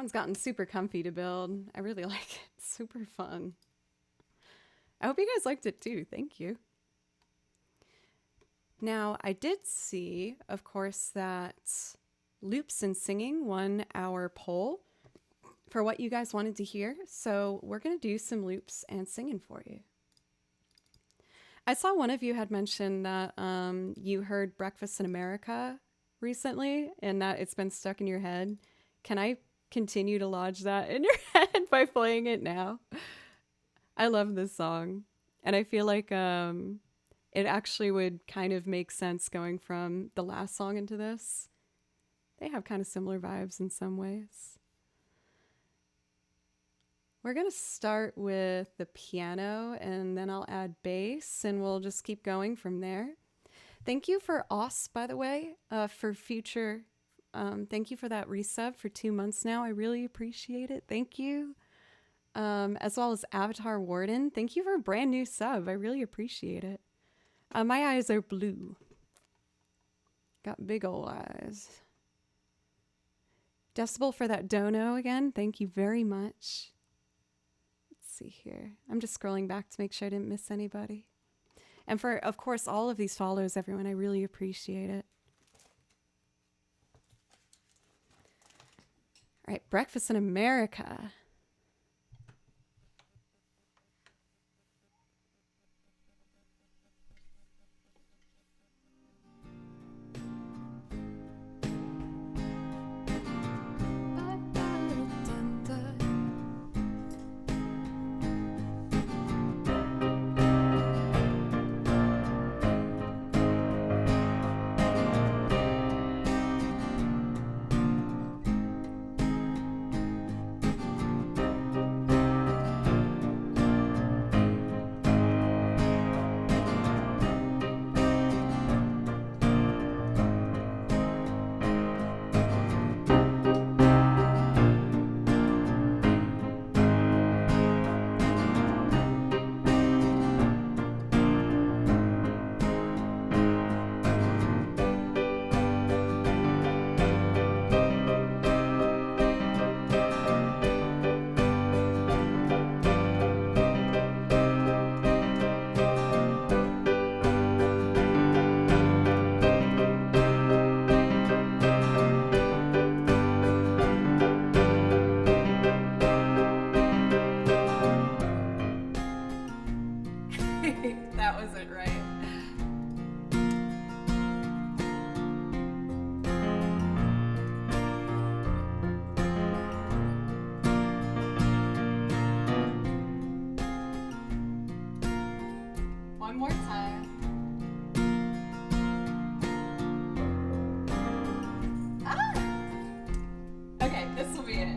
one's gotten super comfy to build. I really like it. It's super fun. I hope you guys liked it too. Thank you. Now, I did see, of course, that loops and singing won our poll for what you guys wanted to hear. So we're going to do some loops and singing for you. I saw one of you had mentioned that you heard Breakfast in America recently and that it's been stuck in your head. Can I continue to lodge that in your head by playing it now? I love this song. And I feel like it actually would kind of make sense going from the last song into this. They have kind of similar vibes in some ways. We're going to start with the piano and then I'll add bass and we'll just keep going from there. Thank you for Os, by the way, for future. Thank you for that resub for 2 months now. I really appreciate it. Thank you. As well as Avatar Warden. Thank you for a brand new sub. I really appreciate it. My eyes are blue. Got big ol' eyes. Decibel for that dono again. Thank you very much. Let's see here. I'm just scrolling back to make sure I didn't miss anybody. And for, of course, all of these follows, everyone, I really appreciate it. All right, Breakfast in America. That wasn't right. One more time. Ah! Okay, this will be it.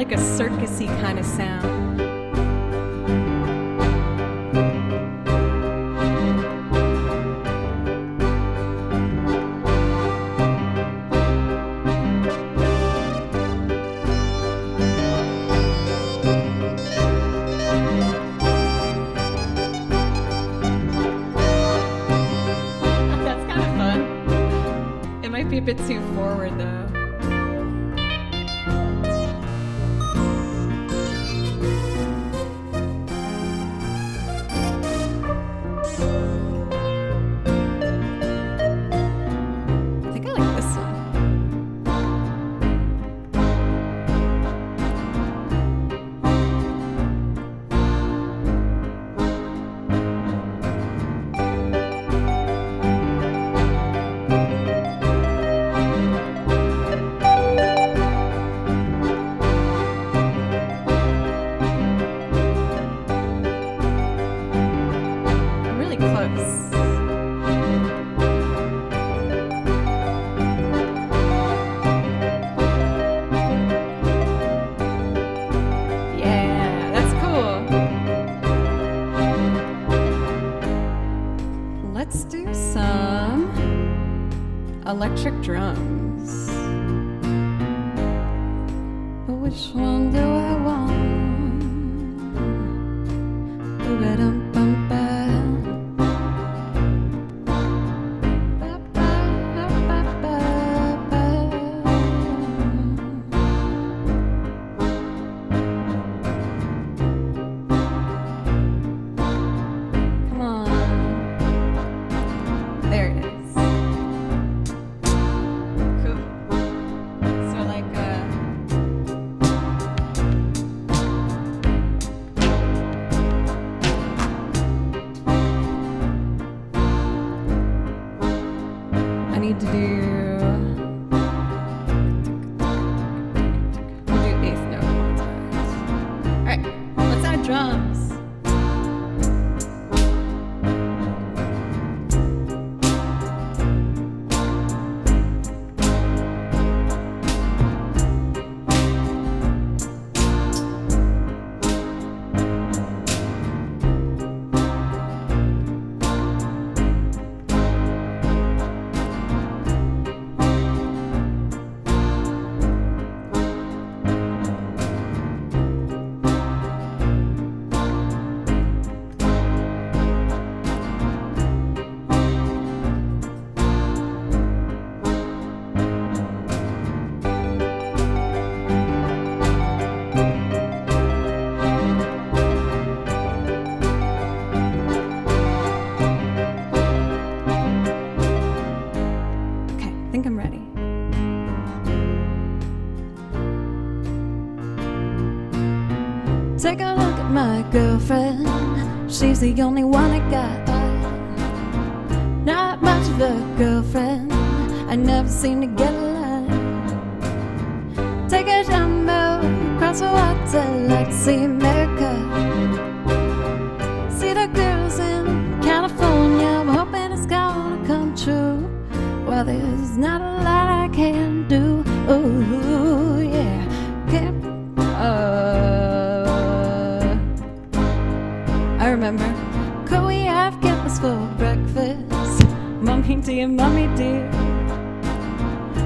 like a circusy kind of sound. That's kind of fun. It might be a bit too forward though. Let's do some electric drums. But which one do I want? Ba-ba-dum-bum-ba. Need to do eighth note quantiles. All right, let's add drums. I think I'm ready. Take a look at my girlfriend. She's the only one I got. Not much of a girlfriend. I never seem to get a line. Take a jumbo across the water like to see America. See the girls in California. I'm hoping it's gonna come true. Well, there's not a lot I can do. Ooh, yeah. I remember, could we have kittens for breakfast? Mommy dear, mommy dear.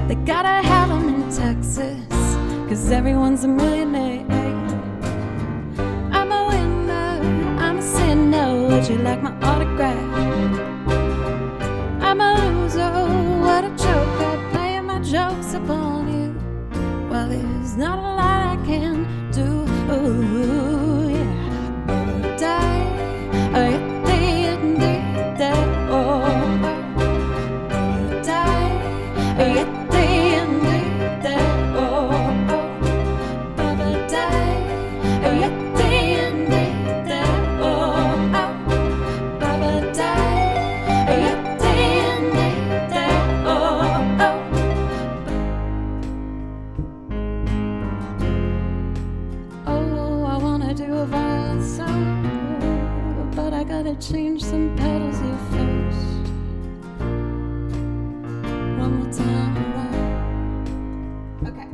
They gotta have them in Texas, 'cause everyone's a millionaire. I'm a winner, I'm a sinner. Would you like my autograph? I'm a loser, what a joker, playing my jokes upon you. Well, there's not a lot I can do. Ooh, yeah. But change some pedals here first. One more time around. Okay.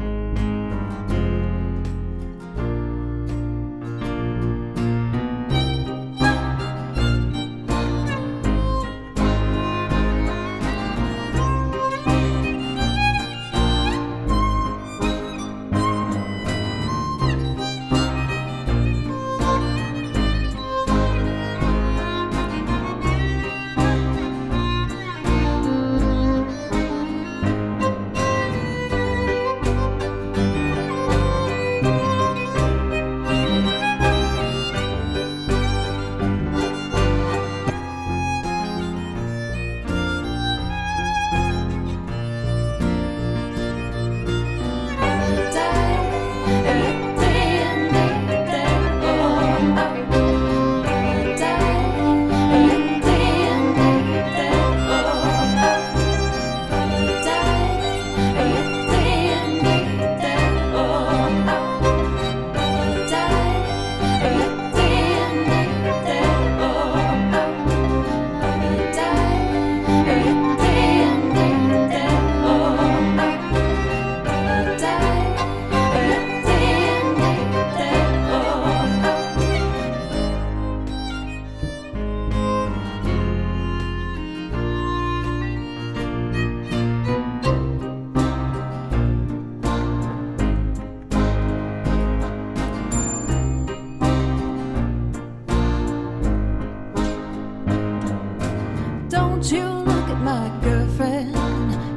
look at my girlfriend.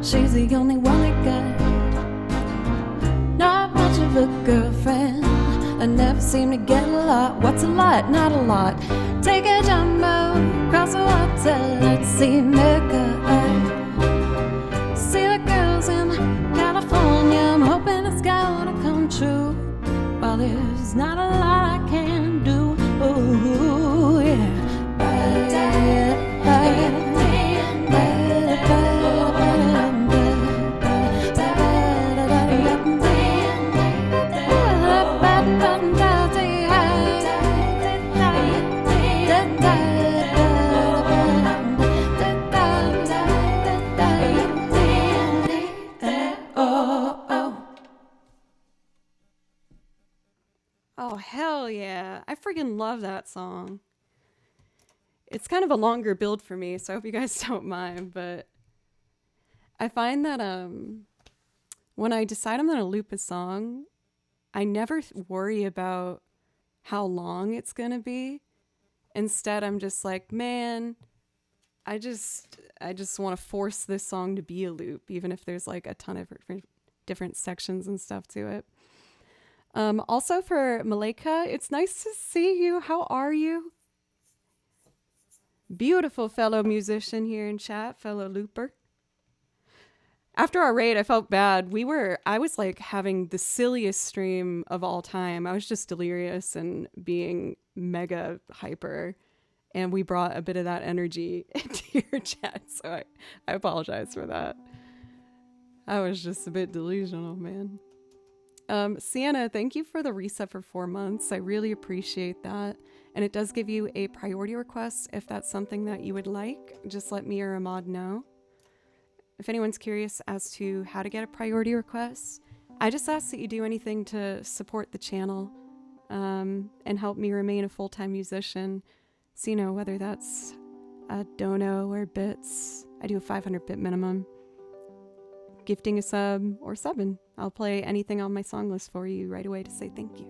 She's the only one that got not much of a girlfriend. I never seem to get a lot. What's a lot? Not a lot. Take a jumbo across the water. Let's see Mecca. See the girls in California. I'm hoping it's gonna come true. While there's not a lot I can do. Ooh, yeah. Oh, hell yeah. I freaking love that song. It's kind of a longer build for me, so I hope you guys don't mind, but I find that when I decide I'm going to loop a song, I never worry about how long it's going to be. Instead, I'm just like, man, I just want to force this song to be a loop, even if there's like a ton of different sections and stuff to it. Also for Malika, it's nice to see you. How are you? Beautiful fellow musician here in chat, fellow looper. After our raid, I felt bad. I was like having the silliest stream of all time. I was just delirious and being mega hyper. And we brought a bit of that energy into your chat. So I apologize for that. I was just a bit delusional, man. Sienna, thank you for the reset for 4 months. I really appreciate that. And it does give you a priority request if that's something that you would like. Just let me or Ahmad know. If anyone's curious as to how to get a priority request, I just ask that you do anything to support the channel and help me remain a full-time musician. So, you know, whether that's a dono or bits, I do a 500 bit minimum. Gifting a sub or subbing. I'll play anything on my song list for you right away to say thank you.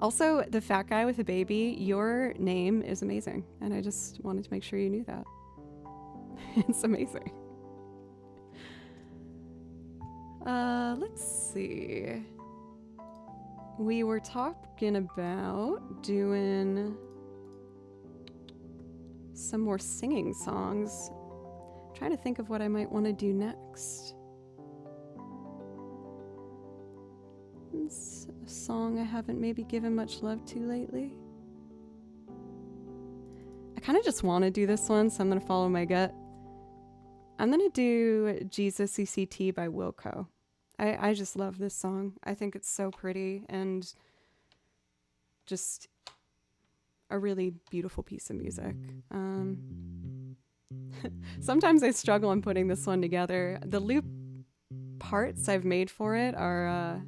Also, the fat guy with a baby, your name is amazing. And I just wanted to make sure you knew that. It's amazing. Let's see. We were talking about doing some more singing songs. I'm trying to think of what I might want to do next. It's a song I haven't maybe given much love to lately. I kind of just want to do this one, so I'm going to follow my gut. I'm going to do Jesus ECT by Wilco. I just love this song. I think it's so pretty and just a really beautiful piece of music. Sometimes I struggle in putting this one together. The loop parts I've made for it are,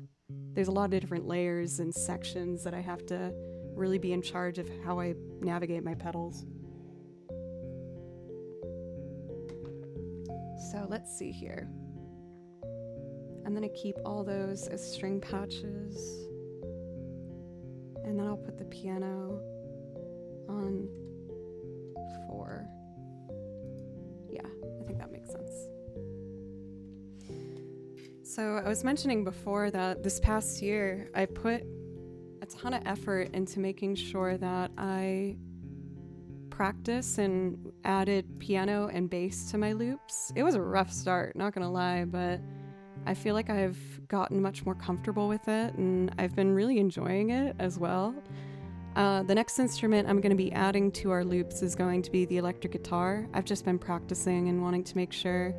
there's a lot of different layers and sections that I have to really be in charge of how I navigate my pedals. So let's see here. I'm going to keep all those as string patches. And then I'll put the piano on 4. Yeah, I think that makes sense. So I was mentioning before that this past year, I put a ton of effort into making sure that I practice and added piano and bass to my loops. It was a rough start, not gonna lie, but I feel like I've gotten much more comfortable with it and I've been really enjoying it as well. The next instrument I'm going to be adding to our loops is going to be the electric guitar. I've just been practicing and wanting to make sure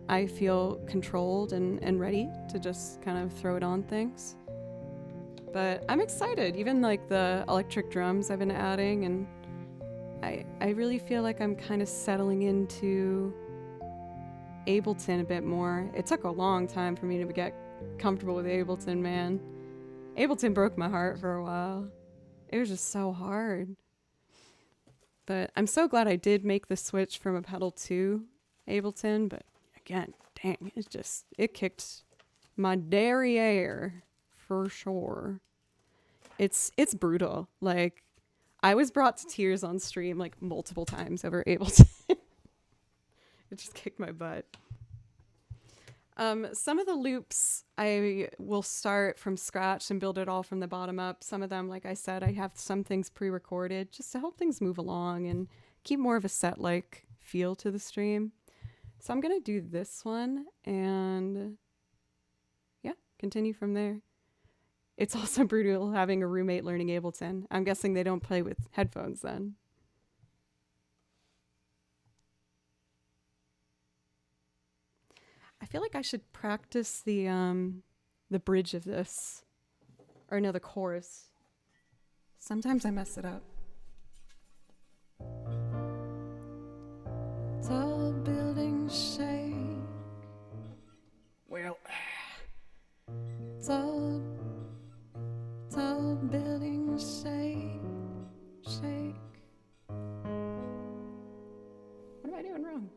I feel controlled and ready to just kind of throw it on things. But I'm excited, even like the electric drums I've been adding, and I really feel like I'm kind of settling into Ableton a bit more. It took a long time for me to get comfortable with Ableton, man. Ableton broke my heart for a while. It was just so hard. But I'm so glad I did make the switch from a pedal to Ableton, but again, dang, it kicked my derriere for sure. It's brutal. Like, I was brought to tears on stream like multiple times over Ableton. It just kicked my butt. Some of the loops I will start from scratch and build it all from the bottom up. Some of them, like I said, I have some things pre-recorded just to help things move along and keep more of a set-like feel to the stream. So I'm going to do this one and yeah, continue from there. It's also brutal having a roommate learning Ableton. I'm guessing they don't play with headphones then. I feel like I should practice the bridge of this, or no, the chorus. Sometimes I mess it up. Tall buildings shake. Well, tall buildings shake. What am I doing wrong?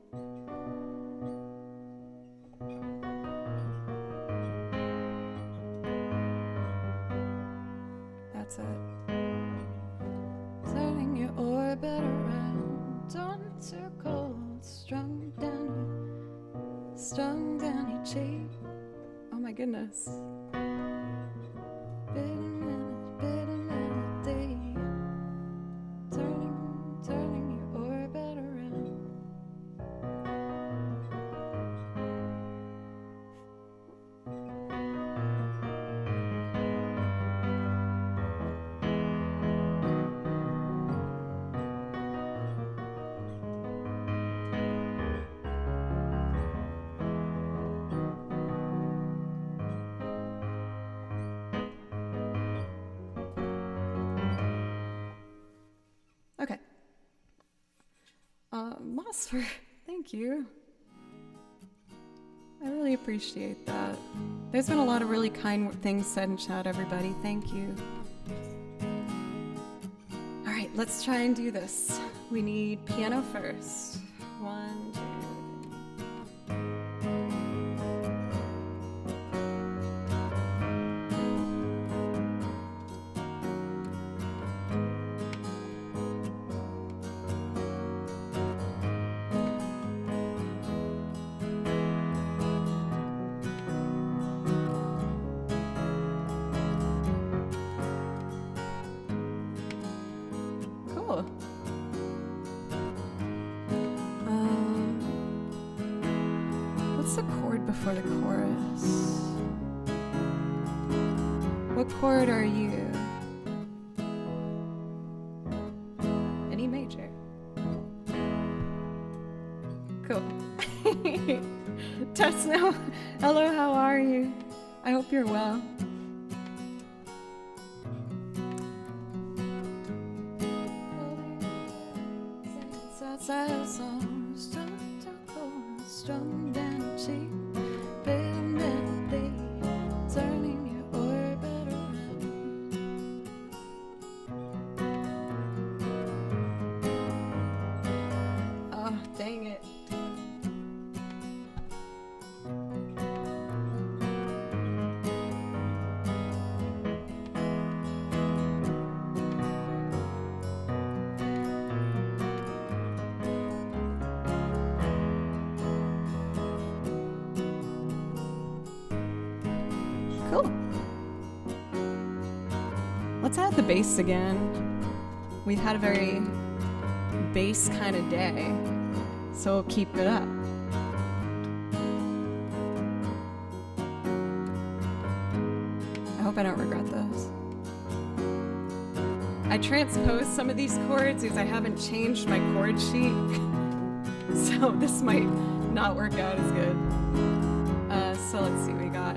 That's it. Turning your orbit around, don't too cold, strung down your cheek. Oh my goodness. Bitter melody, turning your orbit around. Okay. Mosfer, thank you. I really appreciate that. There's been a lot of really kind things said in chat, everybody. Thank you. All right, let's try and do this. We need piano first. 1, 2. What's the chord before the chorus? What chord are you? Any major. Cool. Tesno, hello, how are you? I hope you're well. Sad songs, strung down cheek, bitter melody, turning your orbit around. Oh, dang it. Cool. Let's add the bass again. We've had a very bass kind of day, so we'll keep it up. I hope I don't regret this. I transposed some of these chords because I haven't changed my chord sheet, so this might not work out as good. So let's see what we got.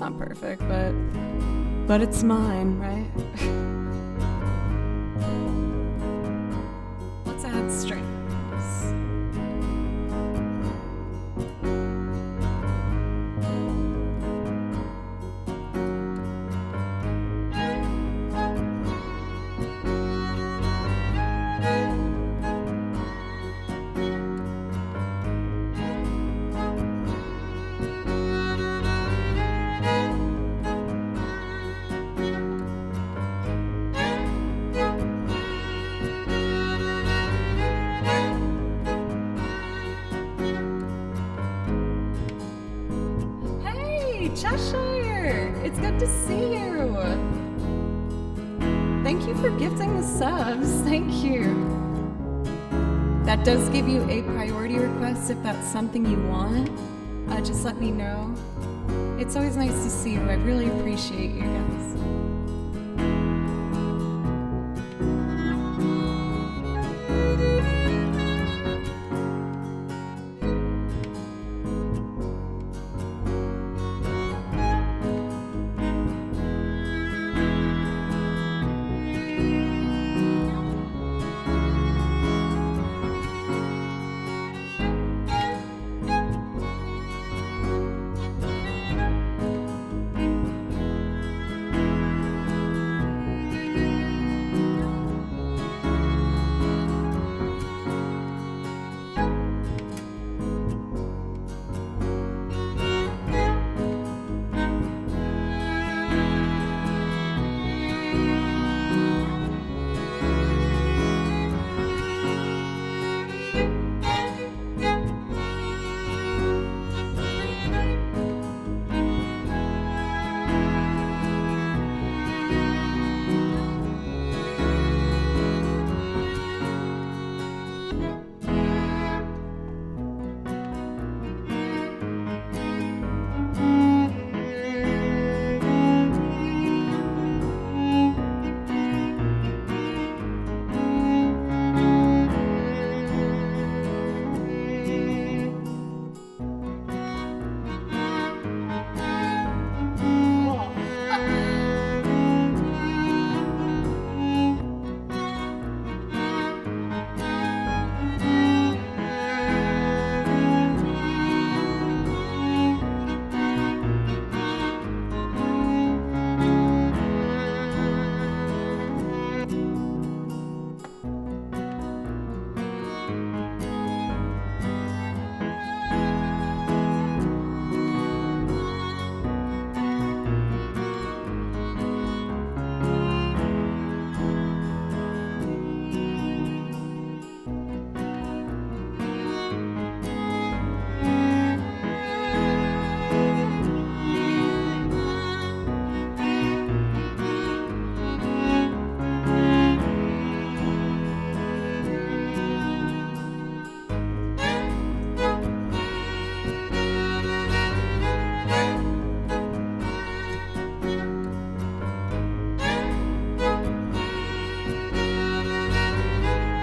not perfect, but it's mine, right? Let's add strings. Cheshire! It's good to see you! Thank you for gifting the subs. Thank you. That does give you a priority request if that's something you want. Just let me know. It's always nice to see you. I really appreciate you guys.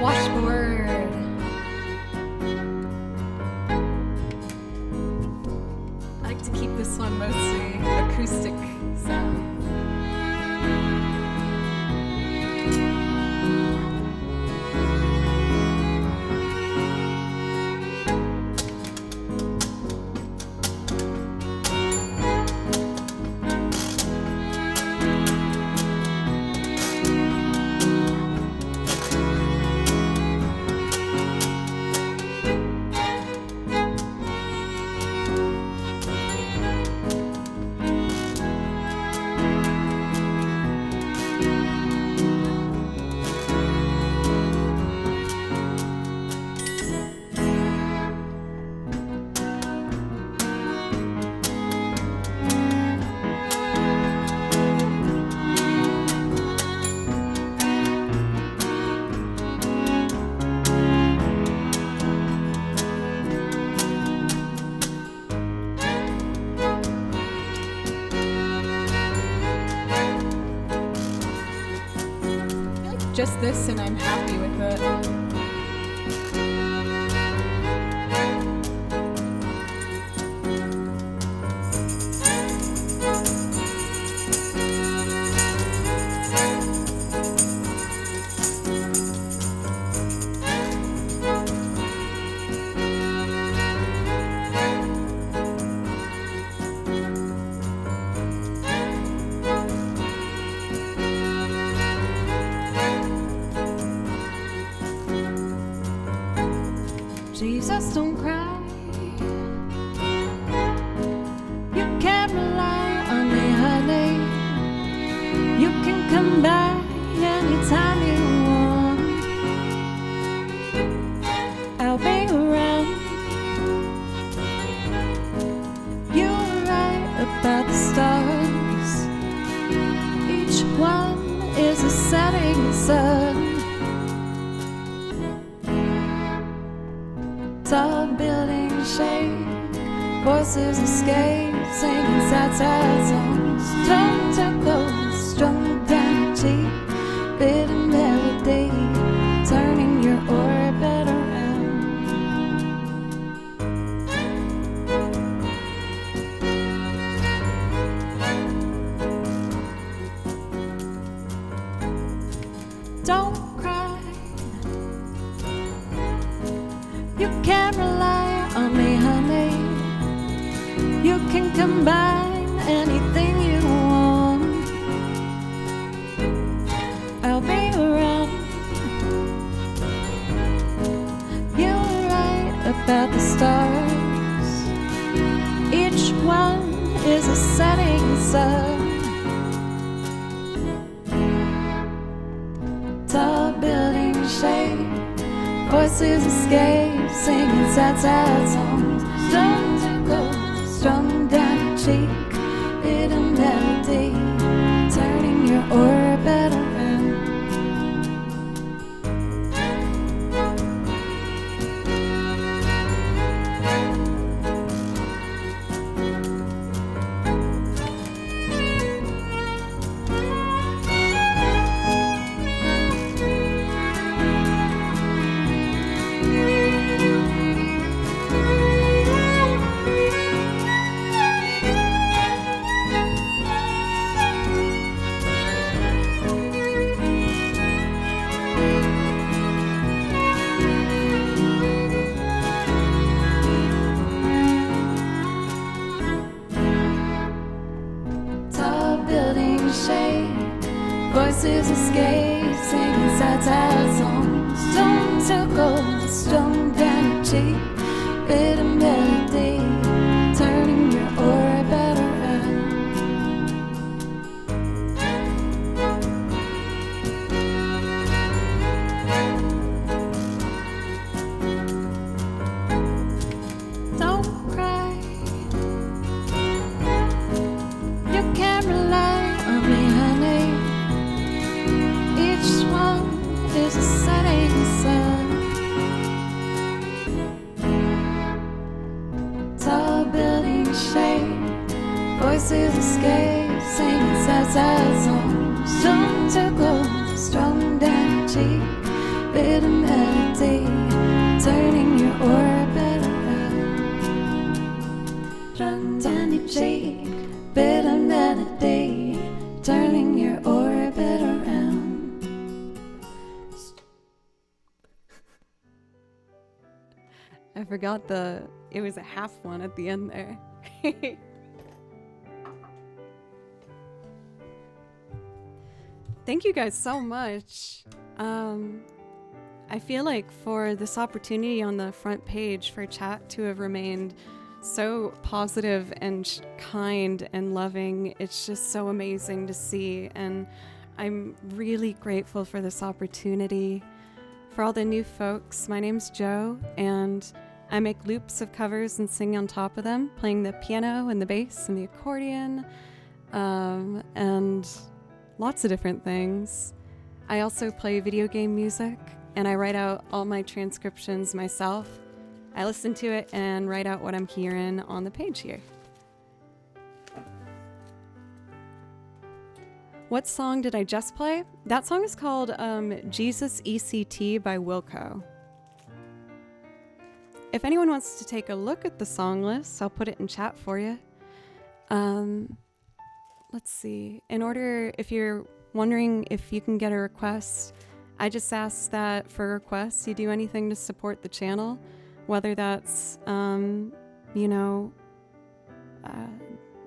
Washboard. I like to keep this one mostly acoustic sound. Just this and I'm happy with it. just don't cry. You can't rely on me, honey. You can come back anytime you want. I'll be around. You were right about the stars. Each one is a setting sun. Tall buildings shake, voices escape, singing sad songs. Strung to gold, strung down cheek, bitter melody, turning your orbit around. Don't cry. You can't rely on me, honey. You can combine anything you want. I'll be around. You were right about the stars. Each one is a setting sun. Tall buildings shake, voices escape, singing sad songs. Strung to gold, strung down cheek, bitter melody, turning your orbit around. Voices escape, singing sad songs. Strung to gold, strung down cheek, bitter melody, turning your orbit around. Don't cry. You can't rely on me, honey. Each one is a setting sun. Tall buildings shake, voices escape, singing sad songs. Strung to gold, strung down cheek, bitter melody, turning your orbit around. Strung down your cheek, bitter melody, turning your orbit around. I forgot it was a half one at the end there. Thank you guys so much. I feel like for this opportunity on the front page for chat to have remained so positive and kind and loving, it's just so amazing to see, and I'm really grateful for this opportunity. For all the new folks, my name's Jo, and I make loops of covers and sing on top of them, playing the piano and the bass and the accordion, and lots of different things. I also play video game music, and I write out all my transcriptions myself. I listen to it and write out what I'm hearing on the page here. What song did I just play? That song is called Jesus ECT by Wilco. If anyone wants to take a look at the song list, I'll put it in chat for you. Let's see. If you're wondering if you can get a request, I just ask that for requests you do anything to support the channel, whether that's,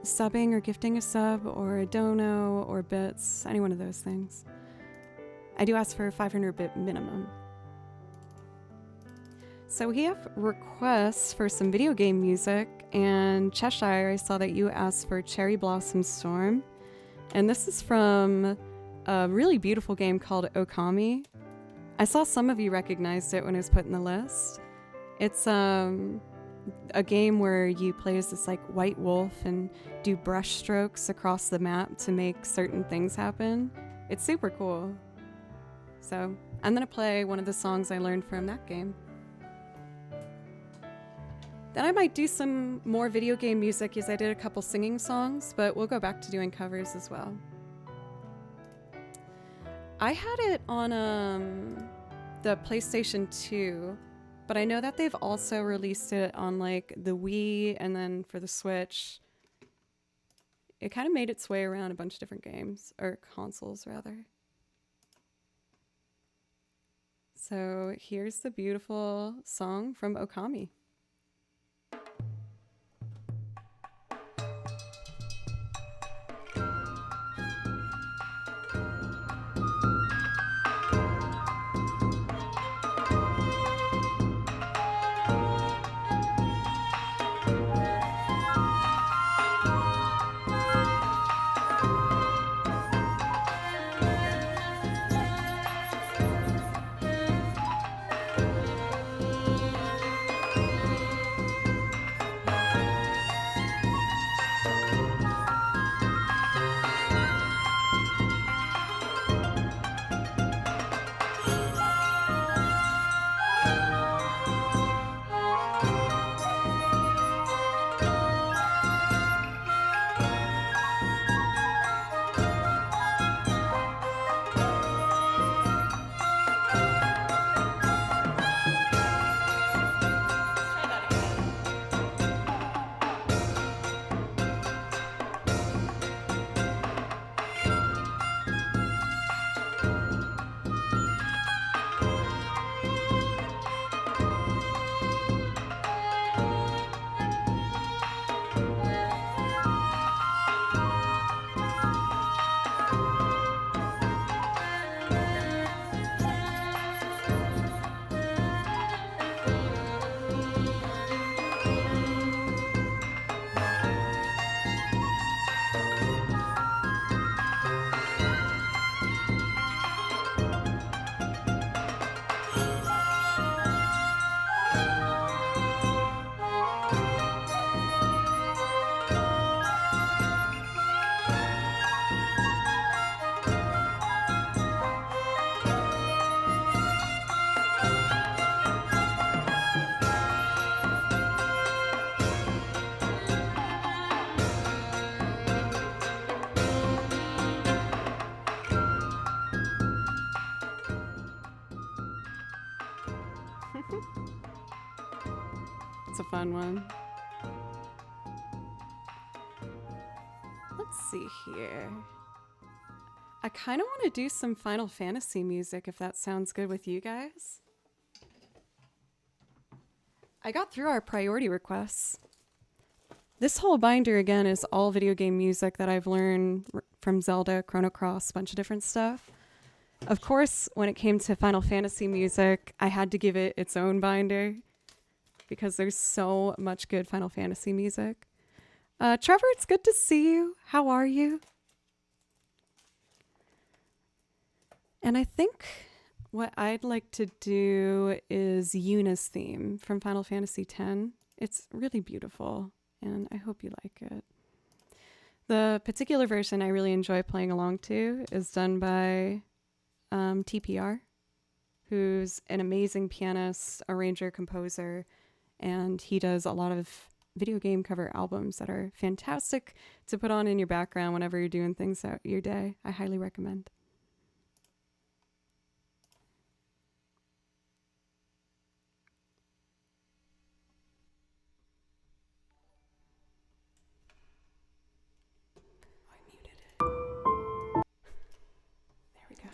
subbing or gifting a sub or a dono or bits, any one of those things. I do ask for a 500 bit minimum. So we have requests for some video game music, and Cheshire, I saw that you asked for Cherry Blossom Storm. And this is from a really beautiful game called Okami. I saw some of you recognized it when it was put in the list. It's a game where you play as this like white wolf and do brush strokes across the map to make certain things happen. It's super cool. So I'm gonna play one of the songs I learned from that game. Then I might do some more video game music, as I did a couple singing songs, but we'll go back to doing covers as well. I had it on the PlayStation 2, but I know that they've also released it on like the Wii and then for the Switch. It kind of made its way around a bunch of different games, or consoles rather. So here's the beautiful song from Okami. It's a fun one. Let's see here. I kind of want to do some Final Fantasy music if that sounds good with you guys. I got through our priority requests. This whole binder again is all video game music that I've learned from Zelda, Chrono Cross, a bunch of different stuff. Of course, when it came to Final Fantasy music, I had to give it its own binder because there's so much good Final Fantasy music. Trevor, it's good to see you. How are you? And I think what I'd like to do is Yuna's theme from Final Fantasy X. It's really beautiful, and I hope you like it. The particular version I really enjoy playing along to is done by TPR, who's an amazing pianist, arranger, composer, and he does a lot of video game cover albums that are fantastic to put on in your background whenever you're doing things out your day. I highly recommend. I muted it. There we go.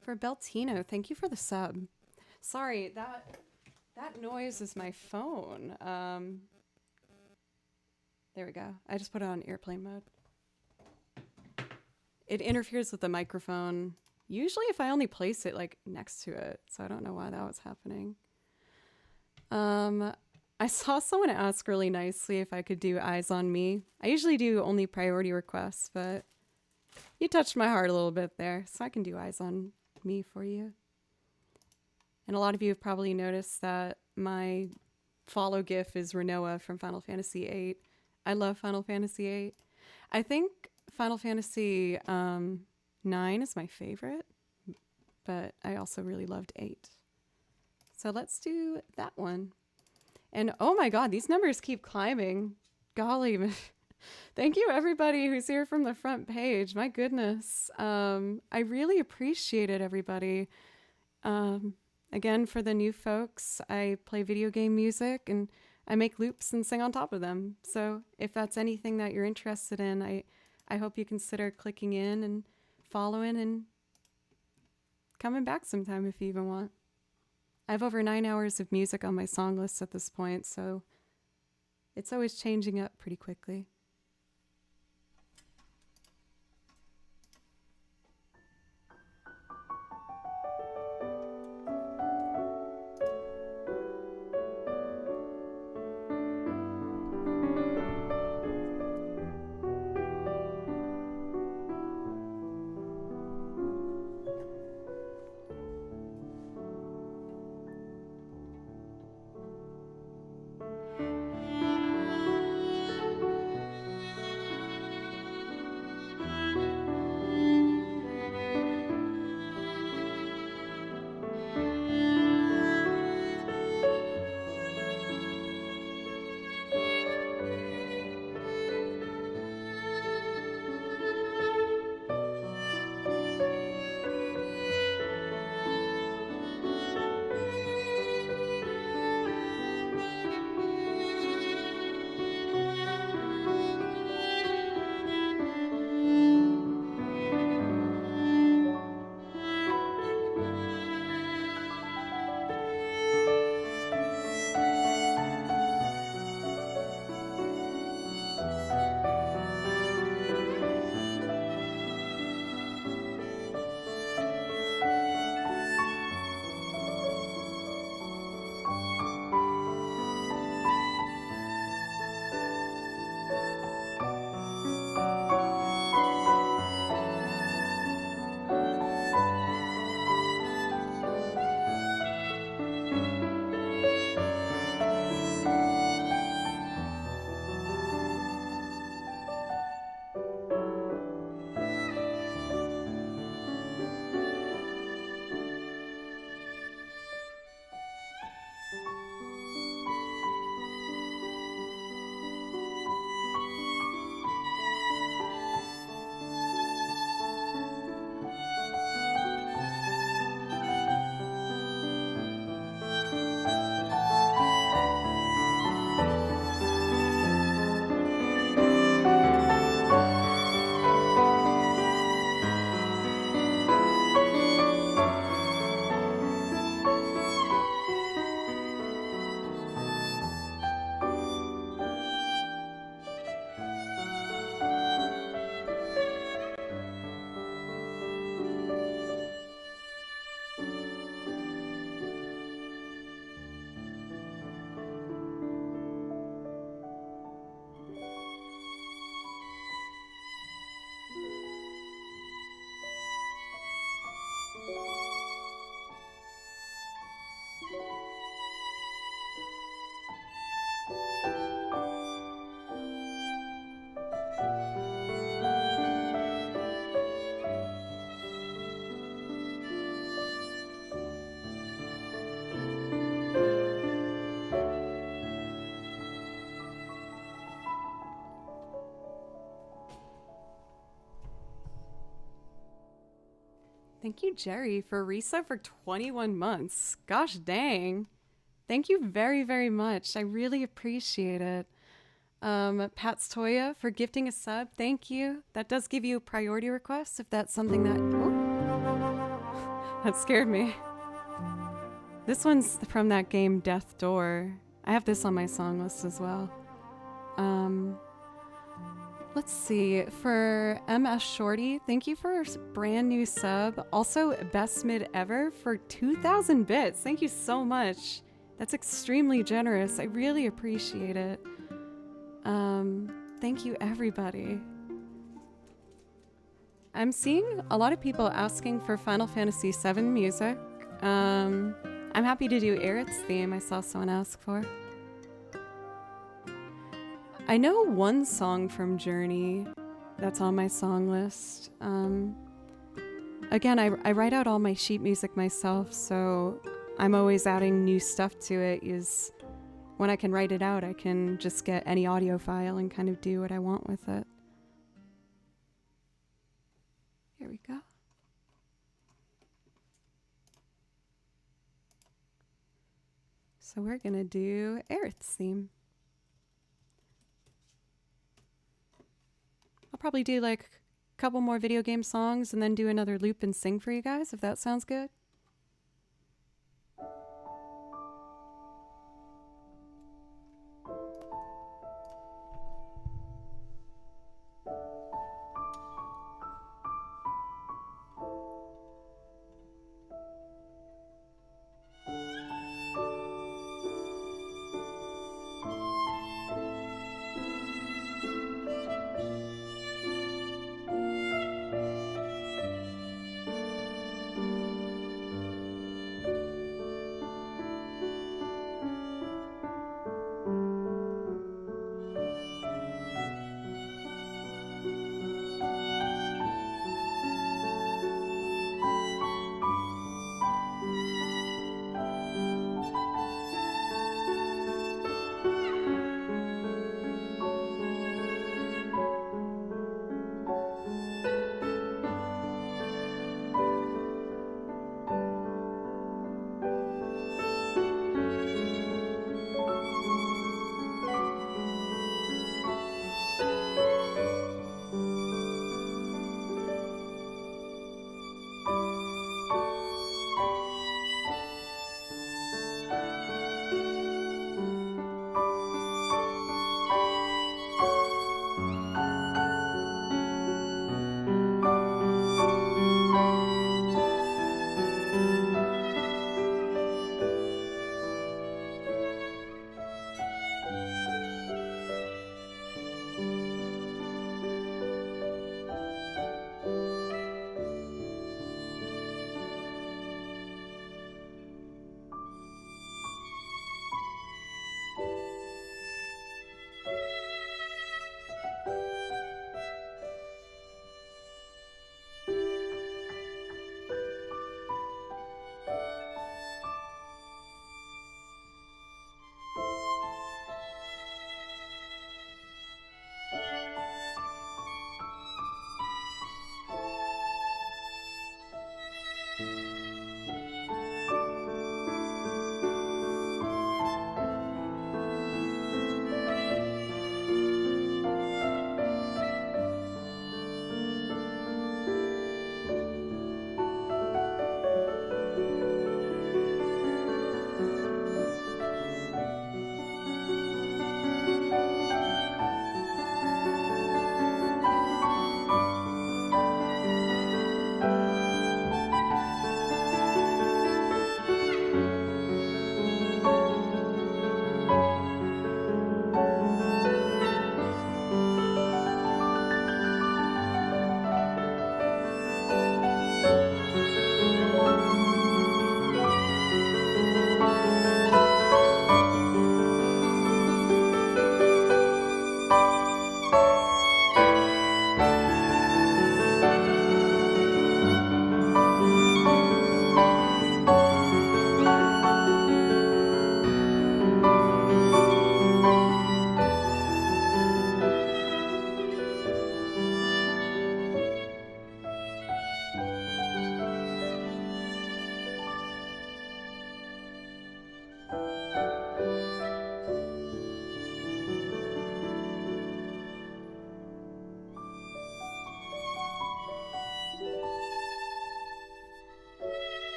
For Beltino, thank you for the sub. Sorry, that noise is my phone. There we go. I just put it on airplane mode. It interferes with the microphone. Usually if I only place it like next to it, so I don't know why that was happening. I saw someone ask really nicely if I could do Eyes on Me. I usually do only priority requests, but you touched my heart a little bit there, so I can do Eyes on Me for you. And a lot of you have probably noticed that my follow gif is Renoa from Final Fantasy VIII. I love Final Fantasy VIII. I think Final Fantasy 9 is my favorite, but I also really loved 8. So let's do that one. And oh my god, these numbers keep climbing. Golly, thank you everybody who's here from the front page. My goodness. I really appreciate it, everybody. Again, for the new folks, I play video game music and I make loops and sing on top of them. So if that's anything that you're interested in, I hope you consider clicking in and following and coming back sometime if you even want. I have over 9 hours of music on my song list at this point, so it's always changing up pretty quickly. Thank you, Jerry, for a resub for 21 months. Gosh dang. Thank you very, very much. I really appreciate it. Pat's Toya for gifting a sub. Thank you. That does give you a priority request if that's something that... Oh, that scared me. This one's from that game Death Door. I have this on my song list as well. Let's see. For MS Shorty, thank you for a brand new sub. Also, best mid ever for 2,000 bits. Thank you so much. That's extremely generous. I really appreciate it. Thank you, everybody. I'm seeing a lot of people asking for Final Fantasy VII music. I'm happy to do Aerith's theme. I saw someone ask for. I know one song from Journey that's on my song list. Again, I write out all my sheet music myself, so I'm always adding new stuff to it. Is when I can write it out, I can just get any audio file and kind of do what I want with it. Here we go. So we're gonna do Aerith's theme. I'll probably do like a couple more video game songs and then do another loop and sing for you guys, if that sounds good.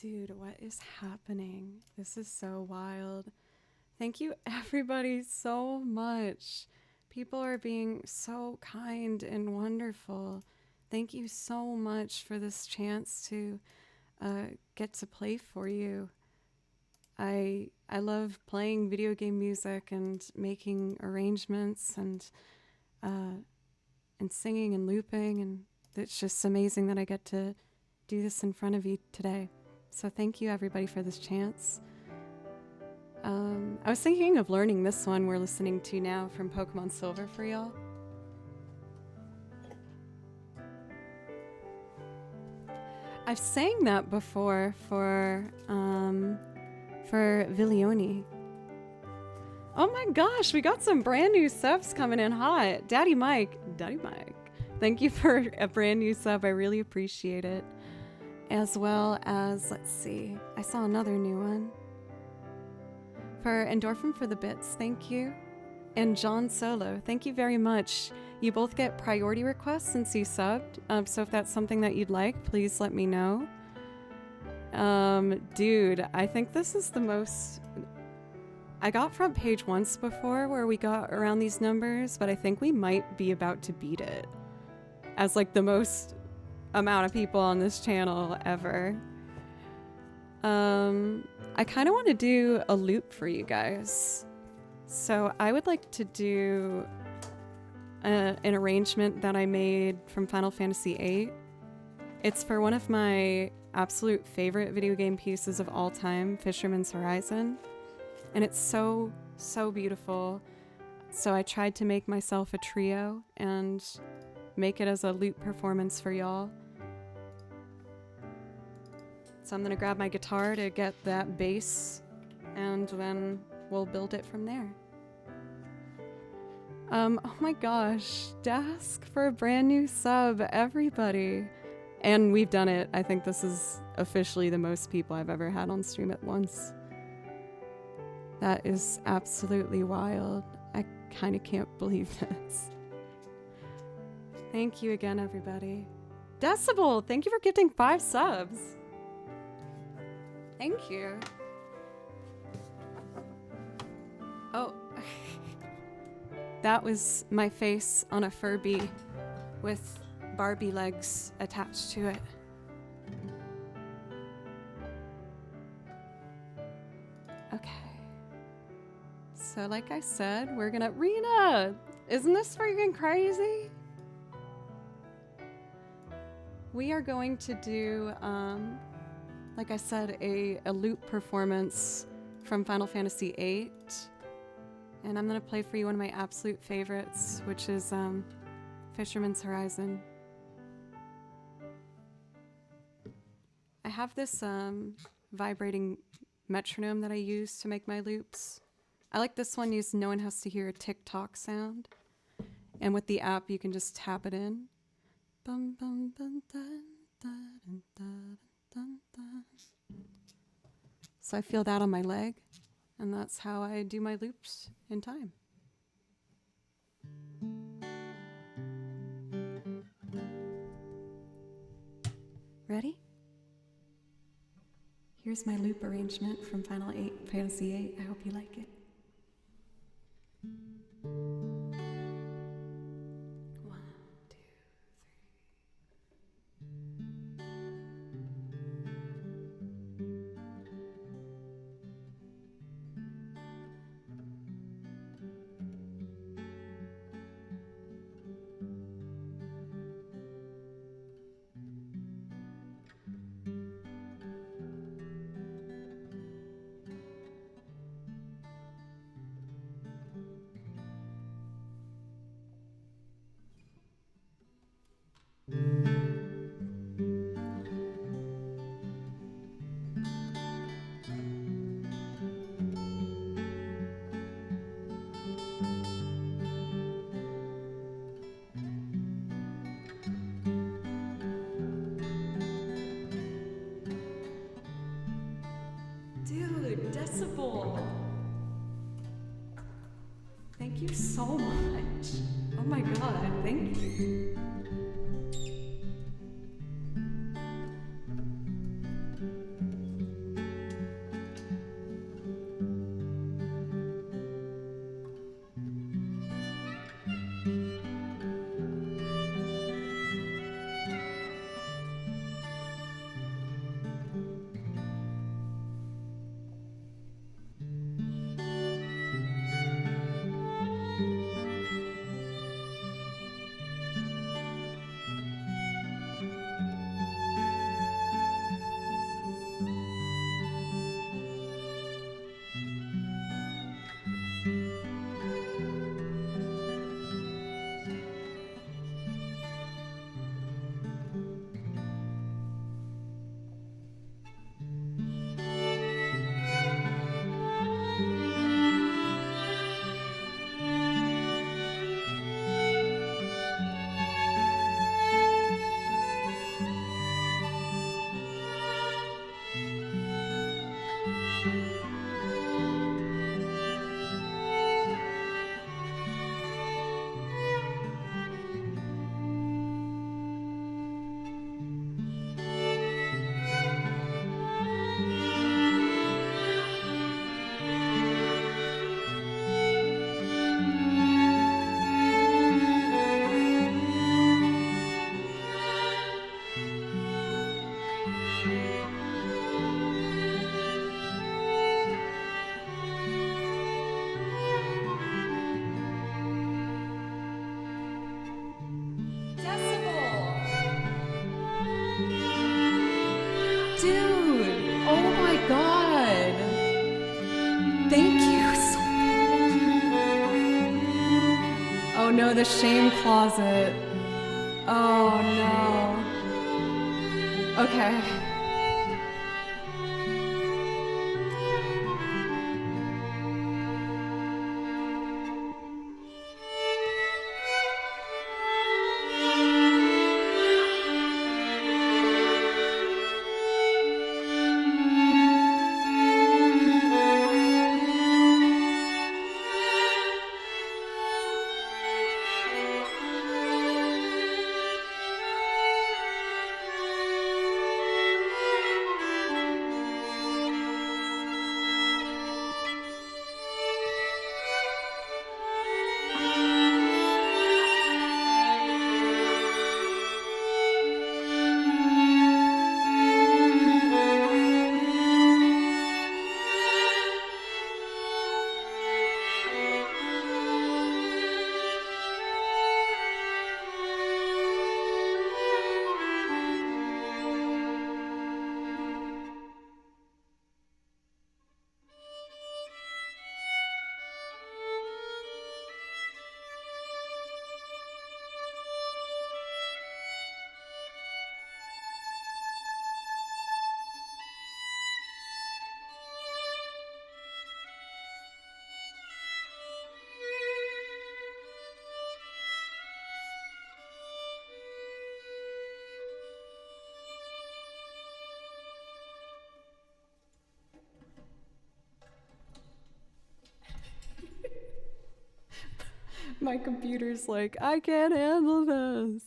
Dude, what is happening? This is so wild. Thank you, everybody, so much. People are being so kind and wonderful. Thank you so much for this chance to get to play for you. I love playing video game music and making arrangements and singing and looping, and it's just amazing that I get to do this in front of you today. So thank you, everybody, for this chance. I was thinking of learning this one we're listening to now from Pokemon Silver for y'all. I've sang that before for Vilioni. Oh my gosh, we got some brand new subs coming in hot. Daddy Mike, thank you for a brand new sub. I really appreciate it. As well as, let's see, I saw another new one. For Endorphin for the Bits, thank you. And John Solo, thank you very much. You both get priority requests since you subbed. So if that's something that you'd like, please let me know. Dude, I think this is the most... I got front page once before where we got around these numbers, but I think we might be about to beat it as like the most amount of people on this channel ever. I kind of want to do a loop for you guys. So I would like to do an arrangement that I made from Final Fantasy VIII. It's for one of my absolute favorite video game pieces of all time, Fisherman's Horizon. And it's so, so beautiful. So I tried to make myself a trio and make it as a loop performance for y'all. So I'm gonna grab my guitar to get that bass, and then we'll build it from there. Oh my gosh, Dask for a brand new sub, everybody. And we've done it. I think this is officially the most people I've ever had on stream at once. That is absolutely wild. I kind of can't believe this. Thank you again, everybody. Decibel, thank you for gifting 5 subs. Thank you. Oh, that was my face on a Furby with Barbie legs attached to it. Okay. So like I said, we're gonna... Rena! Isn't this freaking crazy? We are going to do, like I said, a loop performance from Final Fantasy VIII. And I'm gonna play for you one of my absolute favorites, which is Fisherman's Horizon. I have this vibrating metronome that I use to make my loops. I like this one used no one has to hear a tick-tock sound. And with the app, you can just tap it in. Bum, bum, bum, dun, dun, dun, dun, dun, dun. So I feel that on my leg, and that's how I do my loops in time. Ready? Here's my loop arrangement from Final Fantasy VIII. I hope you like it. Dude, Decibel! Thank you so much. Oh my god, thank you. Thank you so much. Oh no, the shame closet. Oh no. Okay. My computer's like, I can't handle this.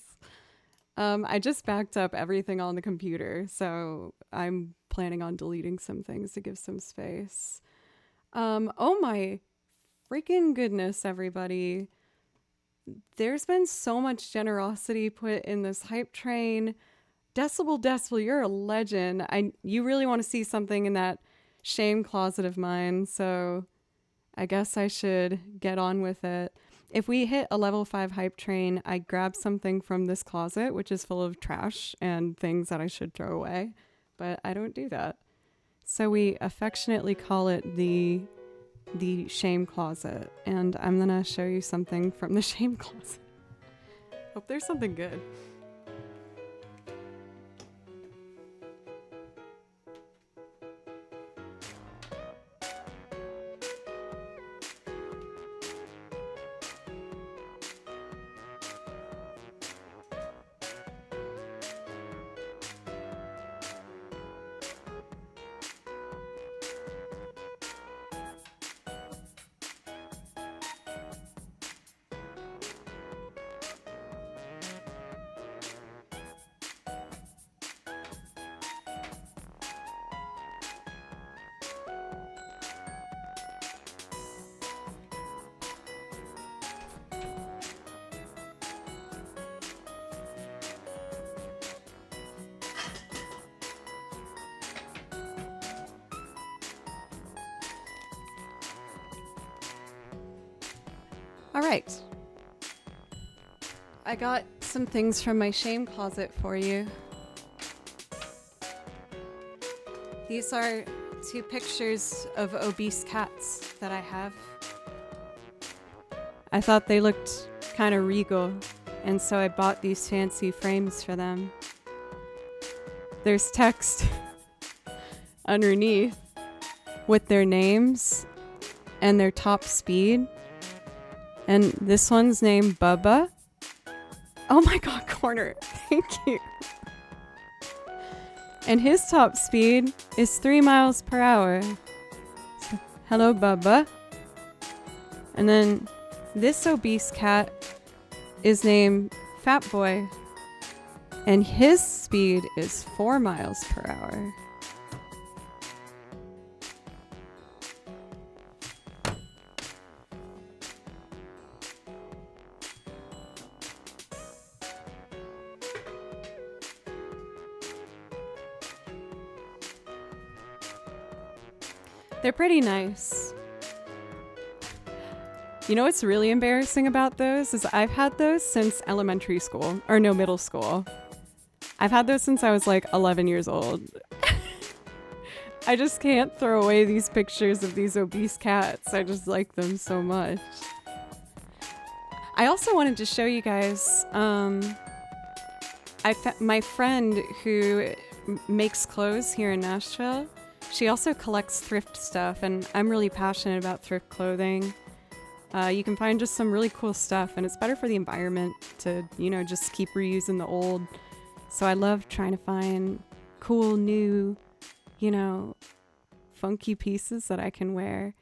I just backed up everything on the computer, so I'm planning on deleting some things to give some space. Oh my freaking goodness, everybody. There's been so much generosity put in this hype train. Decibel, you're a legend. You really want to see something in that shame closet of mine, so I guess I should get on with it. If we hit a level 5 hype train, I grab something from this closet, which is full of trash and things that I should throw away, but I don't do that. So we affectionately call it the shame closet, and I'm gonna show you something from the shame closet. Hope there's something good. All right. I got some things from my shame closet for you. These are 2 pictures of obese cats that I have. I thought they looked kind of regal, and so I bought these fancy frames for them. There's text underneath with their names and their top speed. And this one's named Bubba. Oh my god, Corner. Thank you. And his top speed is 3 miles per hour. So, hello, Bubba. And then this obese cat is named Fat Boy. And his speed is 4 miles per hour. They're pretty nice. You know what's really embarrassing about those is I've had those since elementary school, or no, middle school. I've had those since I was like 11 years old. I just can't throw away these pictures of these obese cats. I just like them so much. I also wanted to show you guys, my friend who makes clothes here in Nashville, she also collects thrift stuff, and I'm really passionate about thrift clothing. You can find just some really cool stuff, and it's better for the environment to, just keep reusing the old. So I love trying to find cool, new, funky pieces that I can wear.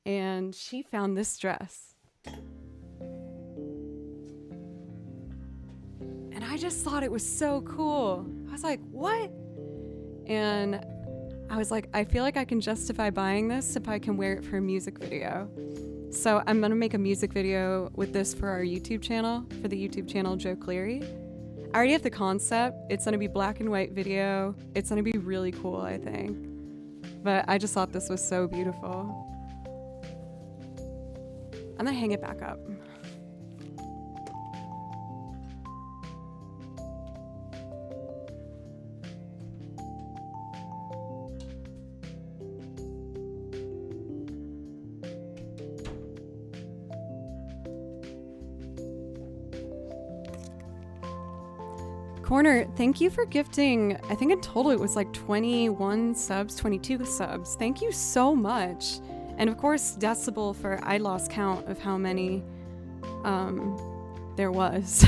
And she found this dress. And I just thought it was so cool. I was like, what? And I was like, I feel like I can justify buying this if I can wear it for a music video. So I'm going to make a music video with this for our YouTube channel, for the YouTube channel Joe Cleary. I already have the concept. It's going to be black and white video. It's going to be really cool, I think. But I just thought this was so beautiful. I'm going to hang it back up. Corner, thank you for gifting, I think in total it was like 21 subs, 22 subs. Thank you so much. And of course, Decibel for I lost count of how many there was.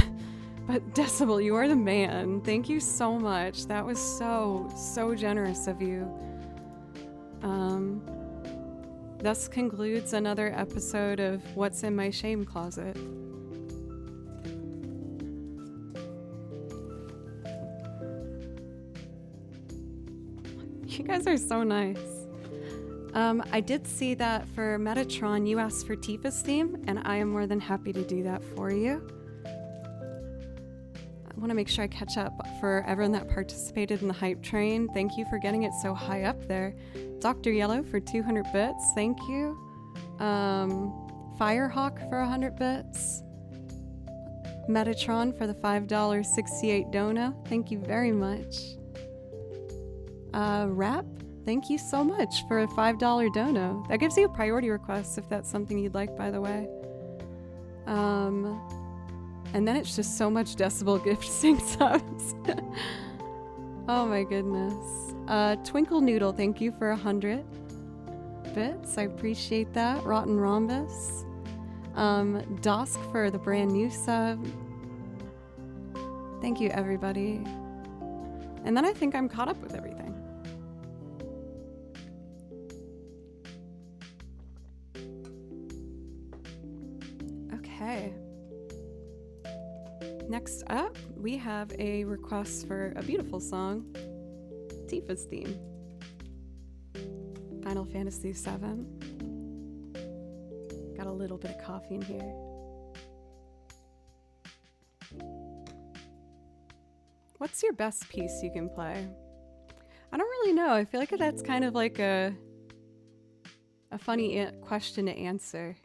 But Decibel, you are the man. Thank you so much. That was so generous of you. Thus concludes another episode of What's in My Shame Closet. You guys are so nice. I did see that for Metatron, you asked for Tifa's theme, and I am more than happy to do that for you. I want to make sure I catch up for everyone that participated in the hype train. Thank you for getting it so high up there. Dr. Yellow for 200 bits. Thank you. Firehawk for 100 bits. Metatron for the $5.68 dono. Thank you very much. Rap, thank you so much for a $5 dono. That gives you a priority request if that's something you'd like, by the way. And then it's just so much Decibel gift sync subs. Oh my goodness. Twinkle Noodle, thank you for 100 bits. I appreciate that. Rotten Rhombus. Dosk for the brand new sub. Thank you, everybody. And then I think I'm caught up with everything. Okay. Next up, we have a request for a beautiful song, Tifa's theme. Final Fantasy VII. Got a little bit of coffee in here. What's your best piece you can play? I don't really know. I feel like that's kind of like a funny question to answer.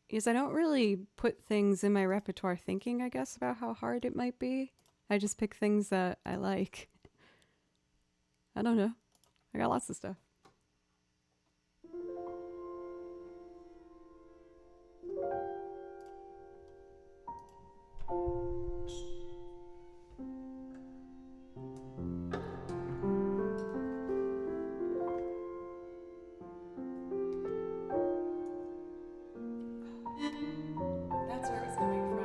Because I don't really put things in my repertoire thinking, I guess, about how hard it might be. I just pick things that I like. I don't know. I got lots of stuff. That's where it was coming from.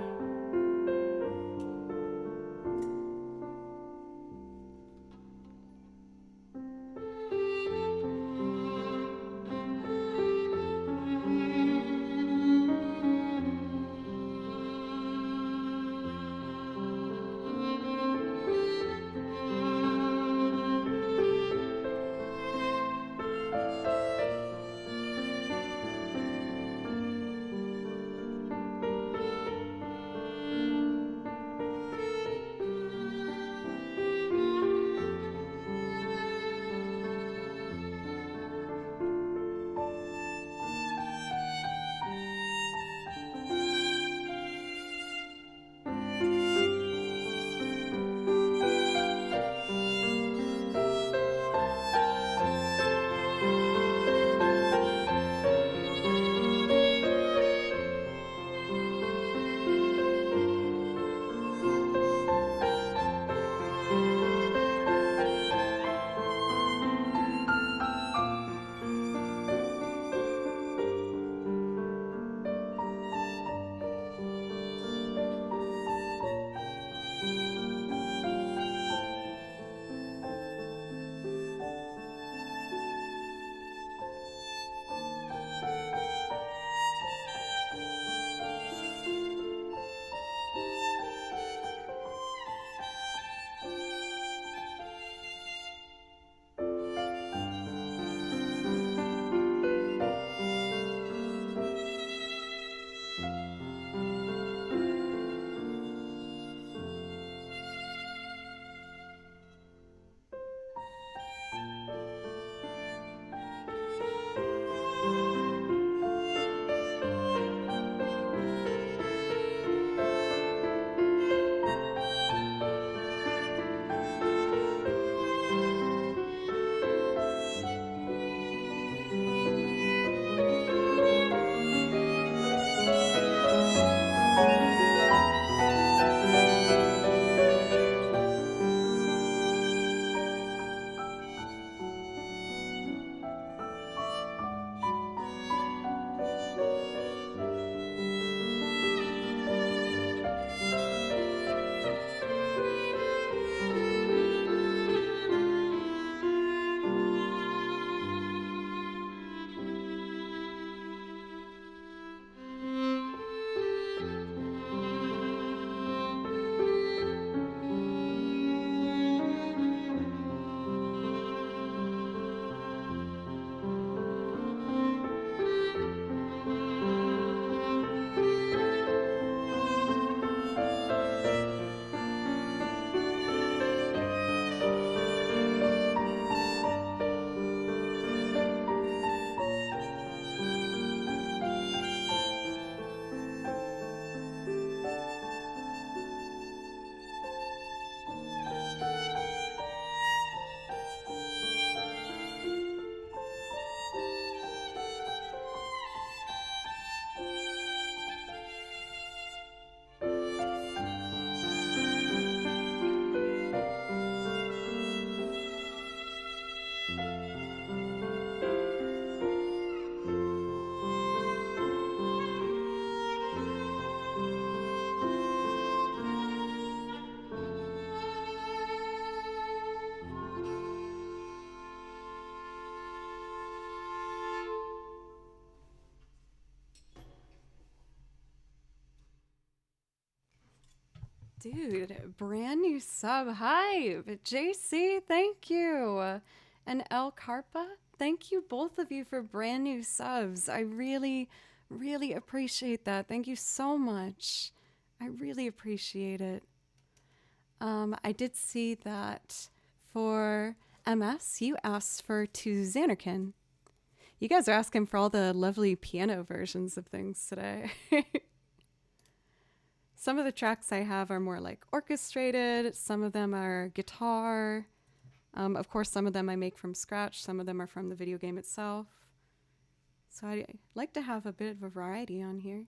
Dude, brand new sub. Hi, JC, thank you. And El Carpa, thank you both of you for brand new subs. I really, really appreciate that. Thank you so much. I really appreciate it. I did see that for MS, you asked for To Xanarkin. You guys are asking for all the lovely piano versions of things today. Some of the tracks I have are more like orchestrated. Some of them are guitar. Of course, some of them I make from scratch. Some of them are from the video game itself. So I like to have a bit of a variety on here.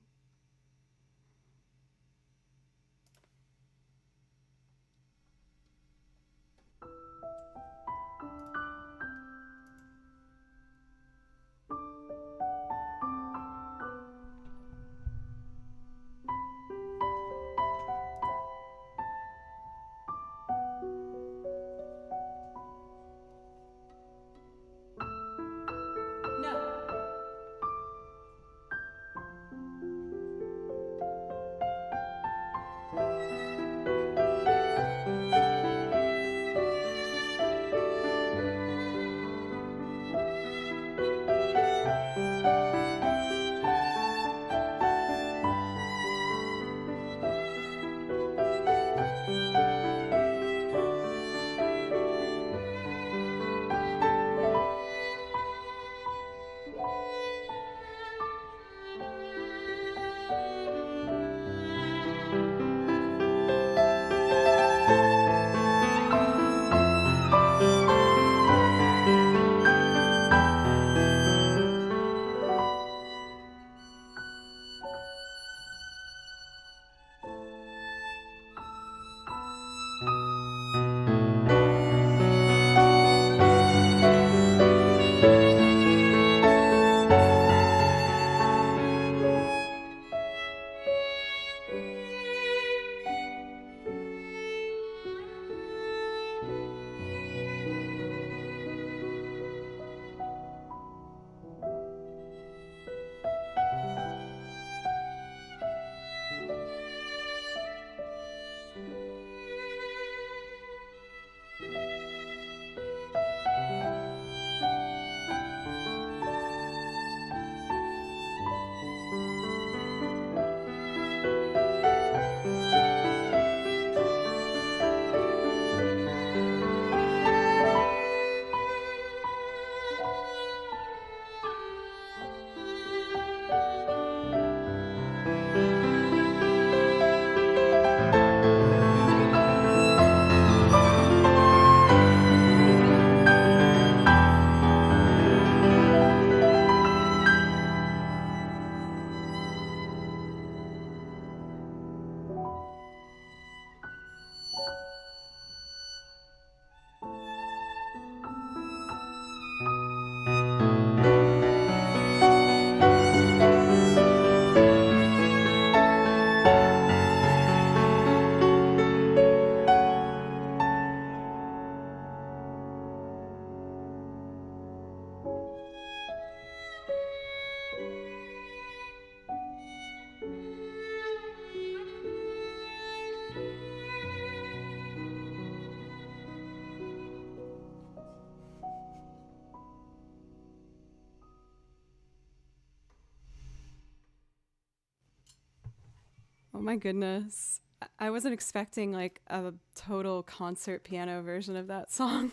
Oh my goodness. I wasn't expecting like a total concert piano version of that song.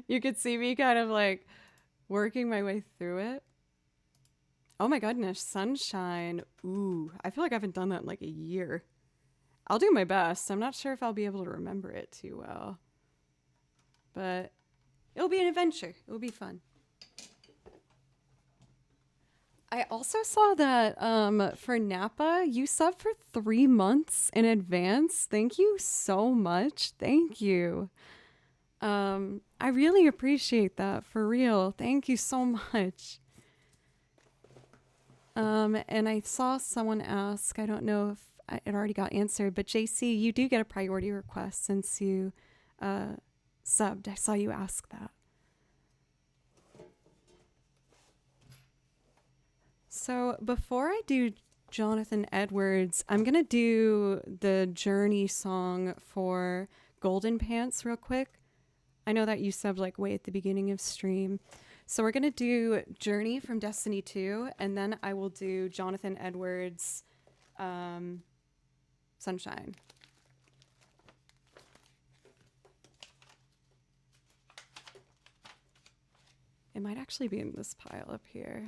You could see me kind of like working my way through it. Oh my goodness, Sunshine. Ooh, I feel like I haven't done that in like a year. I'll do my best. I'm not sure if I'll be able to remember it too well. But it'll be an adventure. It will be fun. I also saw that for Napa, you sub for 3 months in advance. Thank you so much. Thank you. I really appreciate that for real. Thank you so much. And I saw someone ask, I don't know if it already got answered, but JC, you do get a priority request since you subbed. I saw you ask that. So before I do Jonathan Edwards. I'm going to do the Journey song for Golden Pants real quick. I know that you subbed like way at the beginning of stream. So we're going to do Journey from Destiny 2, and then I will do Jonathan Edwards' Sunshine. It might actually be in this pile up here.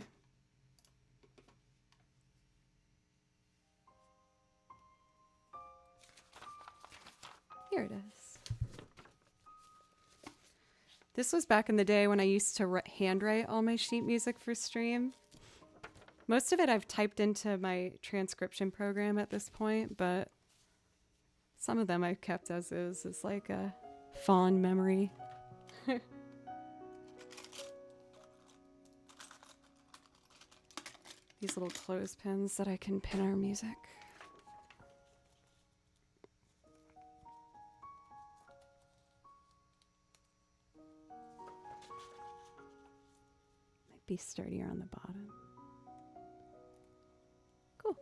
Here it is. This was back in the day when I used to handwrite all my sheet music for stream. Most of it I've typed into my transcription program at this point, but some of them I've kept as is. It's like a fond memory. These little clothespins that I can pin our music. Might be sturdier on the bottom. Cool.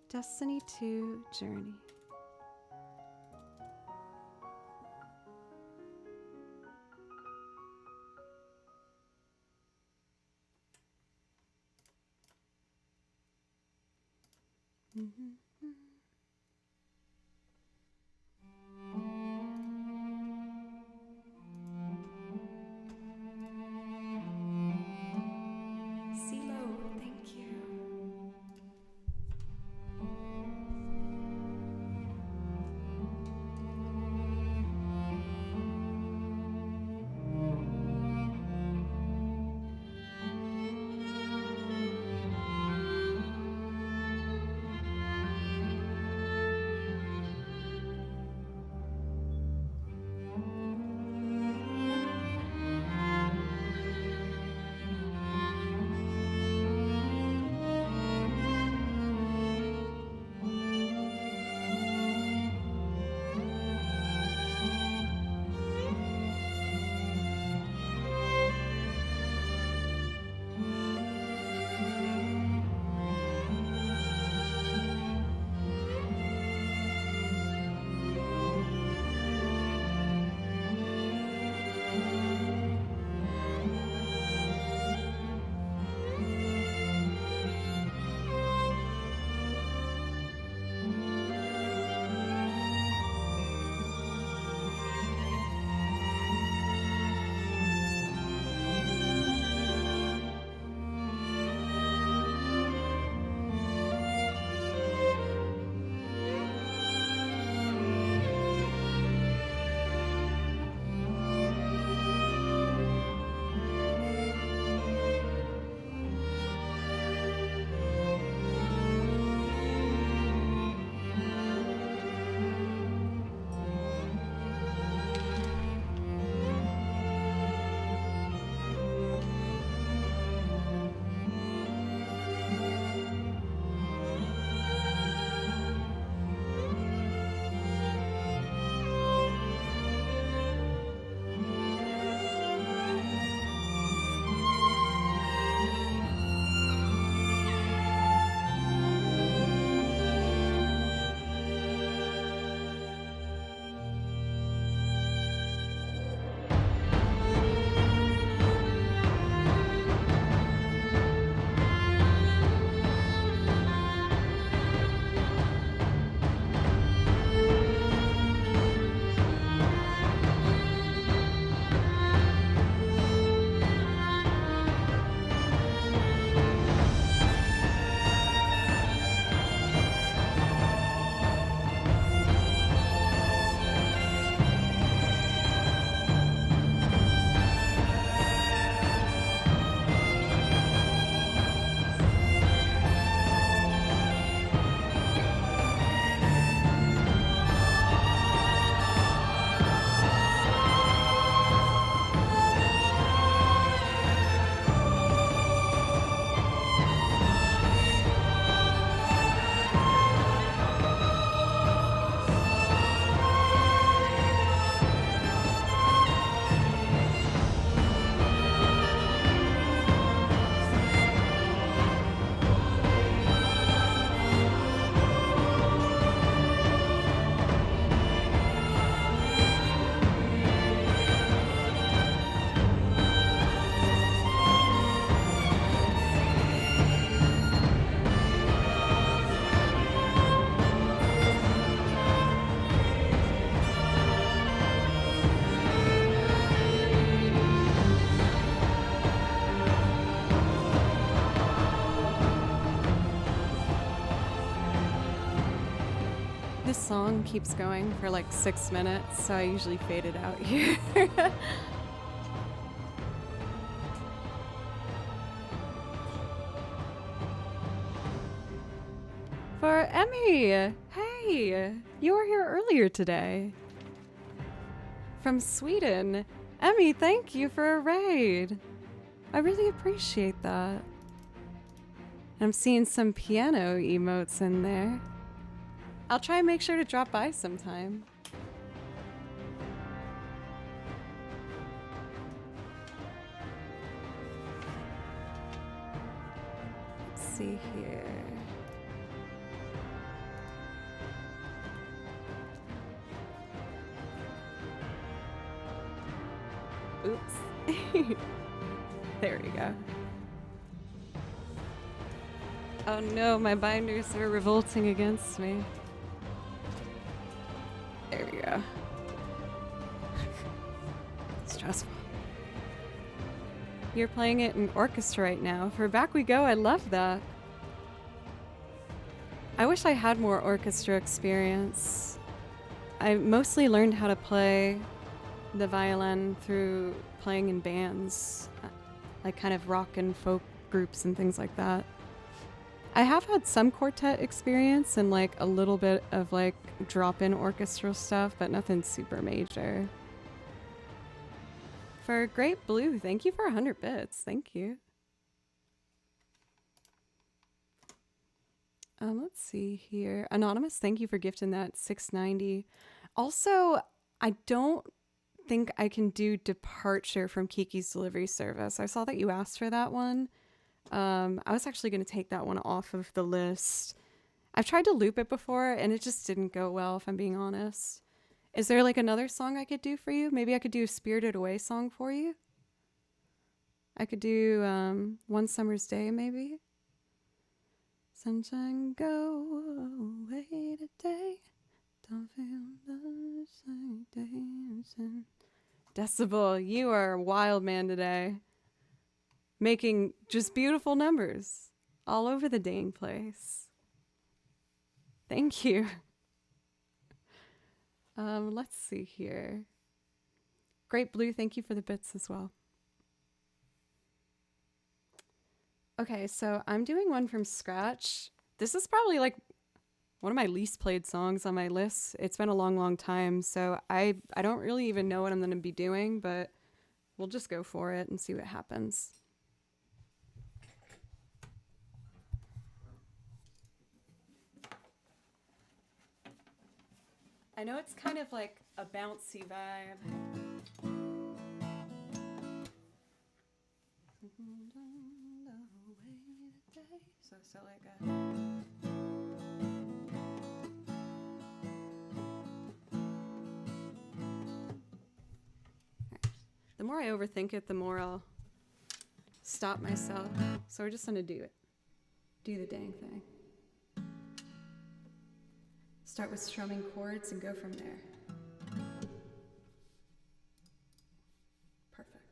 Destiny 2 Journey. CeeLo, thank you. This song keeps going for like 6 minutes, so I usually fade it out here. For Emmy! Hey! You were here earlier today. From Sweden. Emmy, thank you for a raid. I really appreciate that. I'm seeing some piano emotes in there. I'll try and make sure to drop by sometime. Let's see here. Oops. There we go. Oh no, my binders are revolting against me. There we go. Stressful. You're playing it in orchestra right now. For Back We Go, I love that. I wish I had more orchestra experience. I mostly learned how to play the violin through playing in bands, like kind of rock and folk groups and things like that. I have had some quartet experience and like a little bit of like drop-in orchestral stuff, but nothing super major. For Great Blue, thank you for 100 bits. Thank you. Let's see here. Anonymous, thank you for gifting that 690. Also, I don't think I can do Departure from Kiki's Delivery Service. I saw that you asked for that one. I was actually going to take that one off of the list. I've tried to loop it before and it just didn't go well, if I'm being honest. Is there like another song I could do for you? Maybe I could do a Spirited Away song for you. I could do One Summer's Day, maybe. Sunshine, go away today. Don't feel the same dancing. Decibel, you are a wild man today. Making just beautiful numbers all over the dang place. Thank you. Let's see here. Great Blue, thank you for the bits as well. Okay, so I'm doing one from scratch. This is probably like one of my least played songs on my list. It's been a long, long time, so I don't really even know what I'm going to be doing, but we'll just go for it and see what happens. I know it's kind of like a bouncy vibe. So like a... The more I overthink it, the more I'll stop myself. So we're just gonna do it. Do the dang thing. Start with strumming chords and go from there. Perfect.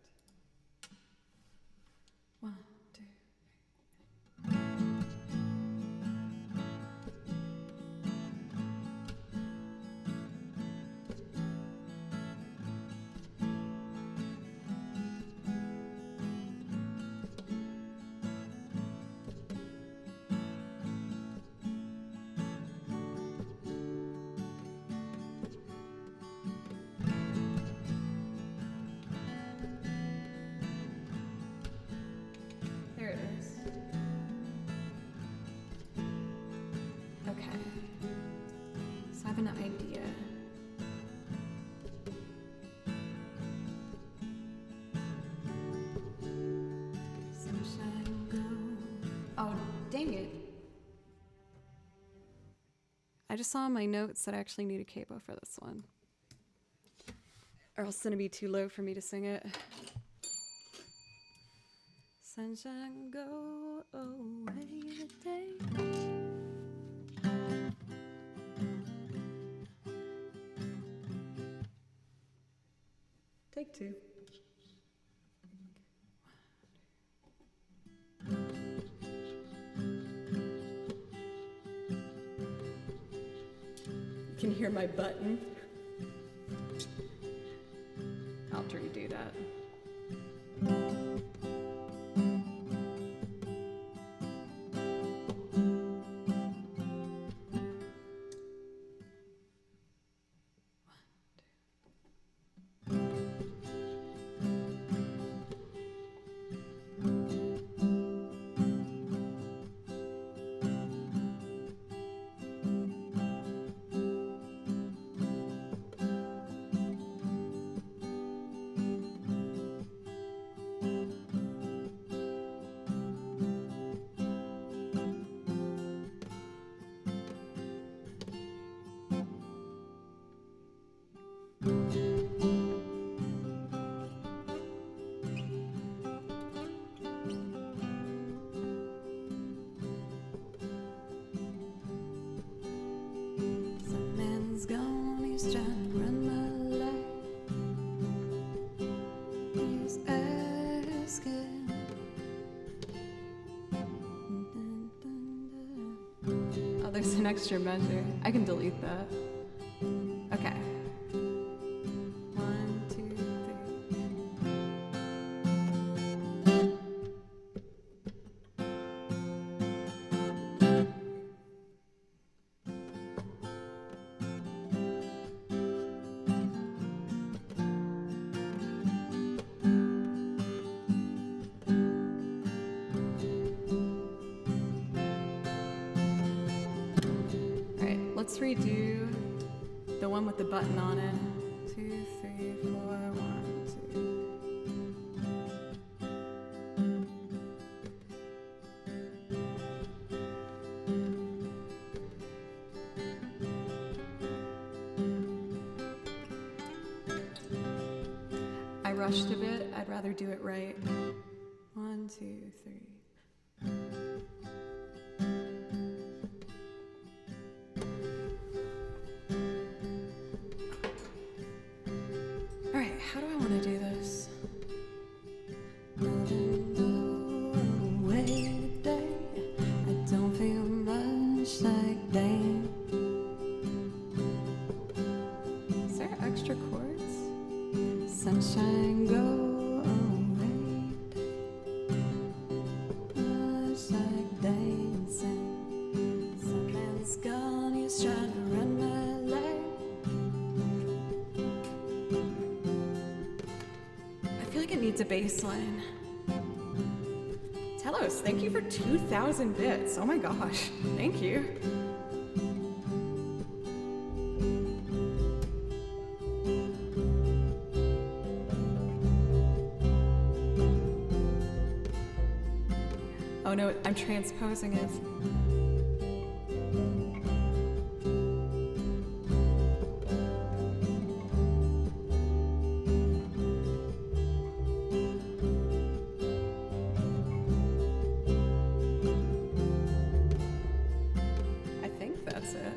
1, 2. There it is. Okay. So I have an idea. Sunshine go. Oh, dang it. I just saw in my notes that I actually need a capo for this one. Or else it's gonna be too low for me to sing it. Sunshine, go away today. Take 2. can hear my button. I'll redo that. He's trying to run my life. He's asking. Oh, there's an extra measure. I can delete that. Okay. 1, 2, 3. Alright, let's redo the one with the button on it. 2, 3, 4, 1, 2. I rushed a bit. I'd rather do it right. 1, 2, 3. All right, how do I want to do this? Away today, I don't feel much like day. Is there extra chords? Sunshine go away, much like dancing. Some man's gone, he's trying to run my life. I feel like it needs a bass line. Telos, thank you for 2,000 bits. Oh my gosh, thank you. Oh no, I'm transposing it. I think that's it.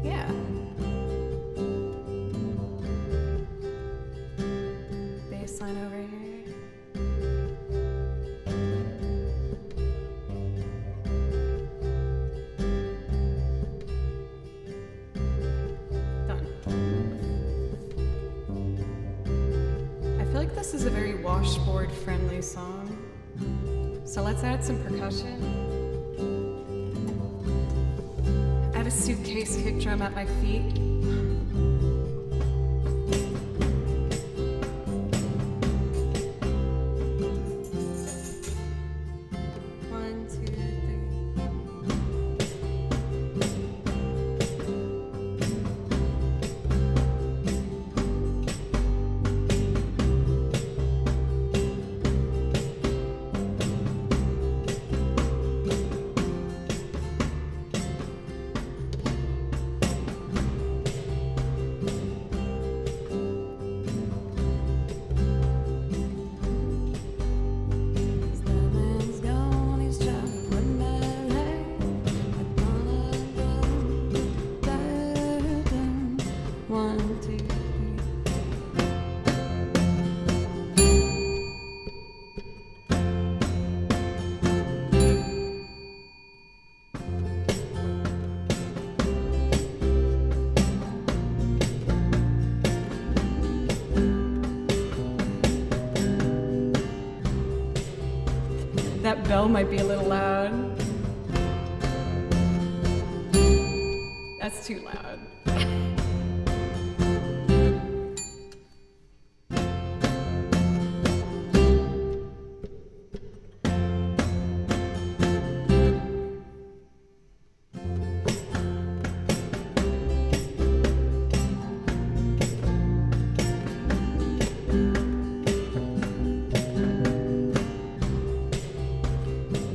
Yeah. Bass line over here. Done. I feel like this is a very washboard friendly song. So let's add some percussion. I have a suitcase kick drum at my feet. One, two, three. That bell might be a little loud. That's too loud.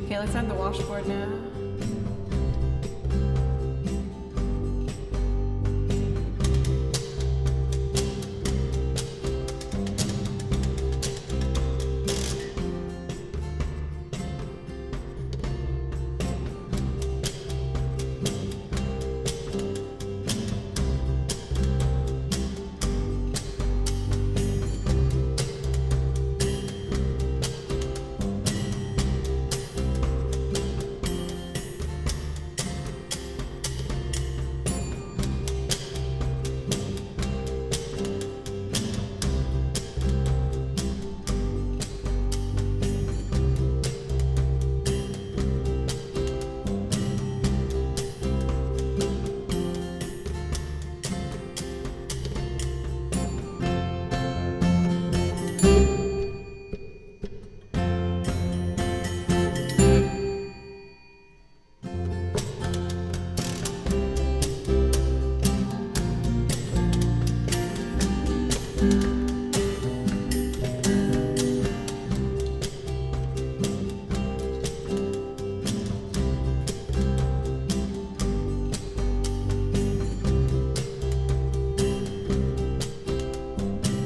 Okay, let's add the washboard now.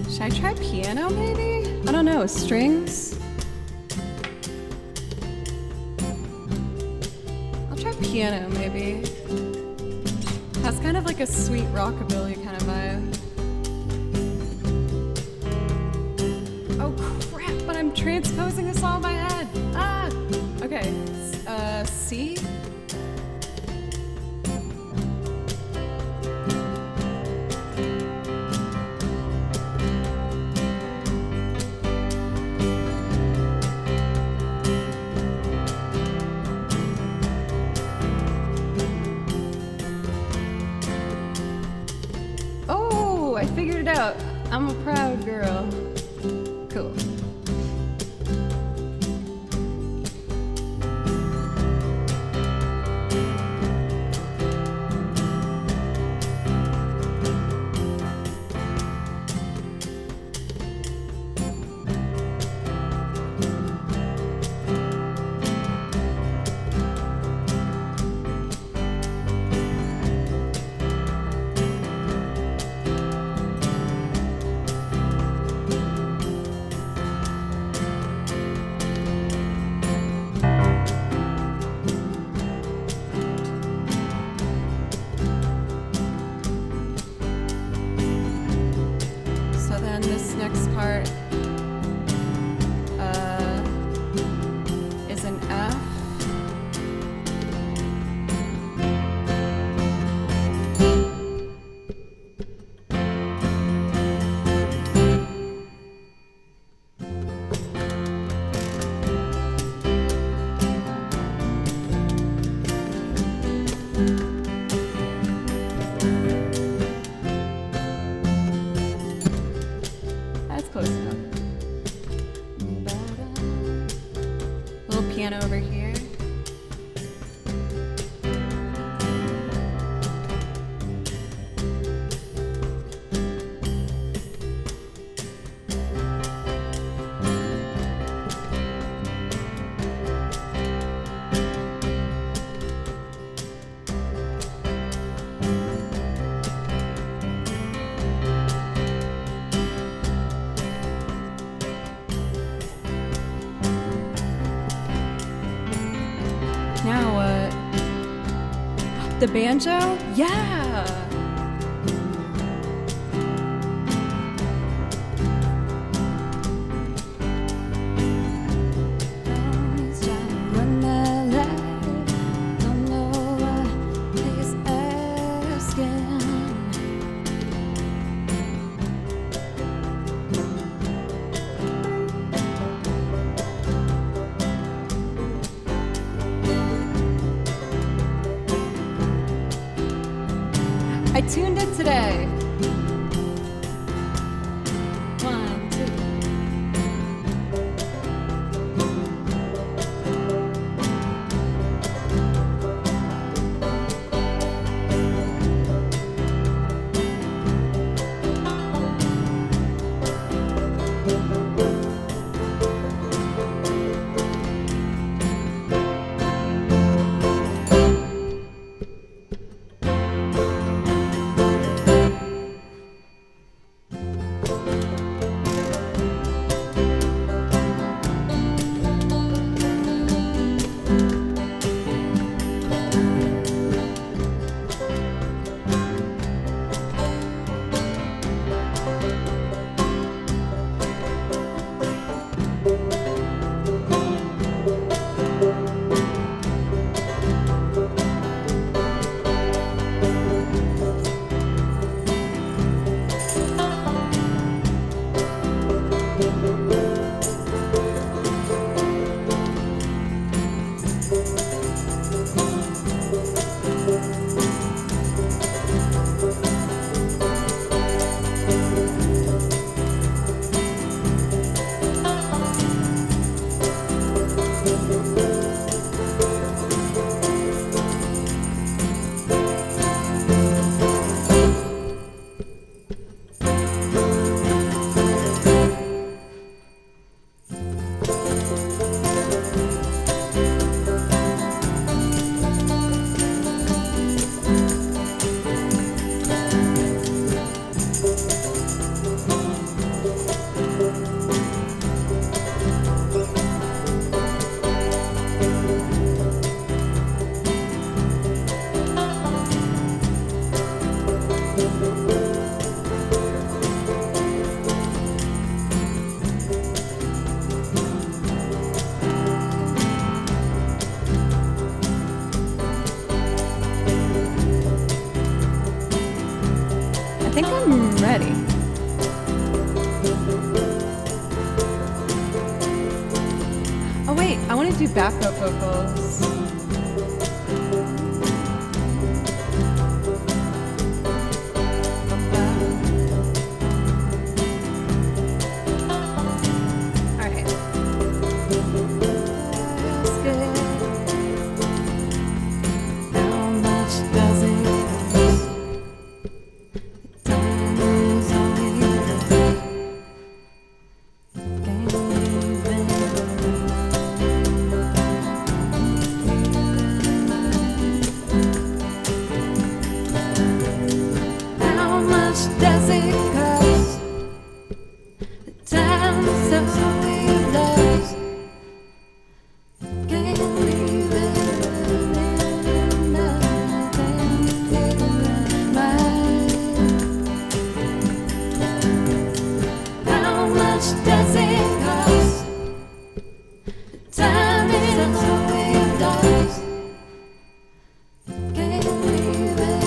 Should I try piano maybe? I don't know, strings? I'll try piano maybe. Has kind of like a sweet rockabilly kind of vibe. Oh crap, but I'm transposing this all in my head. Ah! Okay, C? Oh, I figured it out. I'm a proud girl. Cool. That's close enough. Little piano over here. Now what? The banjo? Yeah! I tuned it today. 1, 2. I think I'm ready. Oh wait, I want to do backup vocals. Alright. That's good. How much does it cost? Time is all we have. Can't leave it. How much does it cost? The time is all we've lost. Can't leave it in nothing figure right. How much does it cost? The time is all we've lost. Can't leave it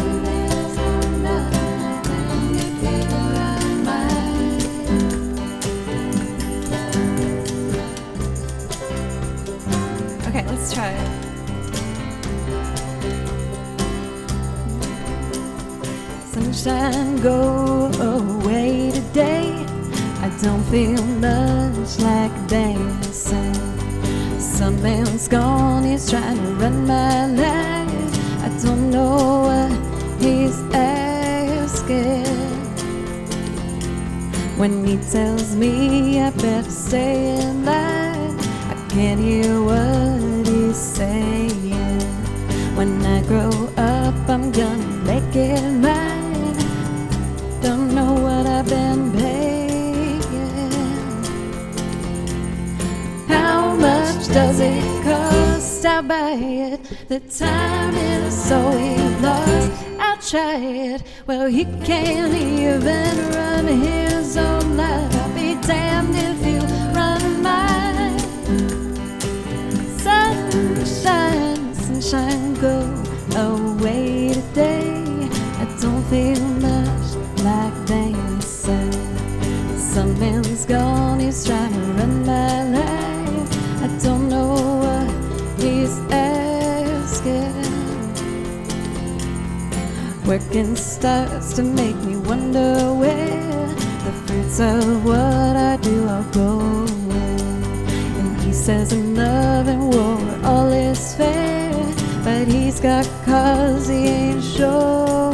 in nothing figure right. Okay, let's try it. sunshine go away today. I don't feel much like dancing. Some man's gone, he's trying to run my life. I don't know what he's asking when he tells me I better stay in line. I can't hear what he's saying. When I grow up, I'm gonna make it mine. Don't know what I've been paying. How much does it cost? I'll buy it. The time is so he lost. I'll try it. Well, he can't even run his own life. I'll be damned if you run mine. Sunshine, sunshine, go away today. I don't feel much like dancing. Some man's gone, he's trying to run my life. I don't know what he's asking. Working starts to make me wonder where the fruits of what I do are going. And he says in love and war all is fair, but he's got cause he ain't sure.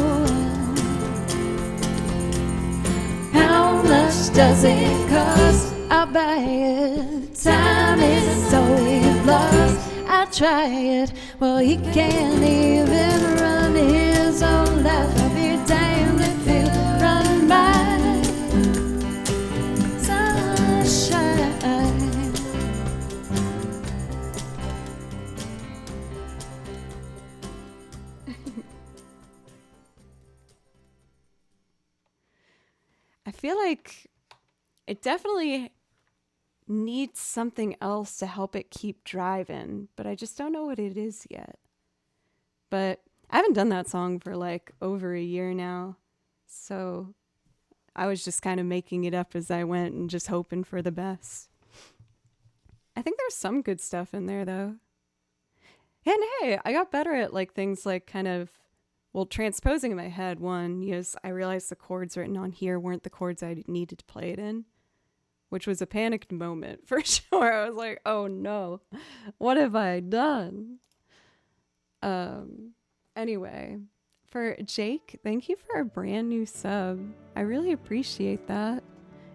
How much does it cost? I'll buy it. Time is so we've lost. I'll try it. Well, he can't even run his own life. I'll be damned if he'll run mine. Sunshine. I feel like it definitely needs something else to help it keep driving, but I just don't know what it is yet. But I haven't done that song for like over a year now, so I was just kind of making it up as I went and just hoping for the best. I think there's some good stuff in there though. And hey, I got better at like things like kind of, well, transposing in my head. One, yes, I realized the chords written on here weren't the chords I needed to play it in, which was a panicked moment for sure. I was like, oh no, what have I done? Anyway, for Jake, thank you for a brand new sub. I really appreciate that.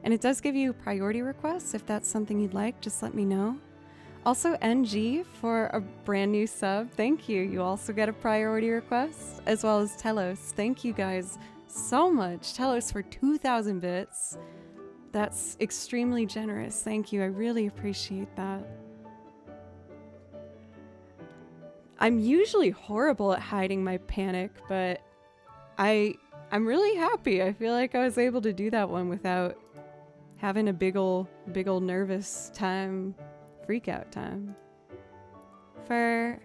And it does give you priority requests. If that's something you'd like, just let me know. Also, NG for a brand new sub. Thank you. You also get a priority request, as well as Telos. Thank you guys so much. Telos for 2,000 bits. That's extremely generous. Thank you. I really appreciate that. I'm usually horrible at hiding my panic, but I'm really happy. I feel like I was able to do that one without having a big ol' nervous time, freak out time. For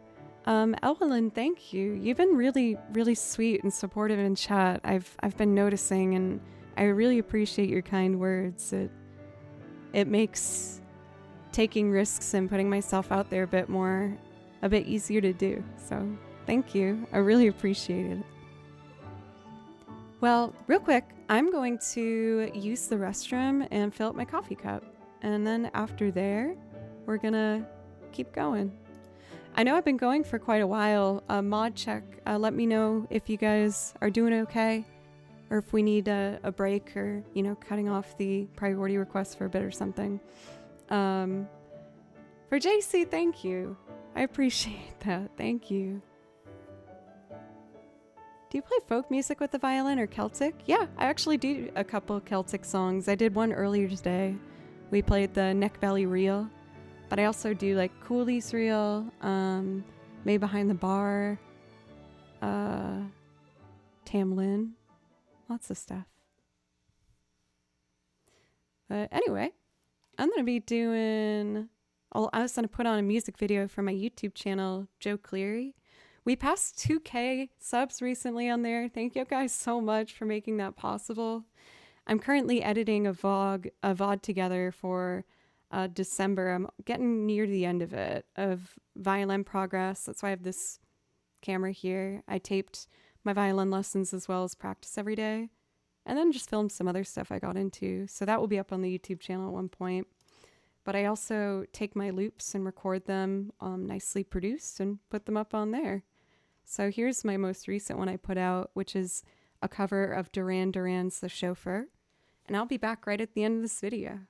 Evelyn, thank you. You've been really, really sweet and supportive in chat. I've been noticing, and I really appreciate your kind words. It makes taking risks and putting myself out there a bit easier to do. So thank you. I really appreciate it. Well, real quick, I'm going to use the restroom and fill up my coffee cup. And then after there, we're gonna keep going. I know I've been going for quite a while. Mod check, let me know if you guys are doing okay, or if we need a break, or, you know, cutting off the priority request for a bit or something. For JC, thank you. I appreciate that. Thank you. Do you play folk music with the violin or Celtic? Yeah, I actually do a couple Celtic songs. I did one earlier today. We played the Neck Belly Reel, but I also do like Cooley's Reel, May Behind the Bar, Tamlin, lots of stuff. But anyway, I'm going to be doing... I was going to put on a music video for my YouTube channel, Joe Cleary. We passed 2K subs recently on there. Thank you guys so much for making that possible. I'm currently editing a VOD together for December. I'm getting near the end of it, of violin progress. That's why I have this camera here. I taped my violin lessons as well as practice every day. And then just filmed some other stuff I got into. So that will be up on the YouTube channel at one point. But I also take my loops and record them nicely produced and put them up on there. So here's my most recent one I put out, which is a cover of Duran Duran's The Chauffeur. And I'll be back right at the end of this video.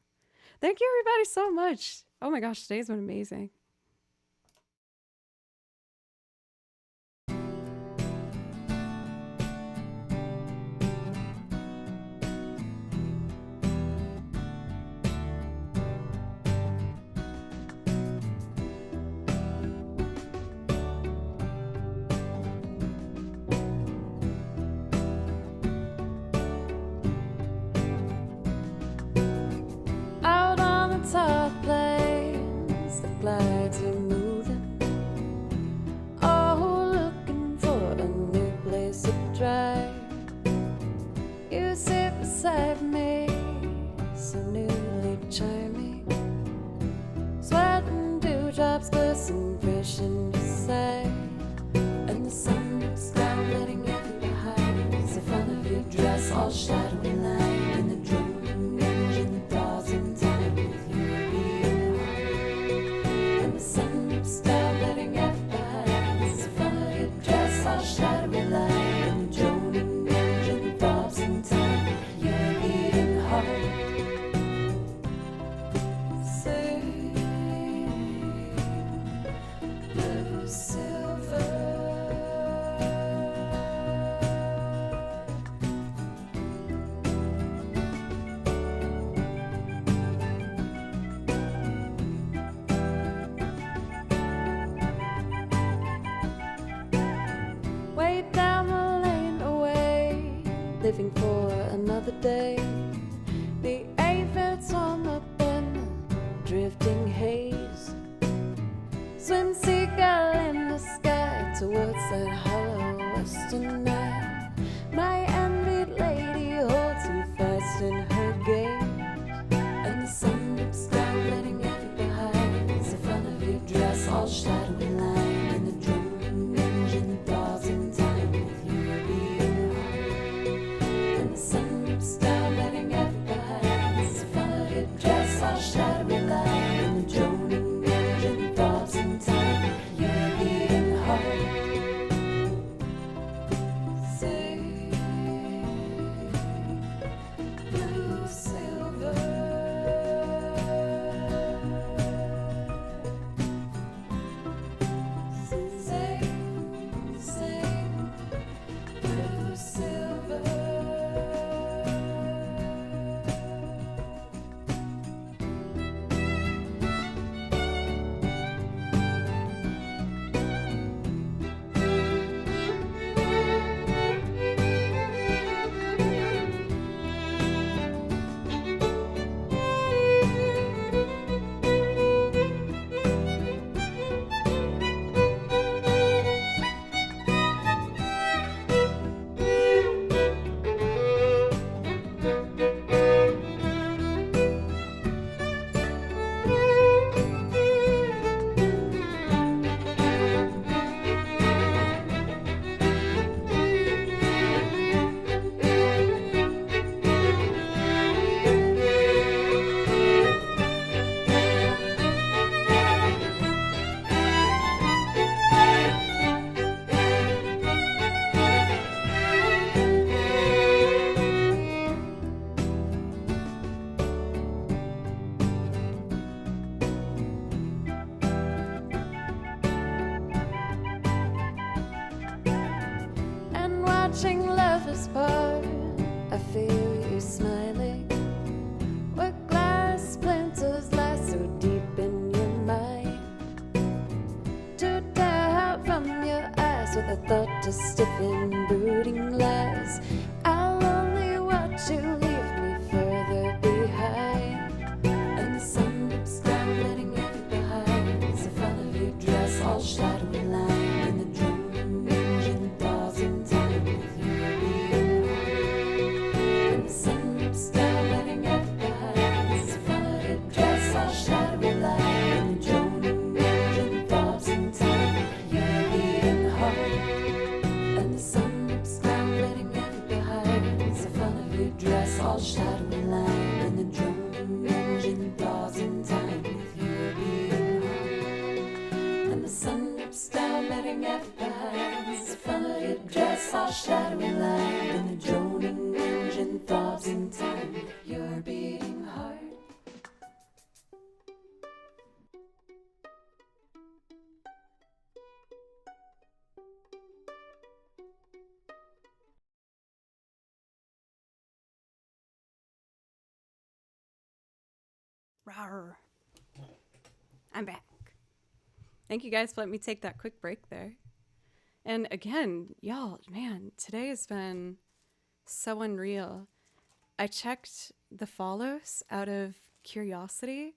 Thank you everybody so much. Oh my gosh, today's been amazing. Out on the top plains, the flags are moving. Oh, looking for a new place to drive. You sit beside me, so newly charming. Sweating dewdrops glisten fresh in your sight, and the sun looks down, letting everything behind. It's the front of your dress, all shadowy line, and the droning engine thaws in time with your beating heart. And the sun looks down, letting everything behind. It's the front of your dress, all shadowy line, and the droning engine thaws in time with your beating heart. Sing, blue silver. Way down the lane away, living for another day. The aphids on the bend, drifting haze. Swim seagull in the sky towards that hollow western night. My envied lady holds you fast in her gaze, and the sun looks down, letting everything behind. It's the front of your dress, all shadowy line, and the droning engine thaws in time with your beating heart. And the sun looks down, letting everything behind. It's the front of your dress, all shadowy line, and the droning engine thaws in time with your beating heart. Sing, blue silver. Sing, blue silver. And watching lovers part, I feel you smiling. What glass splinters lie so deep in your mind, to tear out from your eyes with a thought to stiffen brooding lies. I'll only watch you leave me further behind, and the sun looks down, letting everything behind. It's the front of your dress, all shadowy line, and the droning engine thaws in time with your beating heart. And the sun looks down, letting everything behind. It's the front of your dress, all shadowy line, and the droning engine thaws in time with your beating heart. And the sun looks steps down, letting out eyes. Fluffy dress, all shadowy line, and the droning engine throbs in time. Your beating heart. Rawr. I'm back. Thank you guys for letting me take that quick break there. And again, y'all, man, today has been so unreal. I checked the follows out of curiosity,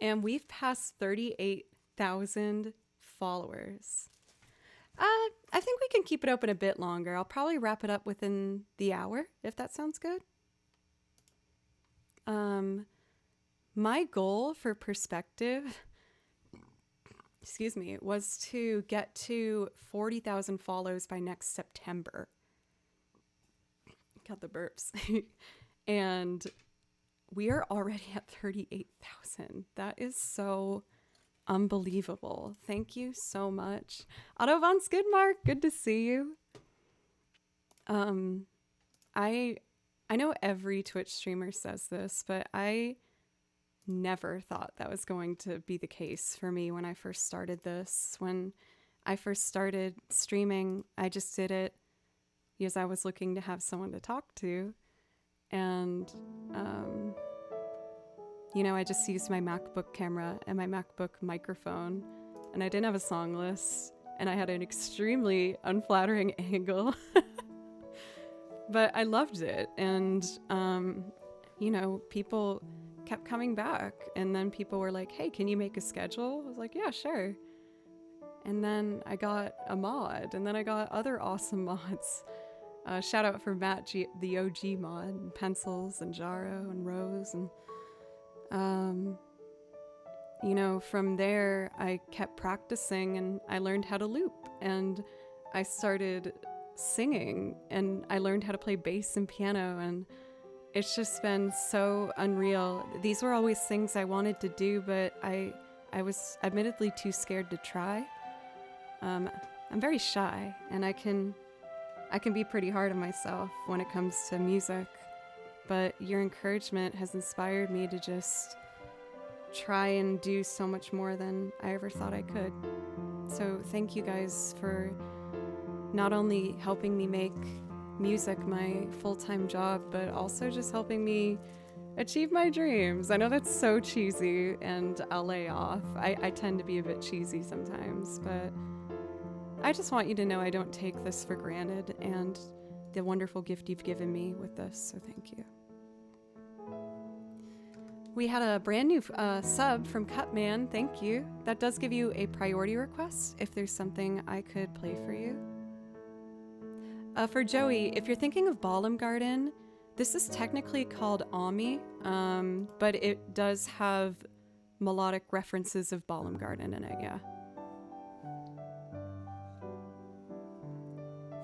and we've passed 38,000 followers. I think we can keep it open a bit longer. I'll probably wrap it up within the hour, if that sounds good. My goal for perspective, excuse me, was to get to 40,000 follows by next September. Got the burps. And we are already at 38,000. That is so unbelievable. Thank you so much. Otto von Skidmark, good to see you. I know every Twitch streamer says this, but I never thought that was going to be the case for me when I first started this. When I first started streaming, I just did it because I was looking to have someone to talk to. And, I just used my MacBook camera and my MacBook microphone, and I didn't have a song list, and I had an extremely unflattering angle. But I loved it, and, people kept coming back, and then people were like, hey, can you make a schedule? I was like, yeah, sure. And then I got a mod, and then I got other awesome mods. Shout out for Matt G, the OG mod, and Pencils and Jaro and Rose. And, from there, I kept practicing, and I learned how to loop, and I started singing, and I learned how to play bass and piano, and it's just been so unreal. These were always things I wanted to do, but I was admittedly too scared to try. I'm very shy, and I can be pretty hard on myself when it comes to music, but your encouragement has inspired me to just try and do so much more than I ever thought I could. So thank you guys for not only helping me make music my full-time job, but also just helping me achieve my dreams. I know that's so cheesy, and I'll lay off. I tend to be a bit cheesy sometimes, but I just want you to know I don't take this for granted, and the wonderful gift you've given me with this, so thank you. We had a brand new sub from Cutman, thank you. That does give you a priority request if there's something I could play for you. For Joey, if you're thinking of Ballum Garden, this is technically called Ami, but it does have melodic references of Ballum Garden in it, yeah.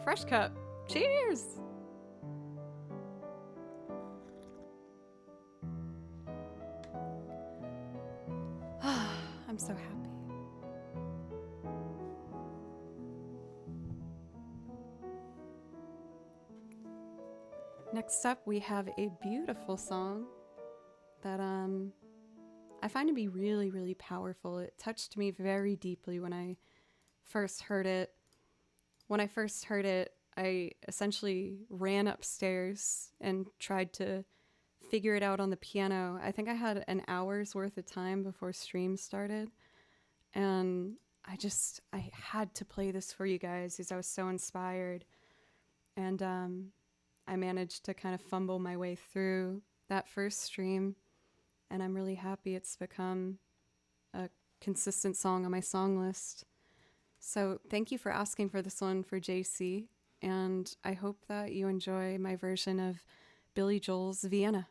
Fresh cup. Cheers! I'm so happy. Next up, we have a beautiful song that I find to be really, really powerful. It touched me very deeply when I first heard it. When I first heard it, I essentially ran upstairs and tried to figure it out on the piano. I think I had an hour's worth of time before stream started. And I had to play this for you guys because I was so inspired. And I managed to kind of fumble my way through that first stream. And I'm really happy it's become a consistent song on my song list. So thank you for asking for this one for JC, and I hope that you enjoy my version of Billy Joel's Vienna.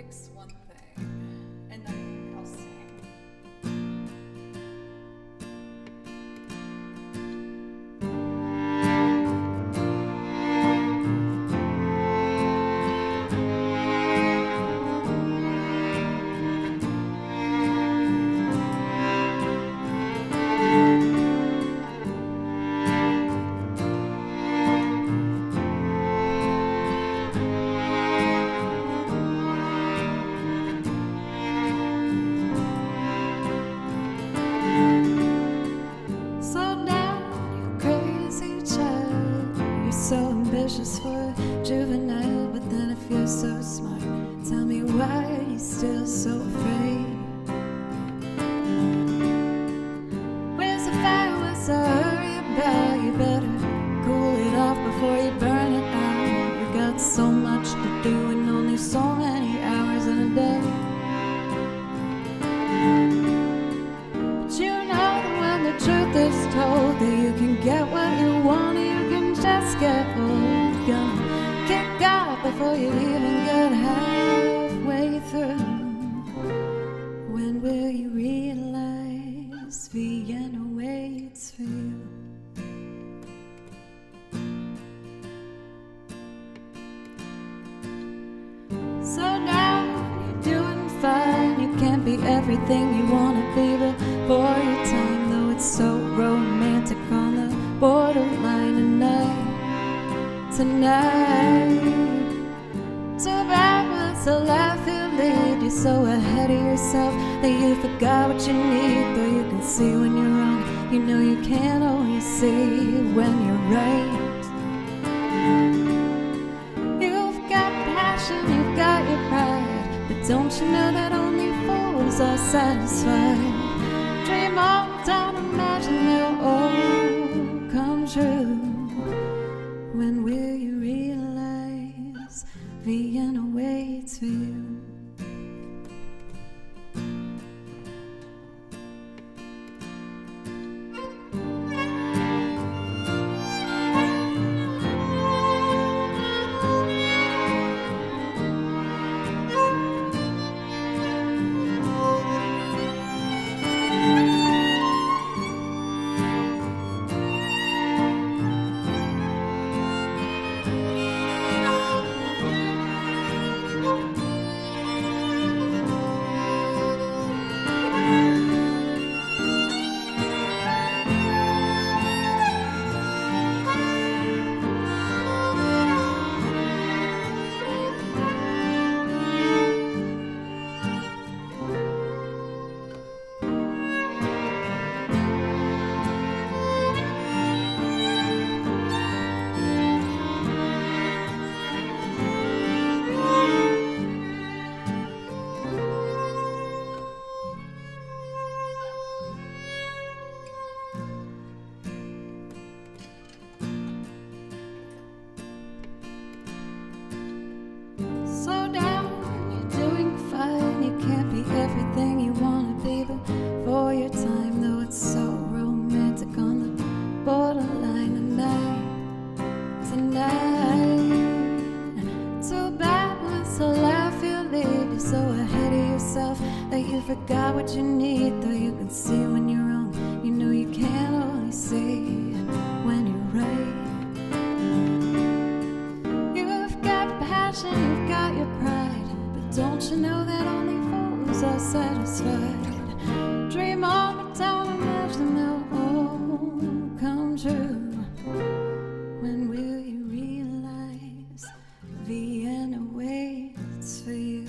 fix one thing, and then I'll sing. Slow down, you crazy child. You're so ambitious for a juvenile, but then if you're so smart, tell me why are you still so afraid? Where's the fire? What's the hurry about? You better cool it off before you burn it out. You got so much to do and only so many hours in a day. But you know that when the truth is told, that you can get what you want, or you can just get old. Gonna kick off before you even get halfway through. When will you realize Vienna waits for you? So now you're doing fine. You can't be everything you wanna be before your time, though it's so romantic on the borderline tonight. Too bad was the life you lead. You're so ahead of yourself that you forgot what you need. Though you can see when you're wrong, you know you can't always see when you're right. You've got passion, you've got your pride, but don't you know that only fools are satisfied? Dream on, don't imagine they'll all come true. When will you realize Vienna waits for you? Slow down, you're doing fine. You can't be everything you wanna be before your time, though it's so romantic on the borderline tonight. Too bad was the life you lead. You're so ahead of yourself that you forgot what you need. Though you can see when you're wrong, you know you can't always see when you're right. You've got passion, you've got your pride, but don't you know that only fools are satisfied? Dream on, but don't imagine they'll all come true. When will you realize Vienna waits for you?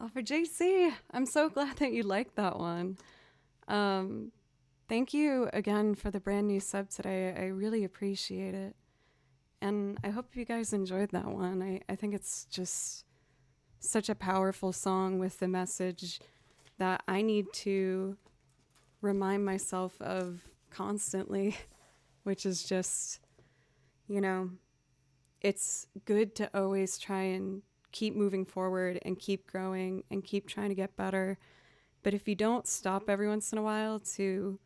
Oh, for JC, I'm so glad that you liked that one. Um, Thank you again for the brand new sub today. I really appreciate it. And I hope you guys enjoyed that one. I think it's just such a powerful song with the message that I need to remind myself of constantly, which is just, you know, it's good to always try and keep moving forward and keep growing and keep trying to get better. But if you don't stop every once in a while to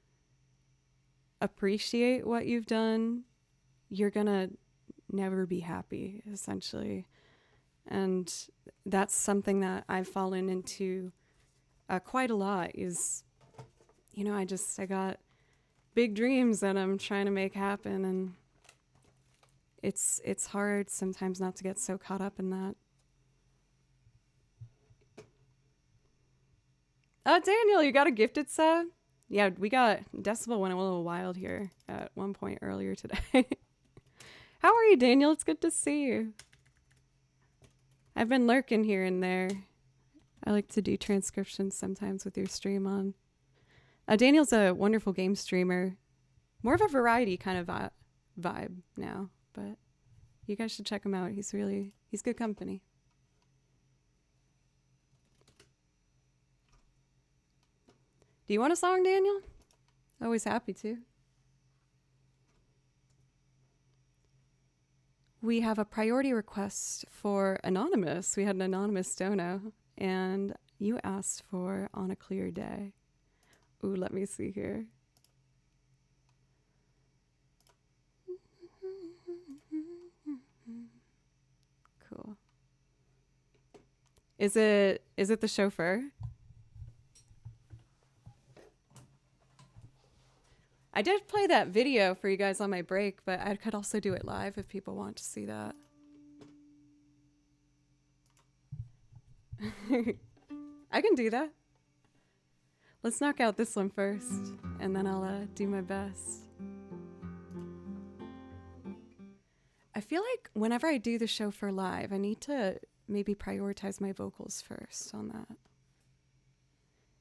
appreciate what you've done, you're going to never be happy, essentially. And that's something that I've fallen into quite a lot is, I got big dreams that I'm trying to make happen. And it's hard sometimes not to get so caught up in that. Oh, Daniel, you got a gifted sub? Yeah, we got Decibel went a little wild here at one point earlier today. How are you, Daniel? It's good to see you. I've been lurking here and there. I like to do transcriptions sometimes with your stream on. Daniel's a wonderful game streamer. More of a variety kind of vibe now, but you guys should check him out. He's good company. Do you want a song, Daniel? Always happy to. We have a priority request for Anonymous. We had an anonymous dono, and you asked for On a Clear Day. Ooh, let me see here. Cool. Is it the chauffeur? I did play that video for you guys on my break, but I could also do it live if people want to see that. I can do that. Let's knock out this one first, and then I'll do my best. I feel like whenever I do the show for live, I need to maybe prioritize my vocals first on that.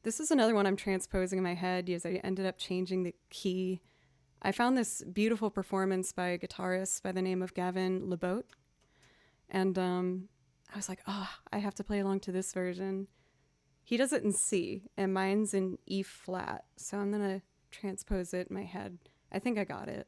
This is another one I'm transposing in my head because I ended up changing the key. I found this beautiful performance by a guitarist by the name of Gavin LeBoat. And I was like, I have to play along to this version. He does it in C, and mine's in E flat. So I'm going to transpose it in my head. I think I got it.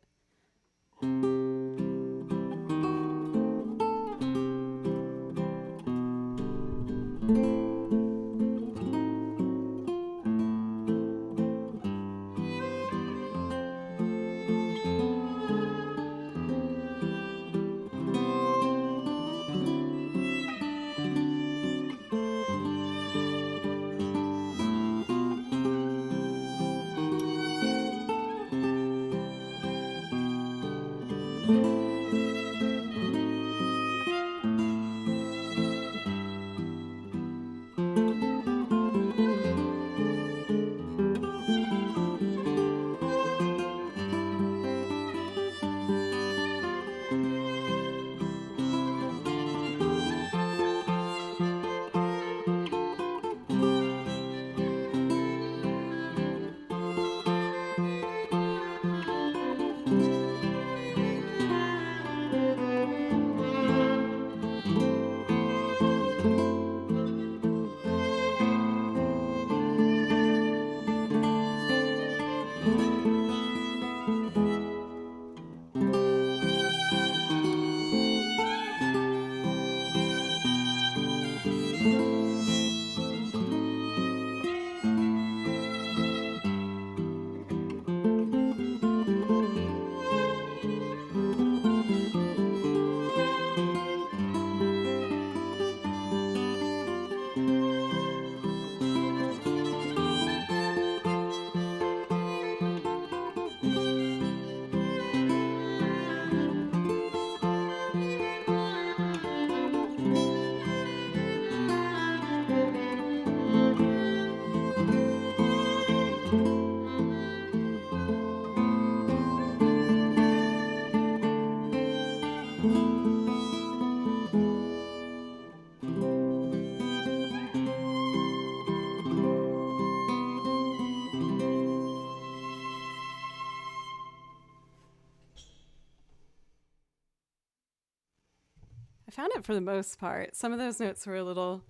found it for the most part. Some of those notes were a little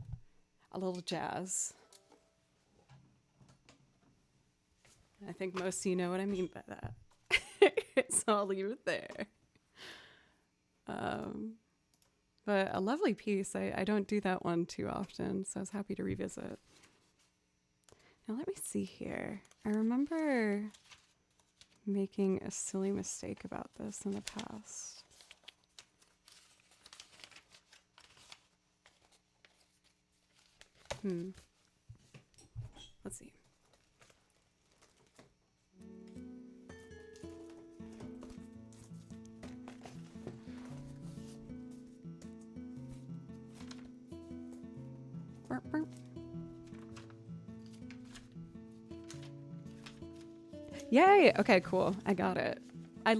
jazz. I think most of you know what I mean by that. So I'll leave it there. But a lovely piece. I don't do that one too often, so I was happy to revisit. Now let me see here. I remember making a silly mistake about this in the past. Let's see. Burp, burp. Yay! Okay, cool. I got it. I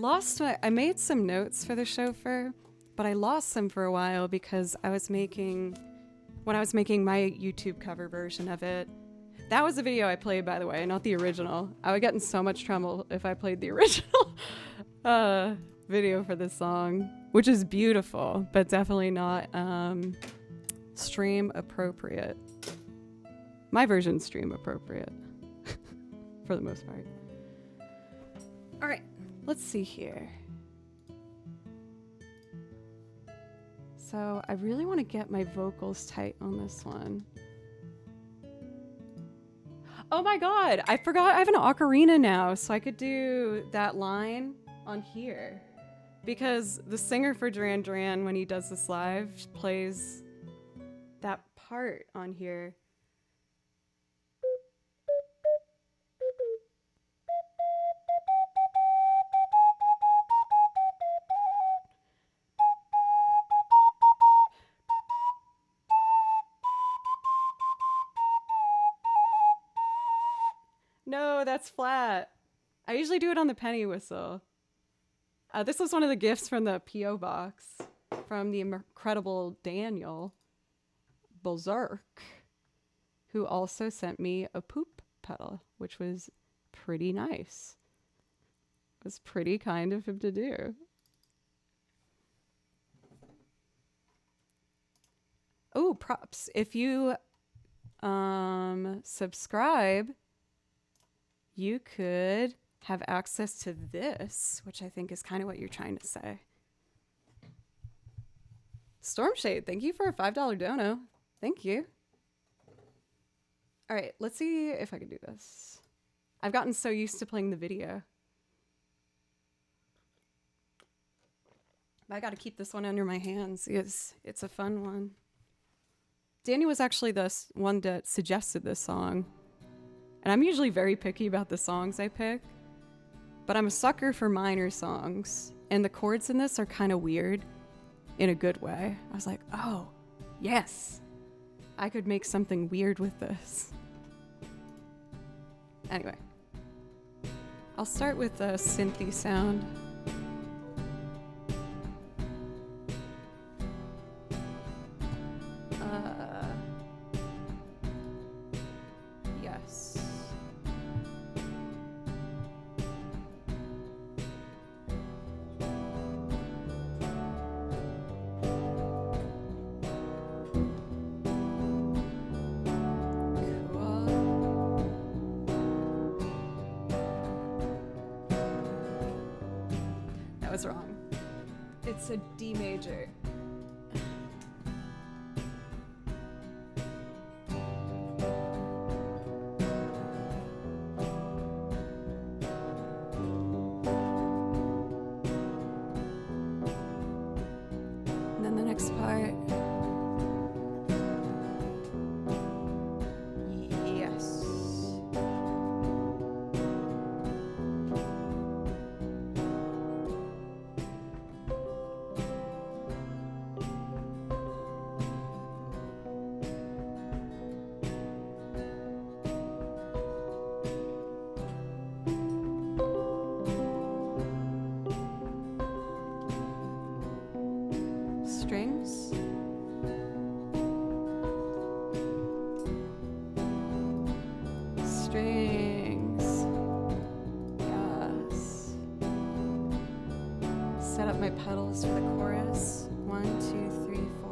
made some notes for the chauffeur, but I lost them for a while because when I was making my YouTube cover version of it, that was the video I played, by the way, not the original. I would get in so much trouble if I played the original video for this song, which is beautiful, but definitely not stream appropriate. My version's stream appropriate for the most part. All right, let's see here. So I really want to get my vocals tight on this one. Oh my God, I forgot I have an ocarina now, so I could do that line on here. Because the singer for Duran Duran, when he does this live, plays that part on here. No, that's flat. I usually do it on the penny whistle. This was one of the gifts from the P.O. box from the incredible Daniel Berserk, who also sent me a poop pedal, which was pretty nice. It was pretty kind of him to do. Oh, props. If you subscribe, you could have access to this, which I think is kind of what you're trying to say. Stormshade, thank you for a $5 dono. Thank you. All right, let's see if I can do this. I've gotten so used to playing the video. I got to keep this one under my hands. It's a fun one. Danny was actually the one that suggested this song. And I'm usually very picky about the songs I pick, but I'm a sucker for minor songs. And the chords in this are kind of weird in a good way. I was like, oh, yes, I could make something weird with this. Anyway, I'll start with a synthy sound. Yes. That was wrong. It's a D major. And then the next part. Yes. Strings. Strings. Yes. Set up my pedals for the chorus. 1, 2, 3, 4.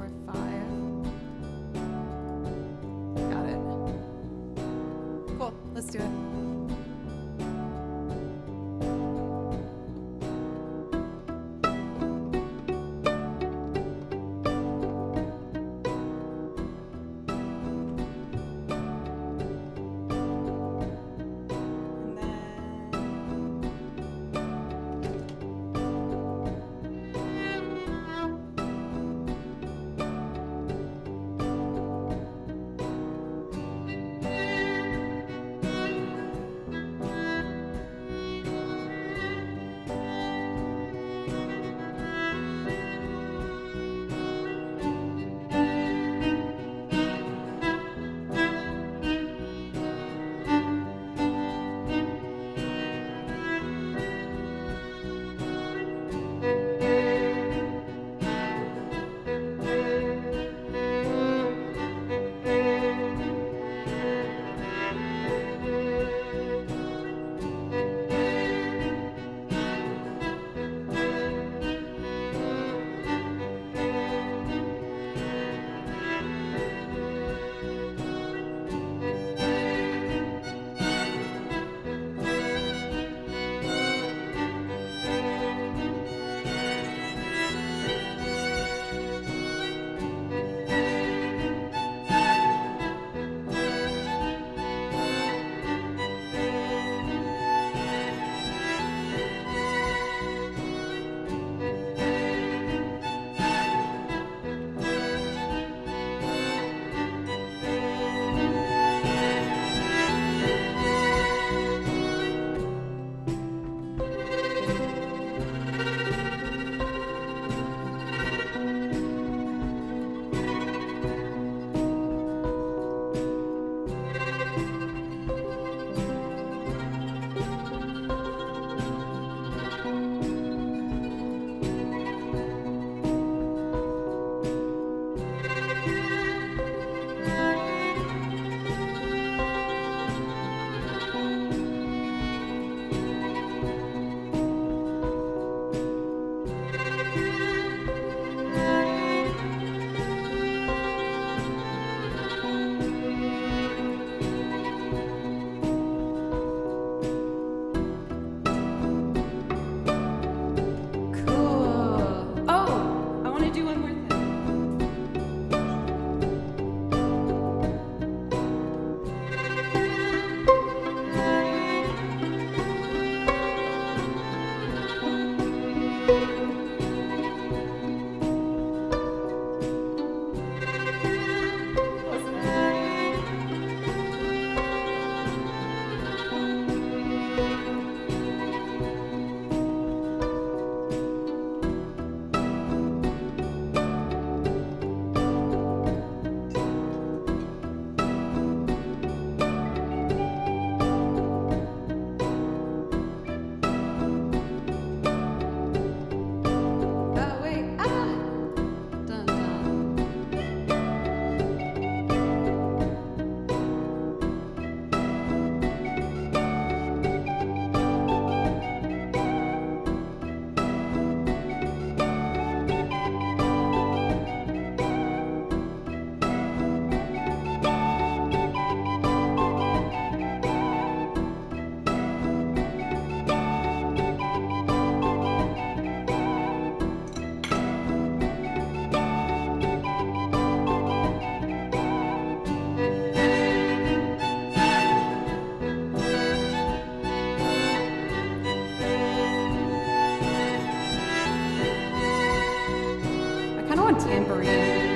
go on tambourine.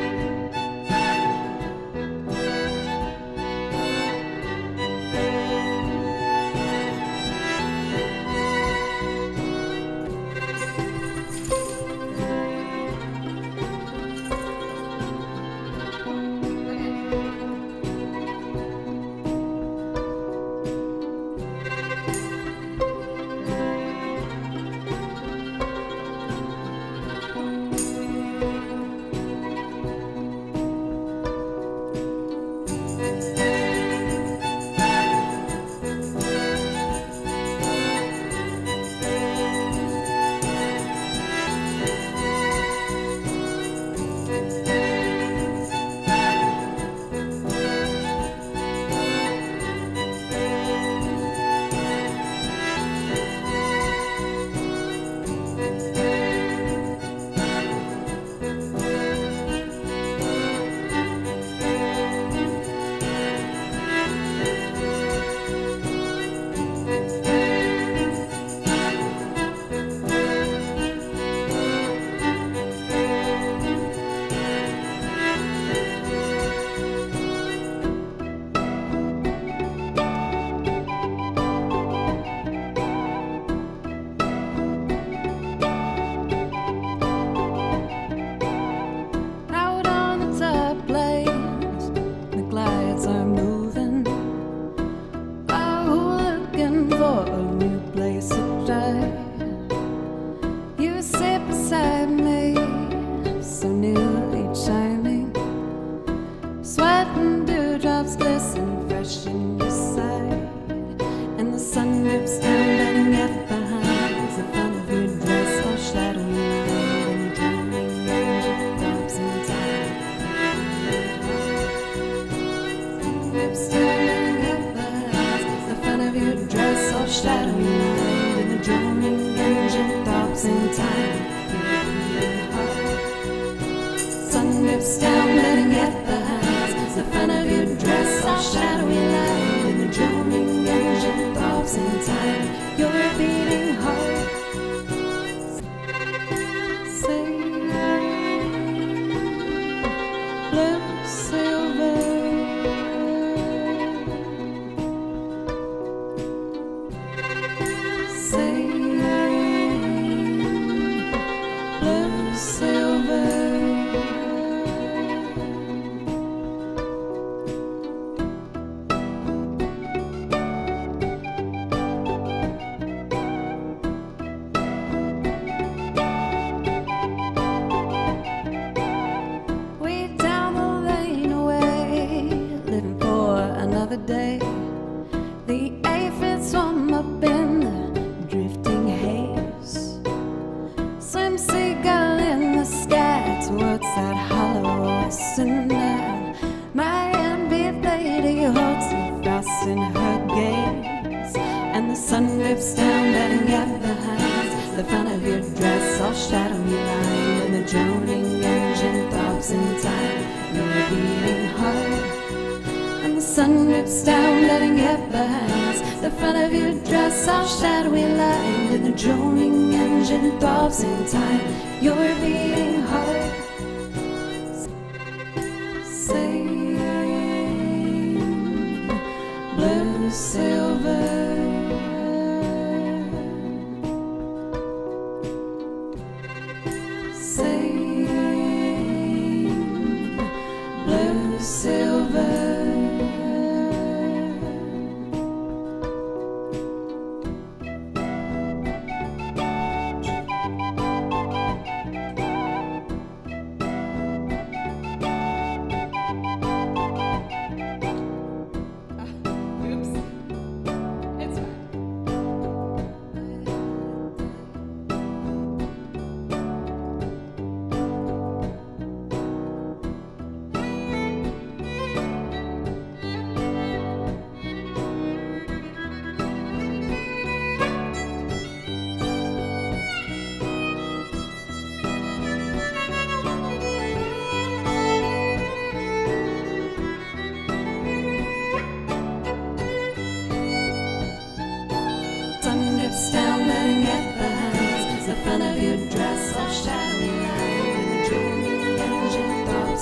Down, letting it behind the front of your dress all shadowy line, and the dreaming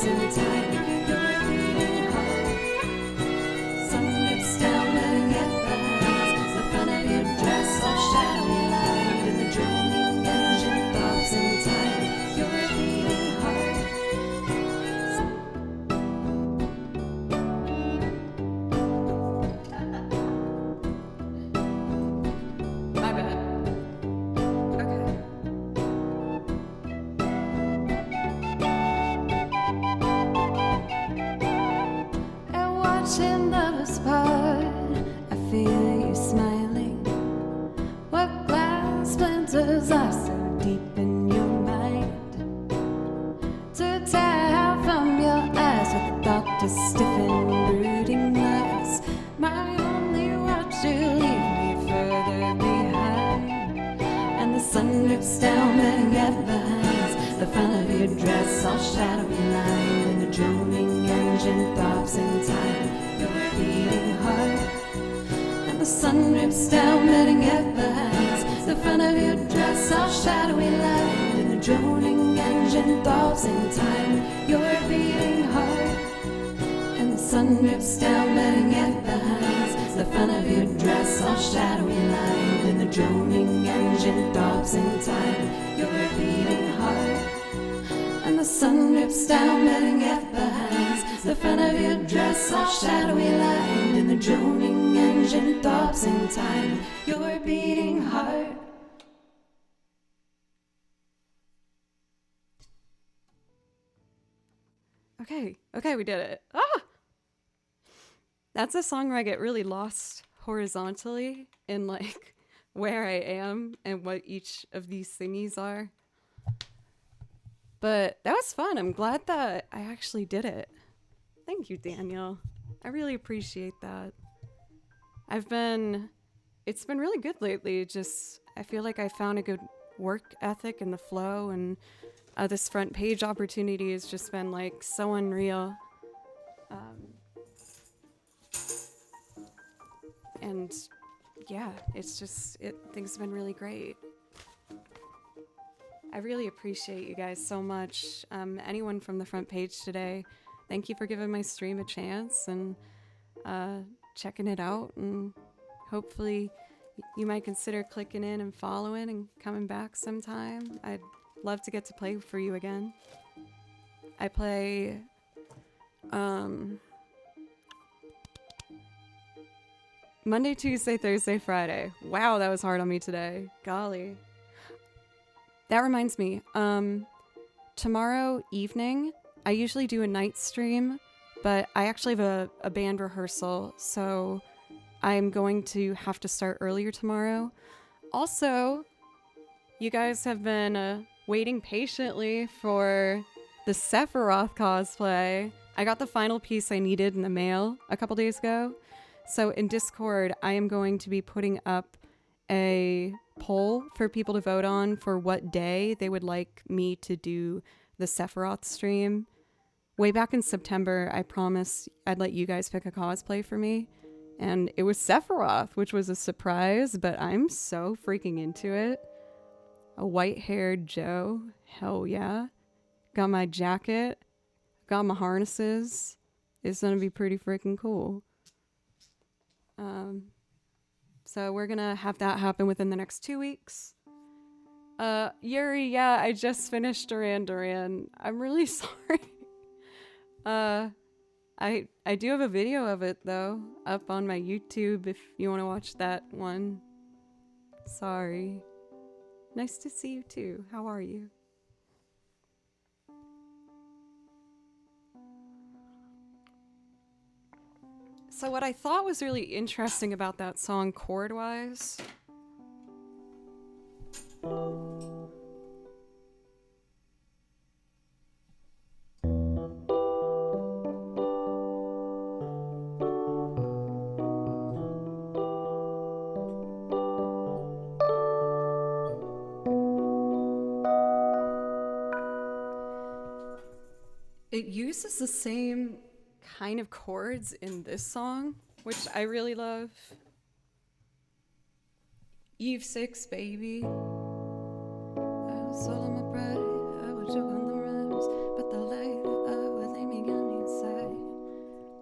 in time. You're beating heart. Sun drips down, letting it rise. The front of your dress all shadowy lined, and the droning engine throbs in time. You're beating heart. My bad. Okay. And watching lovers part, I feel you smiling. What glass splinters are so deep in your mind? To tear from your eyes with a thought to stiffen brooding lies. My only watch to leave me further behind. And the sun drips down, letting it behind. The front of your dress all shadowy lined, and the droning engine throbs in time. You're beating hard, and the sun drips down, letting it behind. The front of your dress all shadowy lined, and the droning engine throbs in time. You're beating hard, and the sun drips down, letting it behind. The front of your dress all shadowy lined, and the droning engine throbs in time. You're beating hard, and the sun drips down, letting it behind. The front of your dress all shadowy lined, and the droning engine throbs in time. You're beating hard. Okay, we did it. Ah! That's a song where I get really lost horizontally in like where I am and what each of these thingies are. But that was fun. I'm glad that I actually did it. Thank you, Daniel. I really appreciate that. It's been really good lately. Just, I feel like I found a good work ethic in the flow, and this front page opportunity has just been like so unreal. And yeah, things have been really great. I really appreciate you guys so much. Anyone from the front page today, thank you for giving my stream a chance and checking it out. And hopefully you might consider clicking in and following and coming back sometime. I'd love to get to play for you again. I play Monday, Tuesday, Thursday, Friday. Wow, that was hard on me today. Golly. That reminds me, tomorrow evening, I usually do a night stream, but I actually have a band rehearsal, so I'm going to have to start earlier tomorrow. Also, you guys have been waiting patiently for the Sephiroth cosplay. I got the final piece I needed in the mail a couple days ago. So in Discord, I am going to be putting up a poll for people to vote on for what day they would like me to do the Sephiroth stream. Way back in September, I promised I'd let you guys pick a cosplay for me. And it was Sephiroth, which was a surprise, but I'm so freaking into it. A white-haired Joe. Hell yeah. Got my jacket. Got my harnesses. It's gonna be pretty freaking cool. So we're gonna have that happen within the next 2 weeks. Yuri, yeah, I just finished Duran. I'm really sorry. I do have a video of it though, up on my YouTube if you want to watch that one. Sorry. Nice to see you too. How are you? So what I thought was really interesting about that song chord-wise, it uses the same kind of chords in this song, which I really love. Eve 6, baby. I was all on my pride, I would choke on the rhymes, but the light I was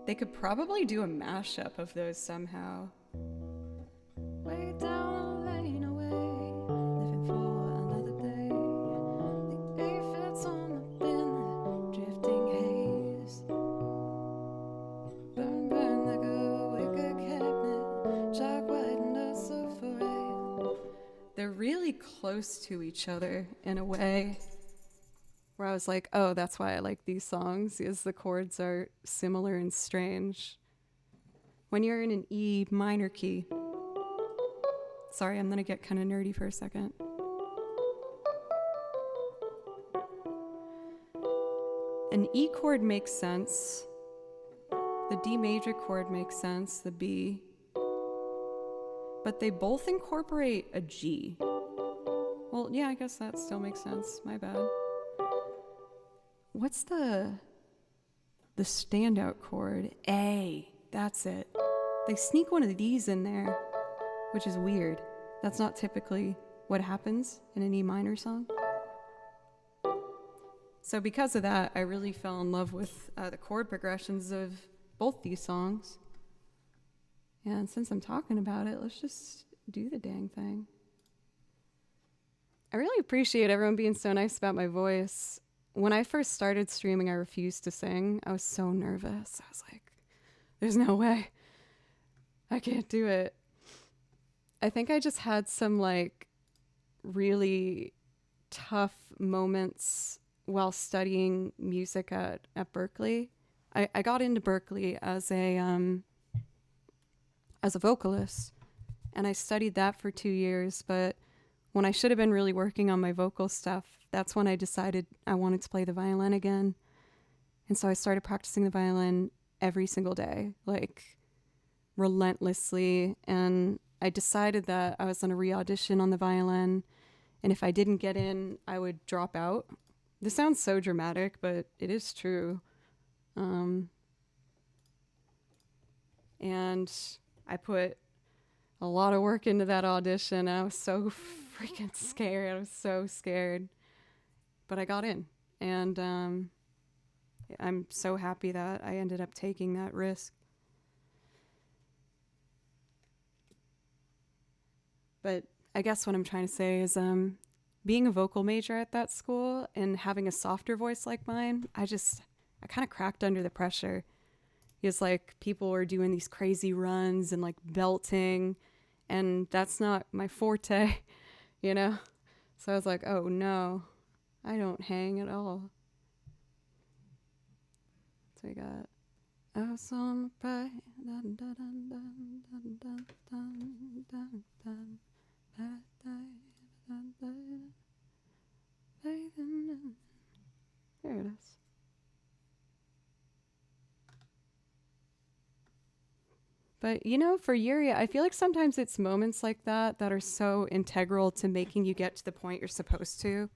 They could probably do a mashup of those somehow. Way down the lane away, living for another day. The aphids on the bin, drifting haze. Burn, burn like a wicker cabinet, chalk whitened us so for They're really close to each other in a way where I was like, oh, that's why I like these songs, is the chords are similar and strange. When you're in an E minor key, sorry, I'm gonna get kind of nerdy for a second. An E chord makes sense. The D major chord makes sense, the B. But they both incorporate a G. Well, yeah, I guess that still makes sense. My bad. What's the standout chord? A. That's it. They sneak one of these in there, which is weird. That's not typically what happens in an E minor song. So because of that, I really fell in love with the chord progressions of both these songs. And since I'm talking about it, let's just do the dang thing. I really appreciate everyone being so nice about my voice. When I first started streaming, I refused to sing. I was so nervous. I was like, there's no way. I can't do it. I think I just had some like really tough moments while studying music at Berkeley. I got into Berkeley as a vocalist, and I studied that for 2 years, but when I should have been really working on my vocal stuff, that's when I decided I wanted to play the violin again. And so I started practicing the violin every single day, like relentlessly. And I decided that I was going to re-audition on the violin. And if I didn't get in, I would drop out. This sounds so dramatic, but it is true. And I put a lot of work into that audition. I was so freaking scared. I was so scared. But I got in. And I'm so happy that I ended up taking that risk. But I guess what I'm trying to say is being a vocal major at that school and having a softer voice like mine, I kind of cracked under the pressure. Because like people were doing these crazy runs and like belting, and that's not my forte, you know? So I was like, oh no, I don't hang at all. So we got oh some pride dun, dun, dun, dun, dun, dun, dun, dun, dun, dun, dun, dun, dun. There it is. But, you know, for Yuri, I feel like sometimes it's moments like that that are so integral to making you get to the point you're supposed to.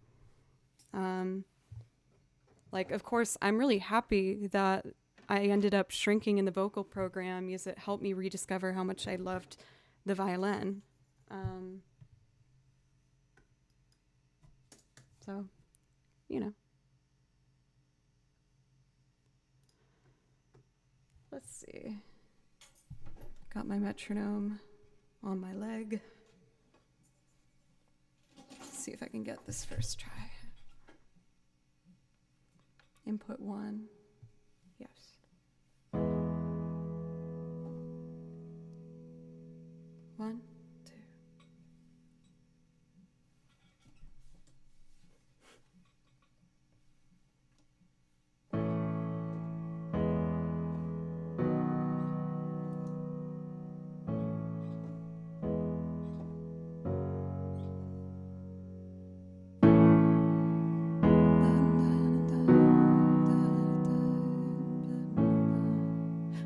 Like, of course, I'm really happy that I ended up shrinking in the vocal program because it helped me rediscover how much I loved the violin. So, you know. Let's see. Got my metronome on my leg. Let's see if I can get this first try. Input 1. Yes. 1, 2.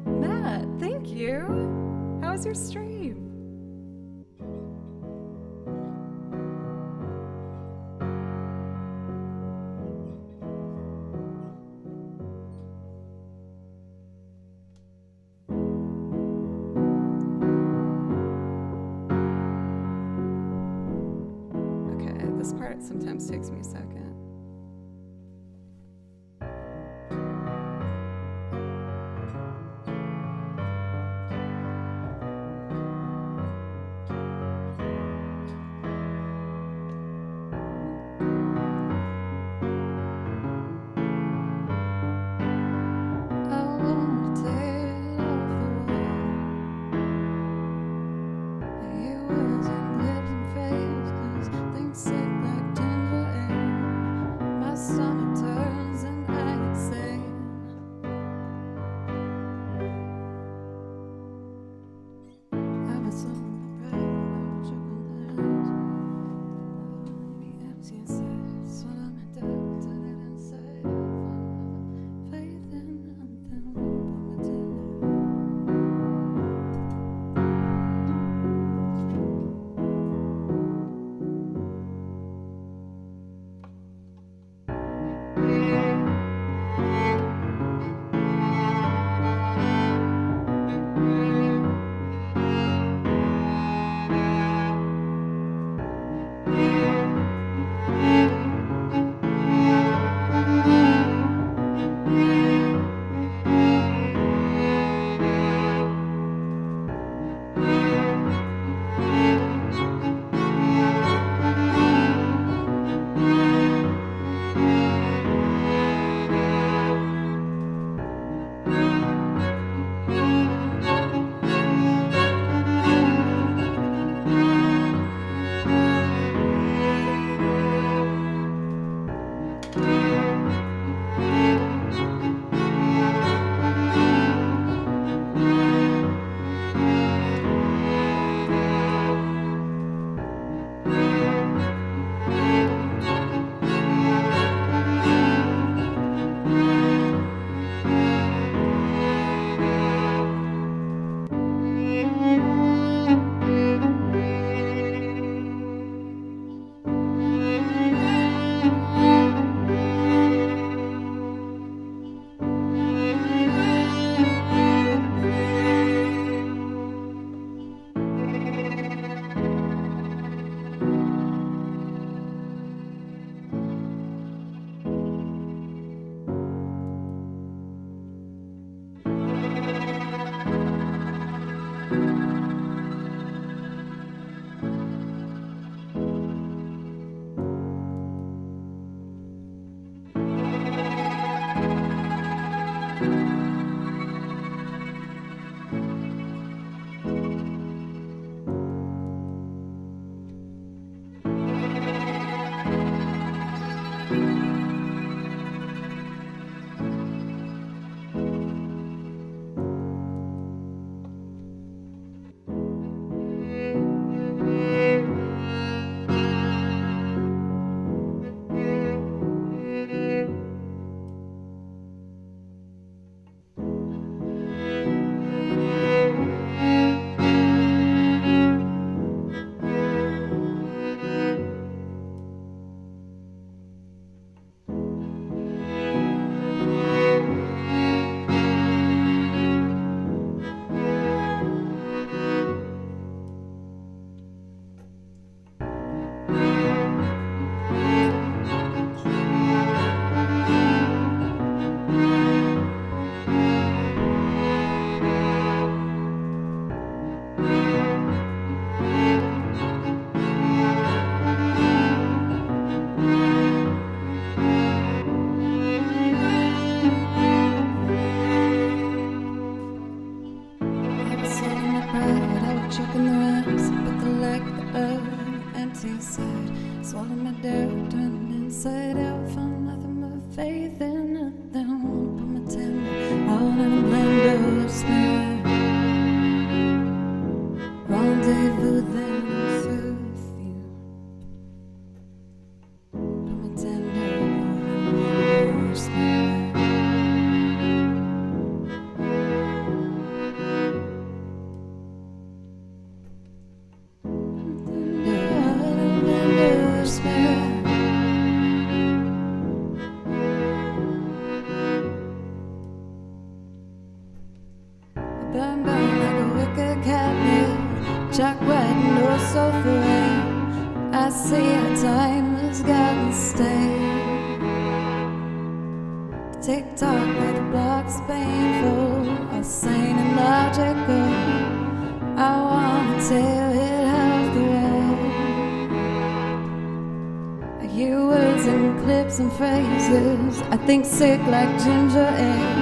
Matt, thank you. How was your stream? Okay, this part sometimes takes me a second. empty side. Swallow my doubt, turn it inside out. Find nothing but faith in nothing. Wanna put my temper all in a blender of spirit. Rendezvous then through with you. Put my tender all in a blender of spirit. Burn, burn like a wicked cabinet, chalk white and no sofa rain. I see how time has gotten stale. Tick tock like the blocks painful, all sane and logical. I wanna tear it off the wall. I hear words and clips and phrases. I think sick like ginger ale.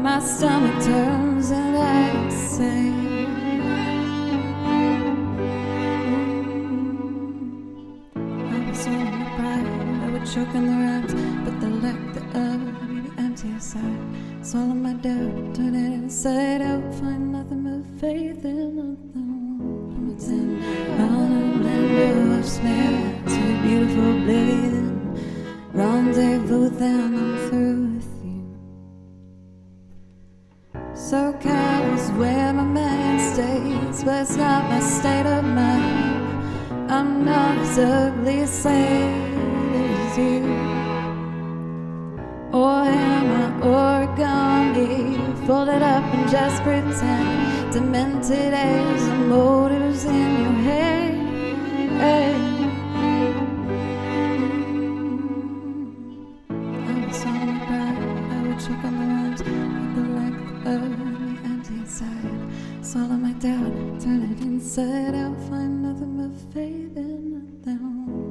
My stomach turns and I say, I was on my pride, I would choke on the rhymes, but the lack thereof made me empty inside. Swallow my doubt, turn it inside out, find nothing but faith in nothing. From a tin on a blender of spirit to a beautiful oblivion. Rendezvous, then I'm through with you. So kind is where my mind stays, but it's not my state of mind. I'm not as ugly a saint as you. Or am I origami, folded up and just pretend, demented as the motives in your head. I was on the bride, I would choke on the rhymes, but the length of me empty inside. Swallow my doubt, turn it inside out, find nothing but faith in nothing.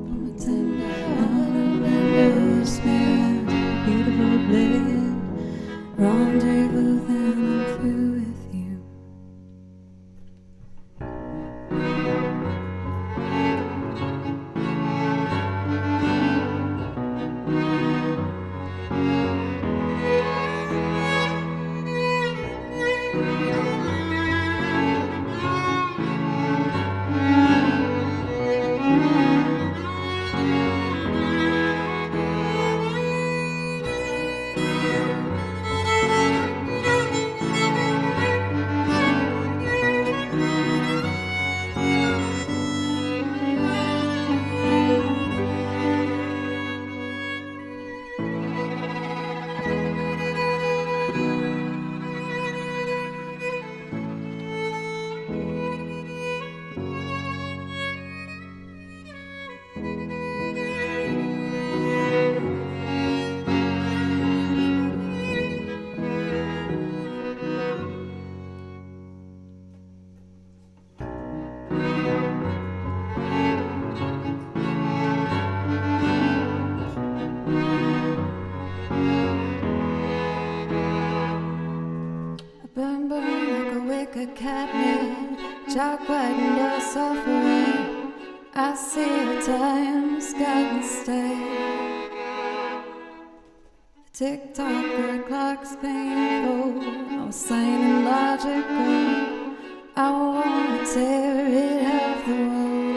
Put my tender on a blender of spirit, beautiful oblivion. Rendezvous, then I'm through with you. Burn, burn like a wicked cabinet, chalk white and no suffering. I see the time's gotten stale. The tick-tock clock's painful, all sane and logical. I wanna tear it off the wall.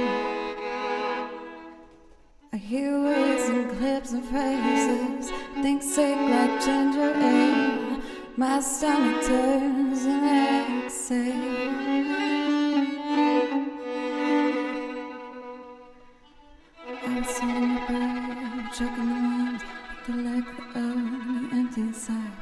I hear words and clips and phrases, think sick like ginger ale. My stomach turns and exhales. I was on my bride, I was choking the rhymes, but the lack of me empty inside.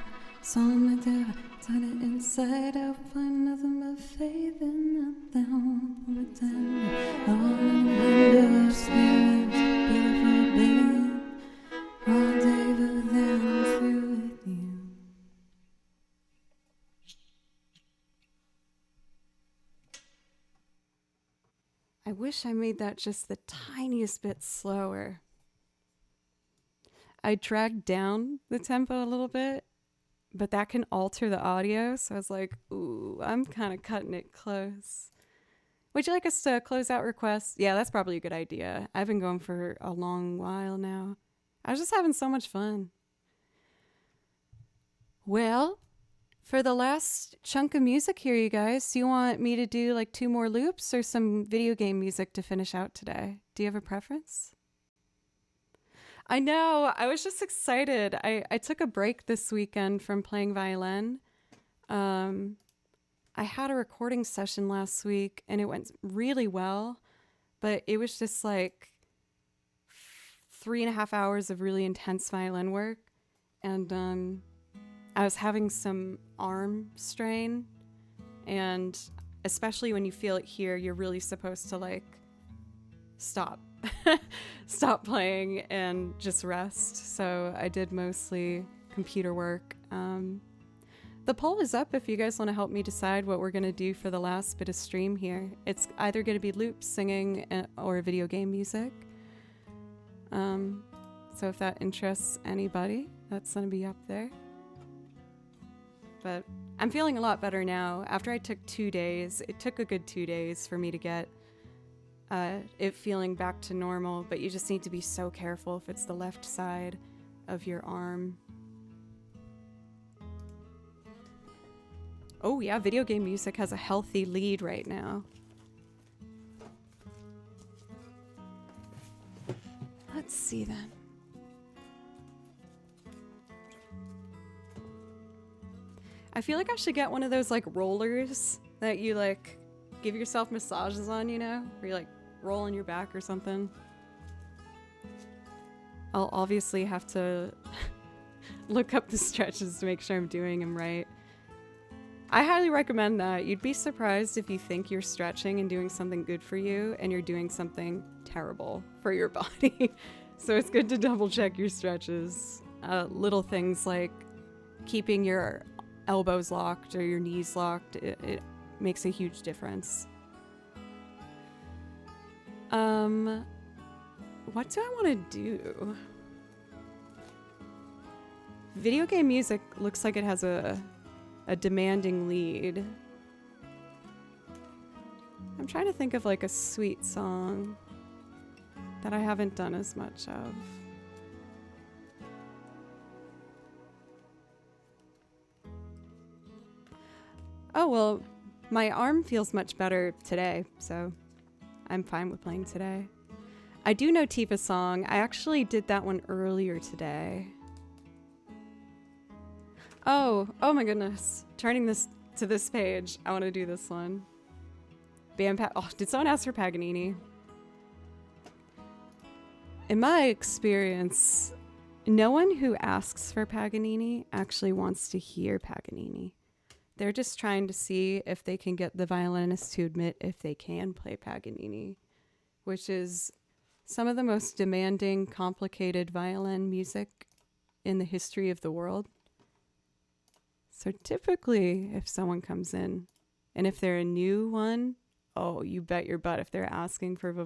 Swallow my doubt, turn it inside out, find nothing but faith in nothing. Pretend all in a blender of spirits, beautiful oblivion. Rendezvous, then I'm through with you. I wish I made that just the tiniest bit slower. I dragged down the tempo a little bit, but that can alter the audio. So I was like, ooh, I'm kind of cutting it close. Would you like us to close out requests? Yeah, that's probably a good idea. I've been going for a long while now. I was just having so much fun. Well, for the last chunk of music here, you guys, do you want me to do like 2 more loops or some video game music to finish out today? Do you have a preference? I know. I was just excited. I took a break this weekend from playing violin. I had a recording session last week and it went really well, but it was just like 3.5 hours of really intense violin work. And I was having some arm strain, and especially when you feel it here, you're really supposed to like stop stop playing and just rest. So I did mostly computer work. The poll is up if you guys want to help me decide what we're going to do for the last bit of stream here. It's either going to be loops, singing, or video game music. So if that interests anybody, that's going to be up there. But I'm feeling a lot better now. After I took 2 days, it took a good 2 days for me to get it feeling back to normal, but you just need to be so careful if it's the left side of your arm. Oh yeah, video game music has a healthy lead right now. Let's see then. I feel like I should get one of those like rollers that you like give yourself massages on, you know? Where you like roll on your back or something. I'll obviously have to look up the stretches to make sure I'm doing them right. I highly recommend that. You'd be surprised if you think you're stretching and doing something good for you and you're doing something terrible for your body. So it's good to double check your stretches. Little things like keeping your elbows locked or your knees locked, it makes a huge difference. What do I want to do? Video game music looks like it has a demanding lead. I'm trying to think of like a sweet song that I haven't done as much of. Oh, well, my arm feels much better today, so I'm fine with playing today. I do know Tifa's song. I actually did that one earlier today. Oh my goodness. Turning this to this page. I want to do this one. Oh, did someone ask for Paganini? In my experience, no one who asks for Paganini actually wants to hear Paganini. They're just trying to see if they can get the violinist to admit if they can play Paganini, which is some of the most demanding, complicated violin music in the history of the world. So typically, if someone comes in, and if they're a new one, oh, you bet your butt if they're asking for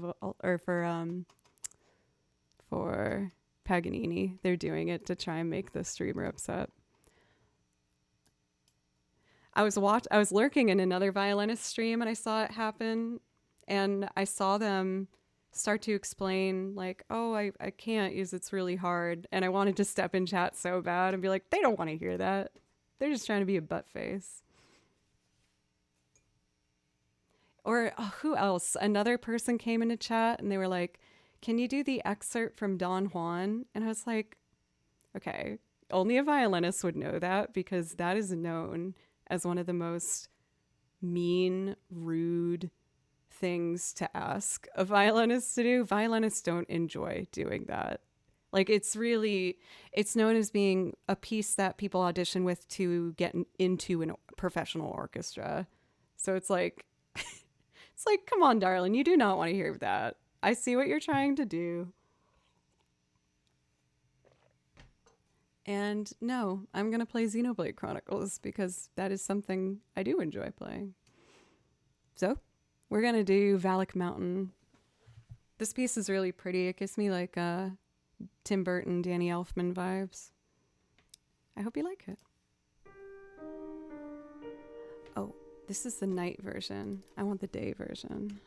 Paganini, they're doing it to try and make the streamer upset. I was lurking in another violinist stream and I saw it happen, and I saw them start to explain like, oh, I can't use it's really hard, and I wanted to step in chat so bad and be like, they don't want to hear that. They're just trying to be a butt face. Or who else? Another person came into chat and they were like, can you do the excerpt from Don Juan? And I was like, okay, only a violinist would know that, because that is known as one of the most mean, rude things to ask a violinist to do. Violinists don't enjoy doing that. Like, it's known as being a piece that people audition with to get into a professional orchestra. So it's like, come on, darling, you do not want to hear that. I see what you're trying to do. And no, I'm going to play Xenoblade Chronicles because that is something I do enjoy playing. So we're going to do Valak Mountain. This piece is really pretty. It gives me like Tim Burton, Danny Elfman vibes. I hope you like it. Oh, This is the night version. I want the day version.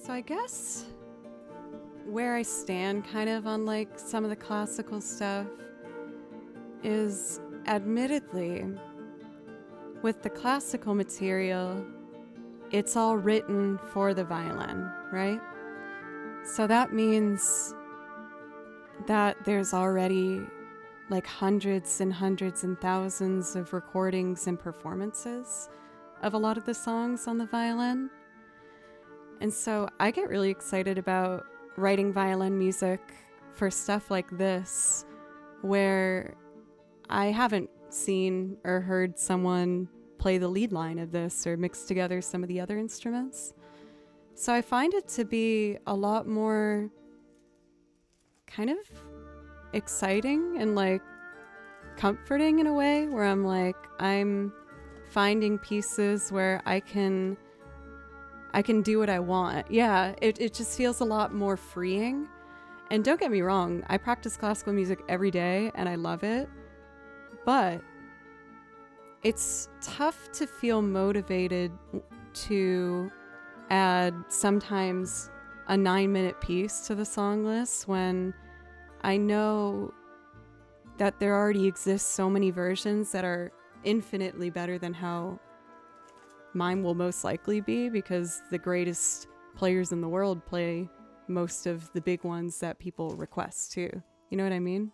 So I guess where I stand kind of on like some of the classical stuff is admittedly with the classical material, it's all written for the violin, right? So that means that there's already like hundreds and hundreds and thousands of recordings and performances of a lot of the songs on the violin. And so I get really excited about writing violin music for stuff like this, where I haven't seen or heard someone play the lead line of this or mix together some of the other instruments. So I find it to be a lot more kind of exciting and like comforting in a way, where I'm like, I'm finding pieces where I can I can do what I want. Yeah, it just feels a lot more freeing. And don't get me wrong, I practice classical music every day and I love it. But it's tough to feel motivated to add sometimes a 9-minute piece to the song list when I know that there already exists so many versions that are infinitely better than how mine will most likely be, because the greatest players in the world play most of the big ones that people request too. You know what I mean?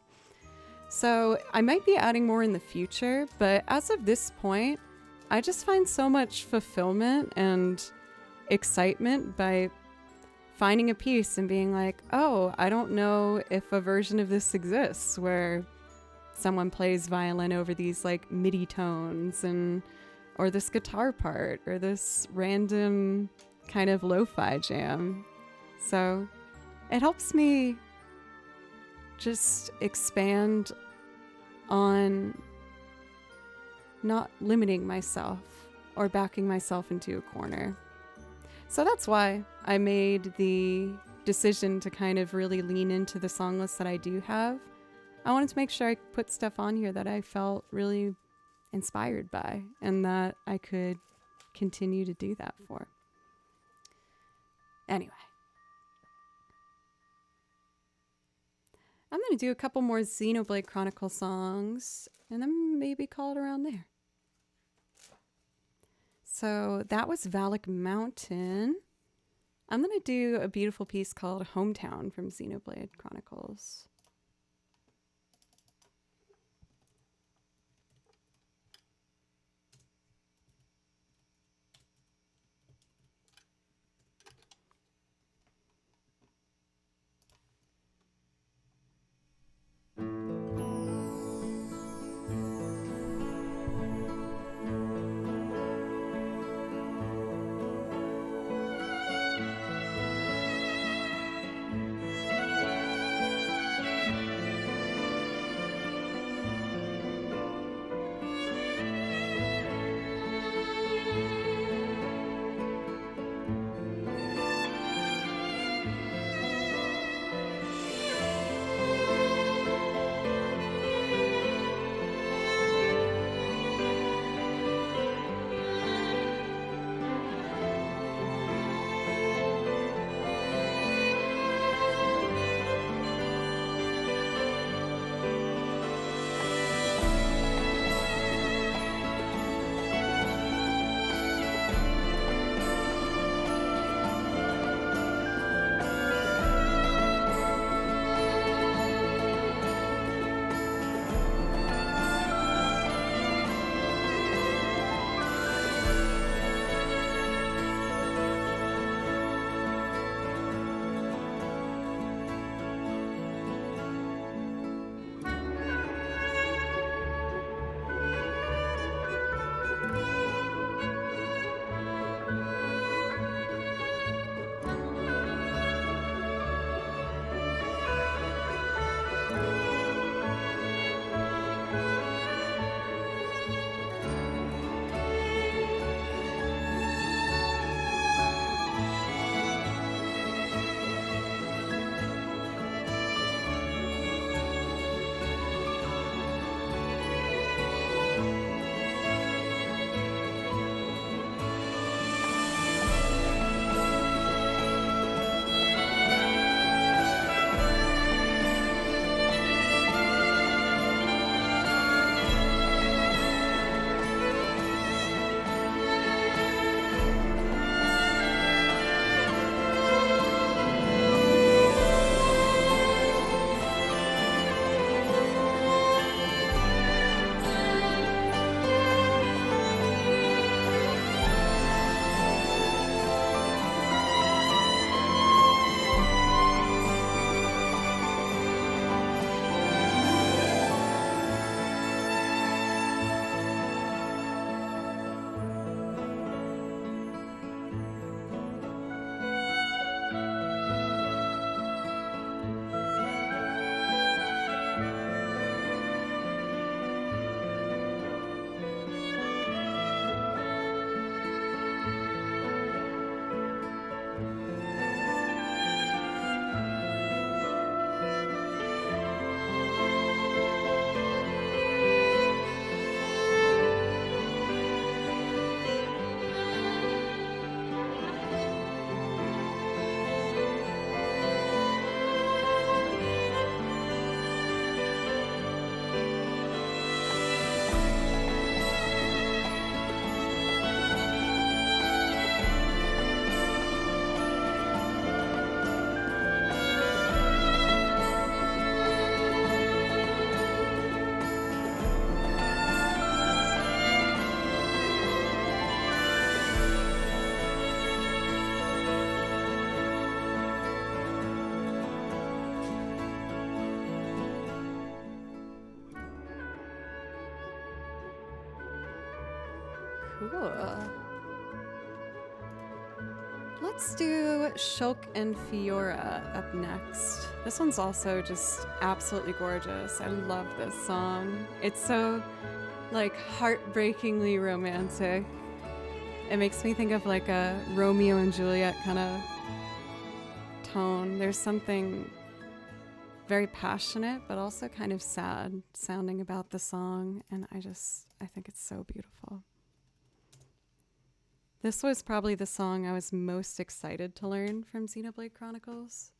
So I might be adding more in the future, but as of this point, I just find so much fulfillment and excitement by finding a piece and being like, oh, I don't know if a version of this exists where someone plays violin over these like MIDI tones and or this guitar part or this random kind of lo-fi jam. So it helps me just expand on not limiting myself or backing myself into a corner. So that's why I made the decision to kind of really lean into the song list that I do have. I wanted to make sure I put stuff on here that I felt really inspired by and that I could continue to do that for. Anyway, I'm going to do a couple more Xenoblade Chronicle songs and then maybe call it around there. So that was Valak Mountain. I'm going to do a beautiful piece called Hometown from Xenoblade Chronicles. Cool. Let's do Shulk and Fiora up next. This one's also just absolutely gorgeous. I love this song. It's so like heartbreakingly romantic. It makes me think of like a Romeo and Juliet kind of tone. There's something very passionate but also kind of sad sounding about the song, and I think it's so beautiful. This was probably the song I was most excited to learn from Xenoblade Chronicles.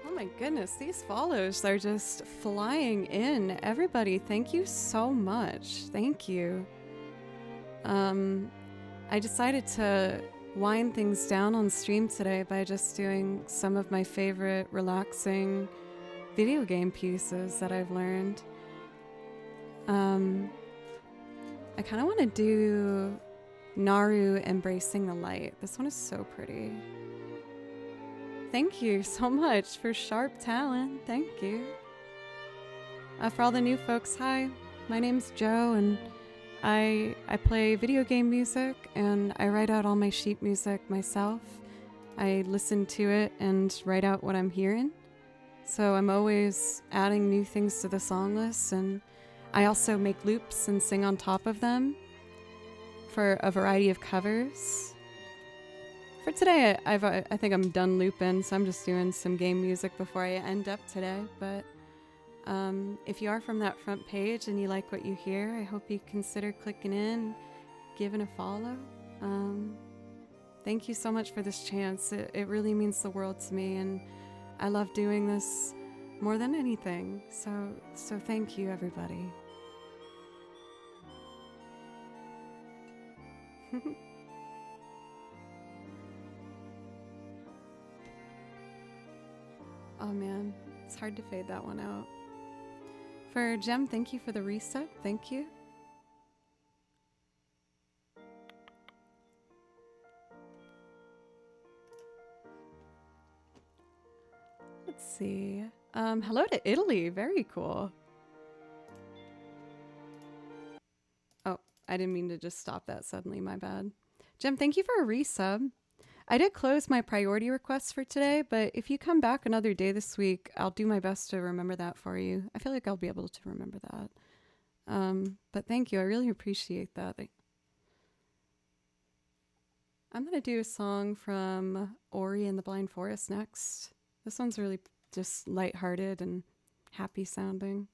Oh my goodness, these follows are just flying in. Everybody, thank you so much. Thank you. I decided to wind things down on stream today by just doing some of my favorite relaxing video game pieces that I've learned. I kind of want to do Naru Embracing the Light. This one is so pretty. Thank you so much for Sharp Talon. Thank you. For all the new folks, hi. My name's Joe, and I play video game music, and I write out all my sheet music myself. I listen to it and write out what I'm hearing. So I'm always adding new things to the song list, and I also make loops and sing on top of them for a variety of covers. For today, I think I'm done looping, so I'm just doing some game music before I end up today. But if you are from that front page and you like what you hear, I hope you consider clicking in give and a follow. Thank you so much for this chance. It really means the world to me, and I love doing this more than anything. So thank you, everybody. Oh man, it's hard to fade that one out. For Jem, thank you for the reset. Thank you. Let's see. Hello to Italy. Very cool. Oh, I didn't mean to just stop that suddenly. My bad. Jem, thank you for a resub. I did close my priority requests for today, but if you come back another day this week, I'll do my best to remember that for you. I feel like I'll be able to remember that. But thank you. I really appreciate that. I'm going to do a song from Ori and the Blind Forest next. This one's really just lighthearted and happy sounding.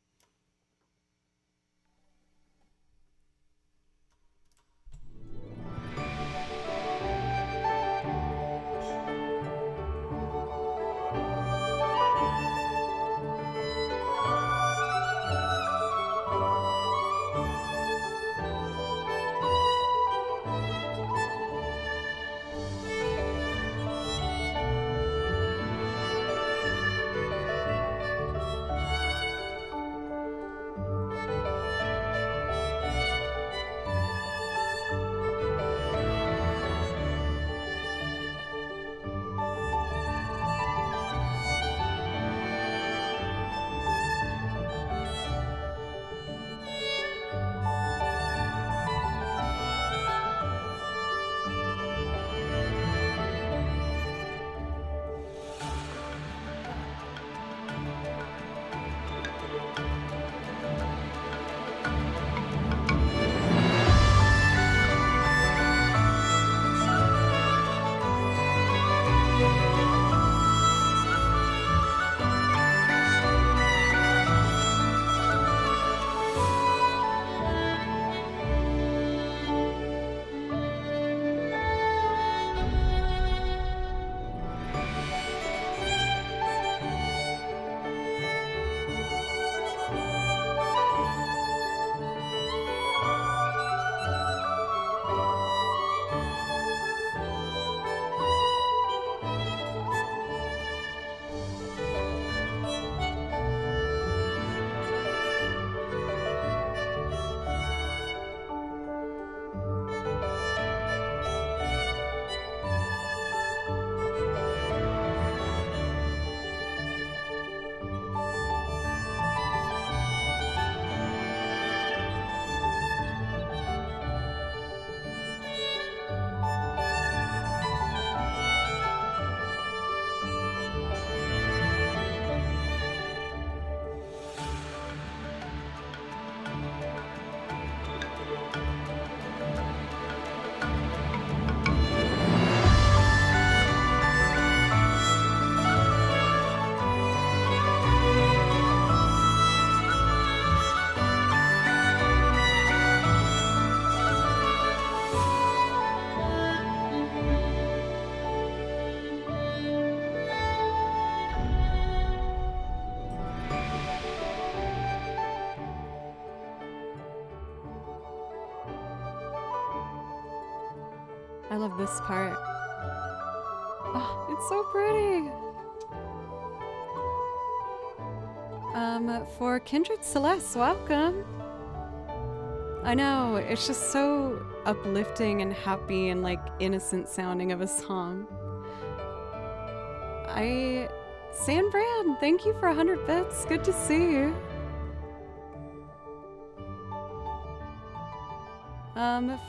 I love this part. Oh, it's so pretty. For Kindred Celeste, welcome. I know, it's just so uplifting and happy and like innocent sounding of a song. San Bran, thank you for 100 bits. Good to see you.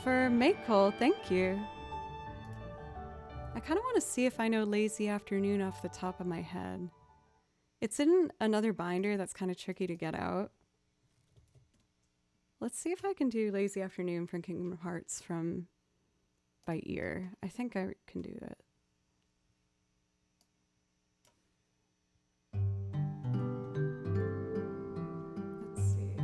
For Maycole, thank you. I kind of want to see if I know Lazy Afternoon off the top of my head. It's in another binder that's kind of tricky to get out. Let's see if I can do Lazy Afternoon from Kingdom Hearts by ear. I think I can do it. Let's see.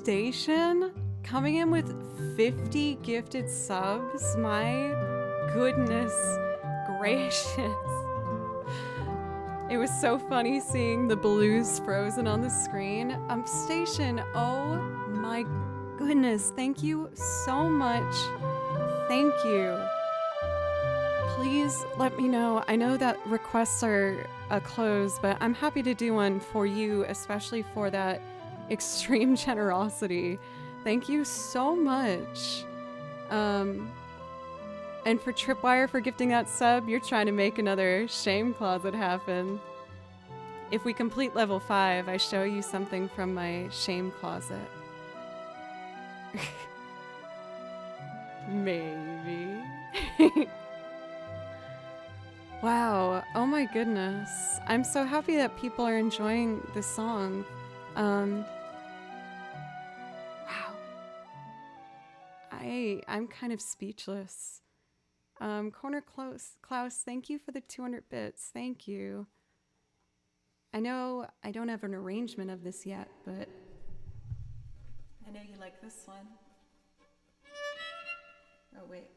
Station coming in with 50 gifted subs. My goodness gracious. It was so funny seeing the blues frozen on the screen. Station, oh my goodness. Thank you so much. Thank you. Please let me know. I know that requests are closed, but I'm happy to do one for you, especially for that extreme generosity. Thank you so much. And for Tripwire for gifting that sub, you're trying to make another shame closet happen. If we complete level 5, I show you something from my shame closet. Maybe. Wow. Oh my goodness. I'm so happy that people are enjoying this song. Wow. I'm kind of speechless. Corner Klaus, thank you for the 200 bits. Thank you. I know I don't have an arrangement of this yet, but I know you like this one. Oh, wait.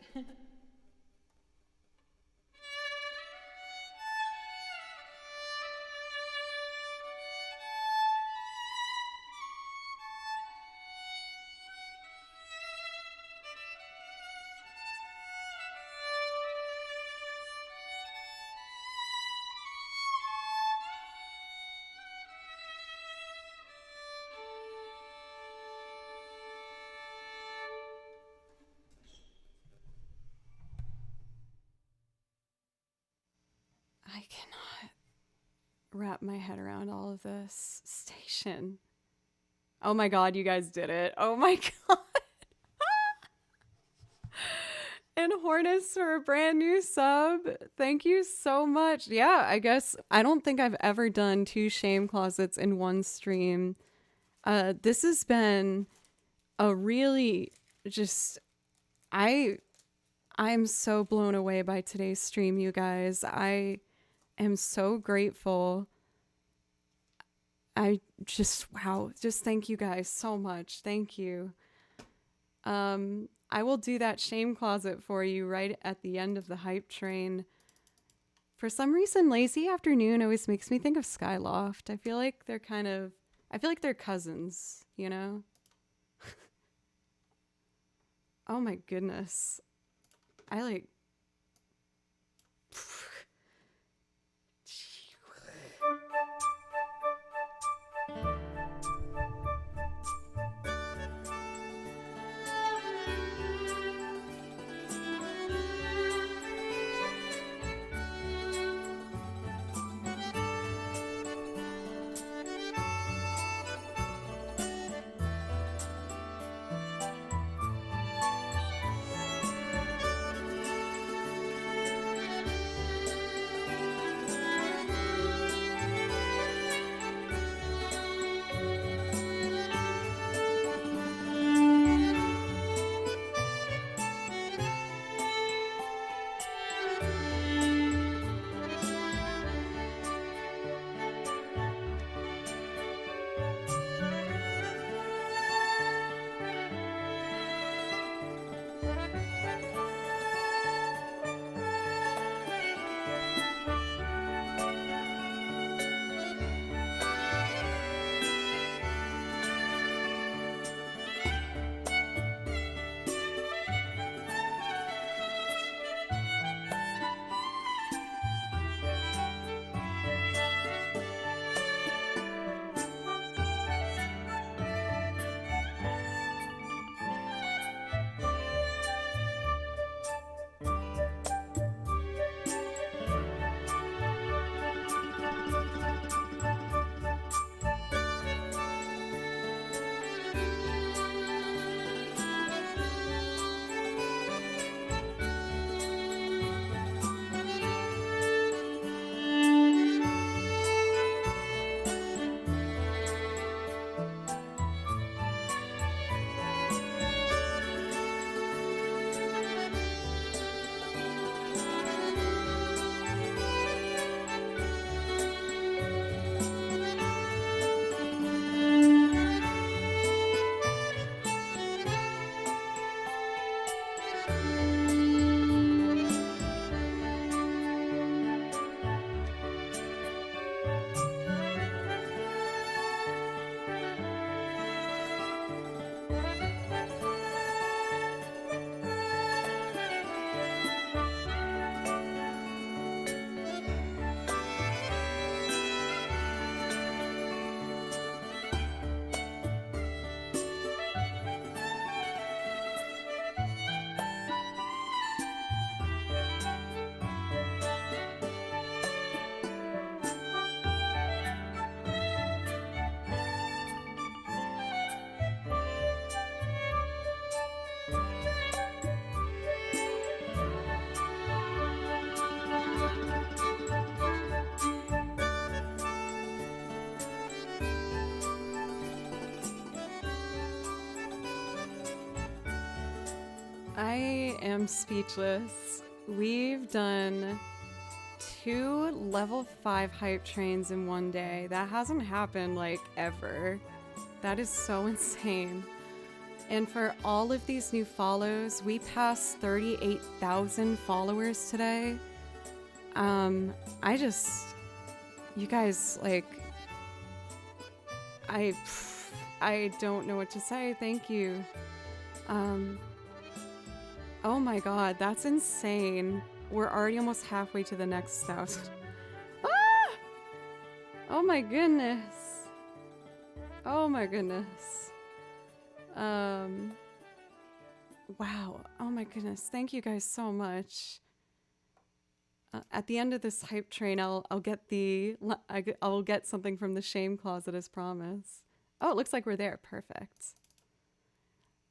I cannot wrap my head around all of this. Station. Oh my god, you guys did it. Oh my god. And Hornus for a brand new sub. Thank you so much. Yeah, I guess I don't think I've ever done 2 shame closets in one stream. This has been a really just I'm so blown away by today's stream, you guys. I am so grateful. I just wow, just thank you guys so much. Thank you. I will do that shame closet for you right at the end of the hype train. For some reason, Lazy Afternoon always makes me think of Skyloft. I feel like they're cousins, you know? Oh my goodness. I like... I am speechless. We've done 2 level 5 hype trains in one day. That hasn't happened like ever. That is so insane. And for all of these new follows, we passed 38,000 followers today. You guys, like, I don't know what to say. Thank you. Oh my god, that's insane. We're already almost halfway to the next 1,000. Ah! Oh my goodness. Oh my goodness. Wow. Oh my goodness. Thank you guys so much. At the end of this hype train, I'll get something from the shame closet as promised. Oh, it looks like we're there. Perfect.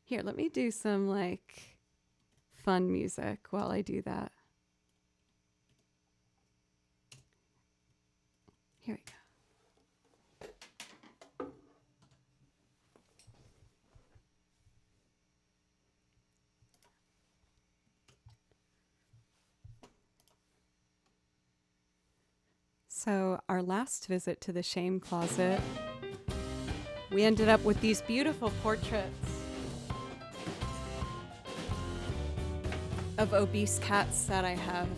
Here, let me do some like fun music while I do that. Here we go. So our last visit to the shame closet, we ended up with these beautiful portraits of obese cats that I have.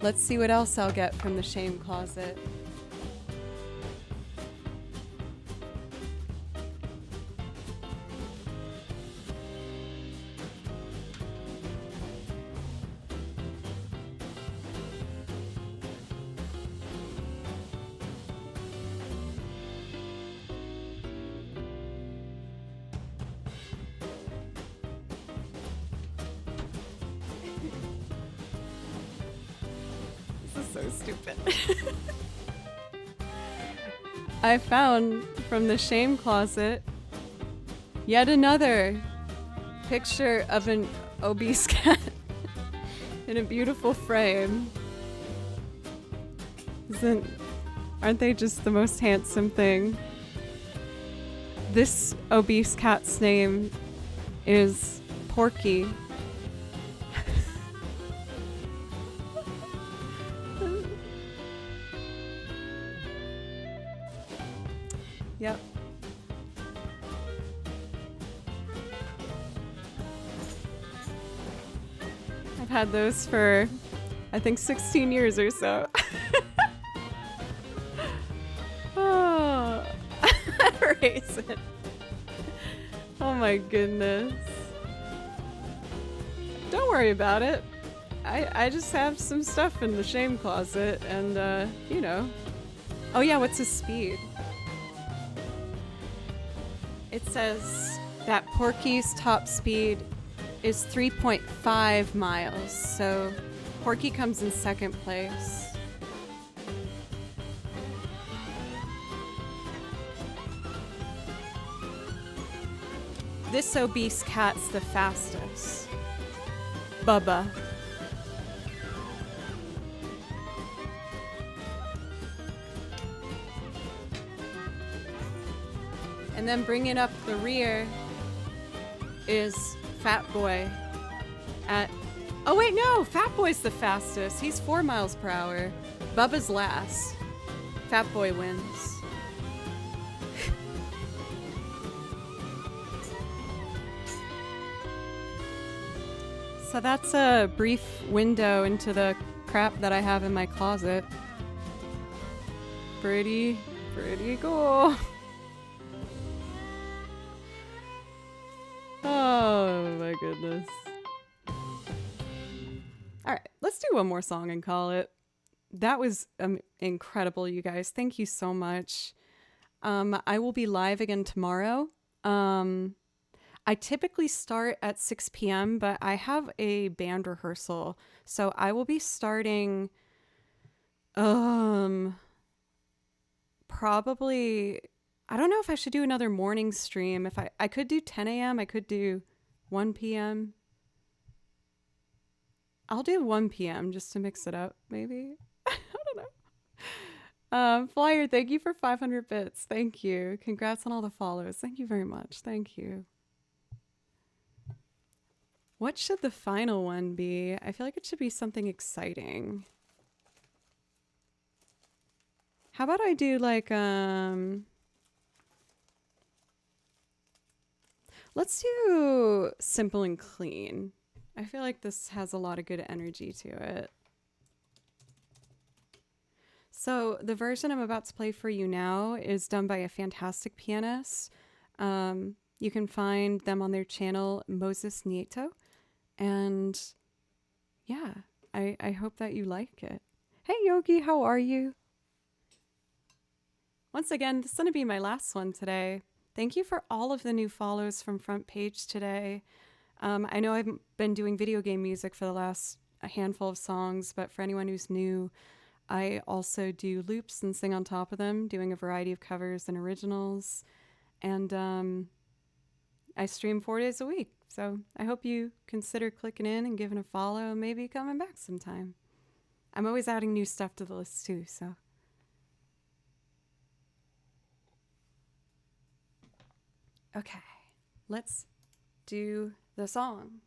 Let's see what else I'll get from the shame closet. So stupid. I found from the shame closet yet another picture of an obese cat in a beautiful frame. Aren't they just the most handsome thing? This obese cat's name is Porky. Yep. I've had those for, I think, 16 years or so. Oh, erase it. Oh my goodness. Don't worry about it. I just have some stuff in the shame closet and, you know. Oh yeah, what's his speed? It says that Porky's top speed is 3.5 miles, so Porky comes in second place. This obese cat's the fastest. Bubba. And then bringing up the rear is Fat Boy at... Oh wait, no! Fat Boy's the fastest. He's 4 miles per hour. Bubba's last. Fat Boy wins. So that's a brief window into the crap that I have in my closet. Pretty cool. Oh my goodness. All right, let's do one more song and call it. That was incredible, you guys. Thank you so much. I will be live again tomorrow. I typically start at 6 p.m., but I have a band rehearsal. So I will be starting probably... I don't know if I should do another morning stream. If I could do 10 a.m., I could do 1 p.m. I'll do 1 p.m. just to mix it up, maybe. I don't know. Flyer, thank you for 500 bits. Thank you. Congrats on all the follows. Thank you very much. Thank you. What should the final one be? I feel like it should be something exciting. How about I do like, let's do simple and clean. I feel like this has a lot of good energy to it. So the version I'm about to play for you now is done by a fantastic pianist. You can find them on their channel, Moses Nieto. And yeah, I hope that you like it. Hey Yogi, how are you? Once again, this is going to be my last one today. Thank you for all of the new follows from Front Page today. I know I've been doing video game music for the last a handful of songs, but for anyone who's new, I also do loops and sing on top of them, doing a variety of covers and originals. And I stream 4 days a week. So I hope you consider clicking in and giving a follow and maybe coming back sometime. I'm always adding new stuff to the list too, so. Okay, let's do the song.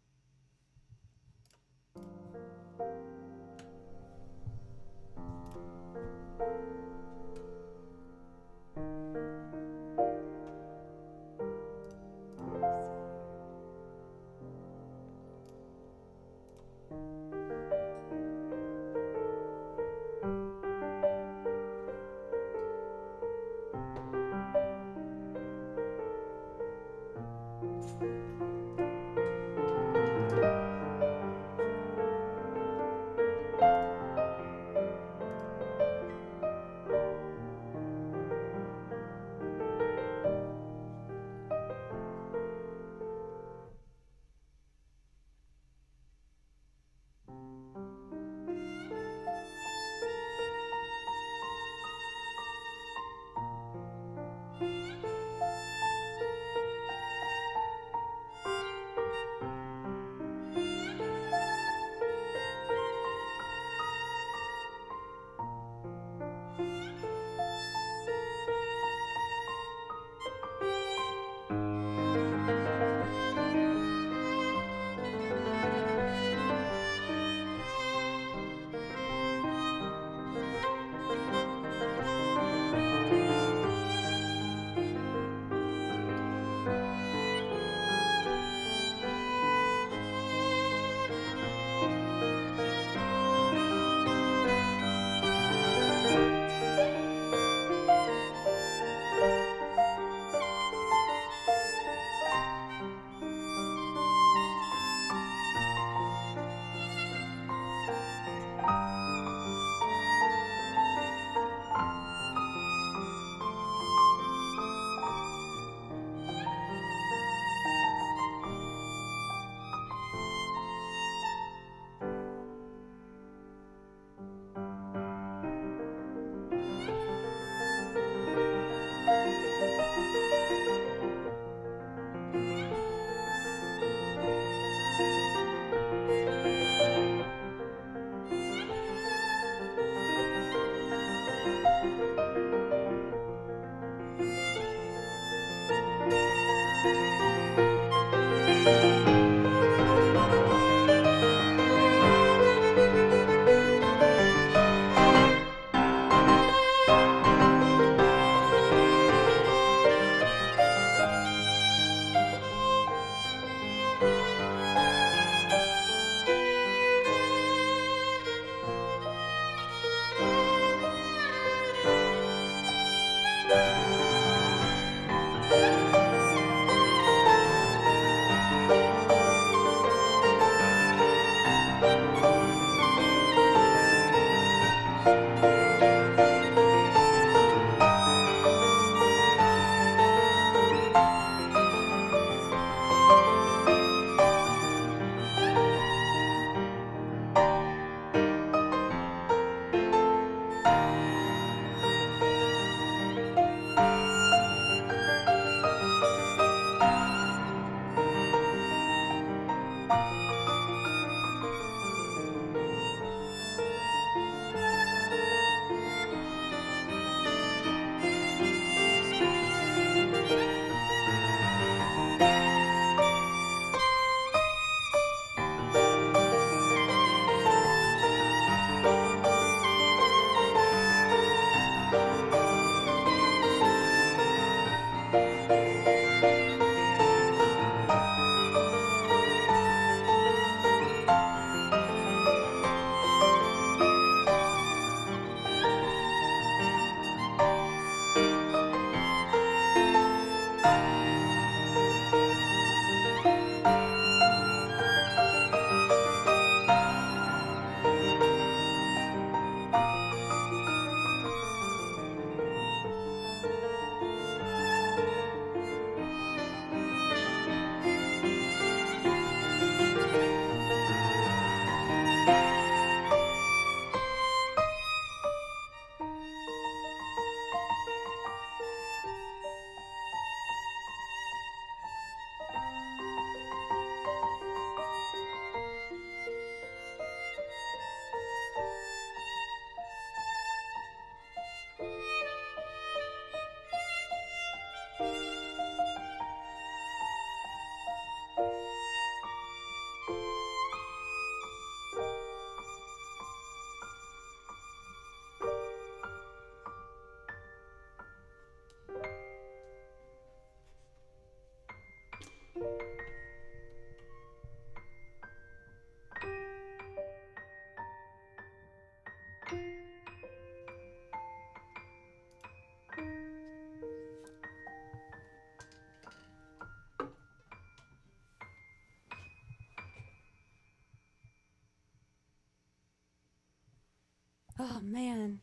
Oh man.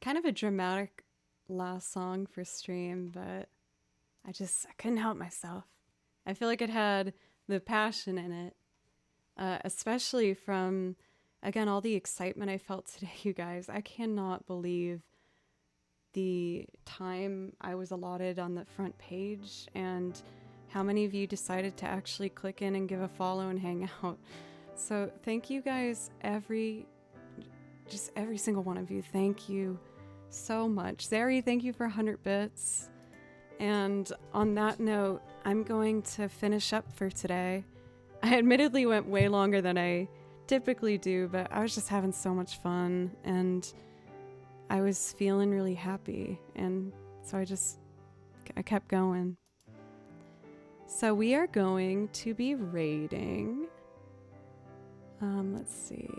Kind of a dramatic last song for stream, but I couldn't help myself. I feel like it had the passion in it, especially from, again, all the excitement I felt today, you guys. I cannot believe the time I was allotted on the front page and how many of you decided to actually click in and give a follow and hang out. So thank you guys, every single one of you. Thank you so much. Zeri, thank you for 100 bits. And on that note, I'm going to finish up for today. I admittedly went way longer than I typically do, but I was just having so much fun and I was feeling really happy. And so I kept going. So we are going to be rating. Let's see.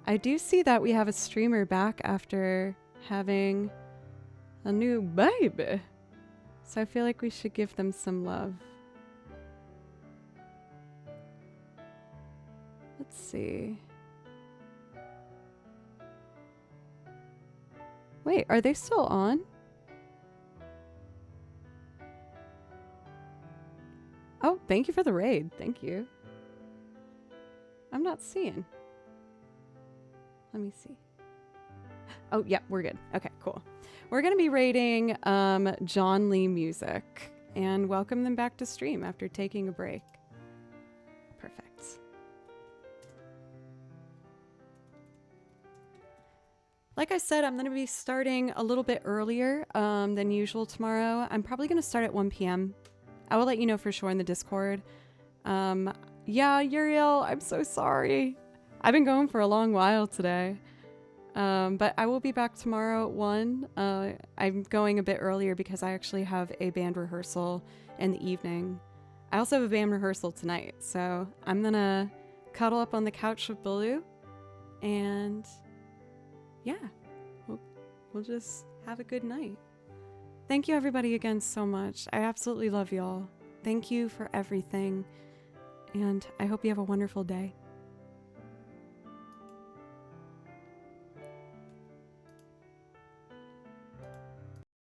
I do see that we have a streamer back after having a new baby. So I feel like we should give them some love. Let's see. Wait, are they still on? Oh, thank you for the raid. Thank you. I'm not seeing. Let me see. Oh, yeah, we're good. Okay, cool. We're going to be rating John Lee Music and welcome them back to stream after taking a break. Perfect. Like I said, I'm going to be starting a little bit earlier than usual tomorrow. I'm probably going to start at 1 p.m. I will let you know for sure in the Discord. Yeah, Uriel, I'm so sorry. I've been going for a long while today. But I will be back tomorrow at 1. I'm going a bit earlier because I actually have a band rehearsal in the evening. I also have a band rehearsal tonight. So I'm going to cuddle up on the couch with Baloo. And yeah, we'll just have a good night. Thank you everybody again so much. I absolutely love y'all. Thank you for everything. And I hope you have a wonderful day.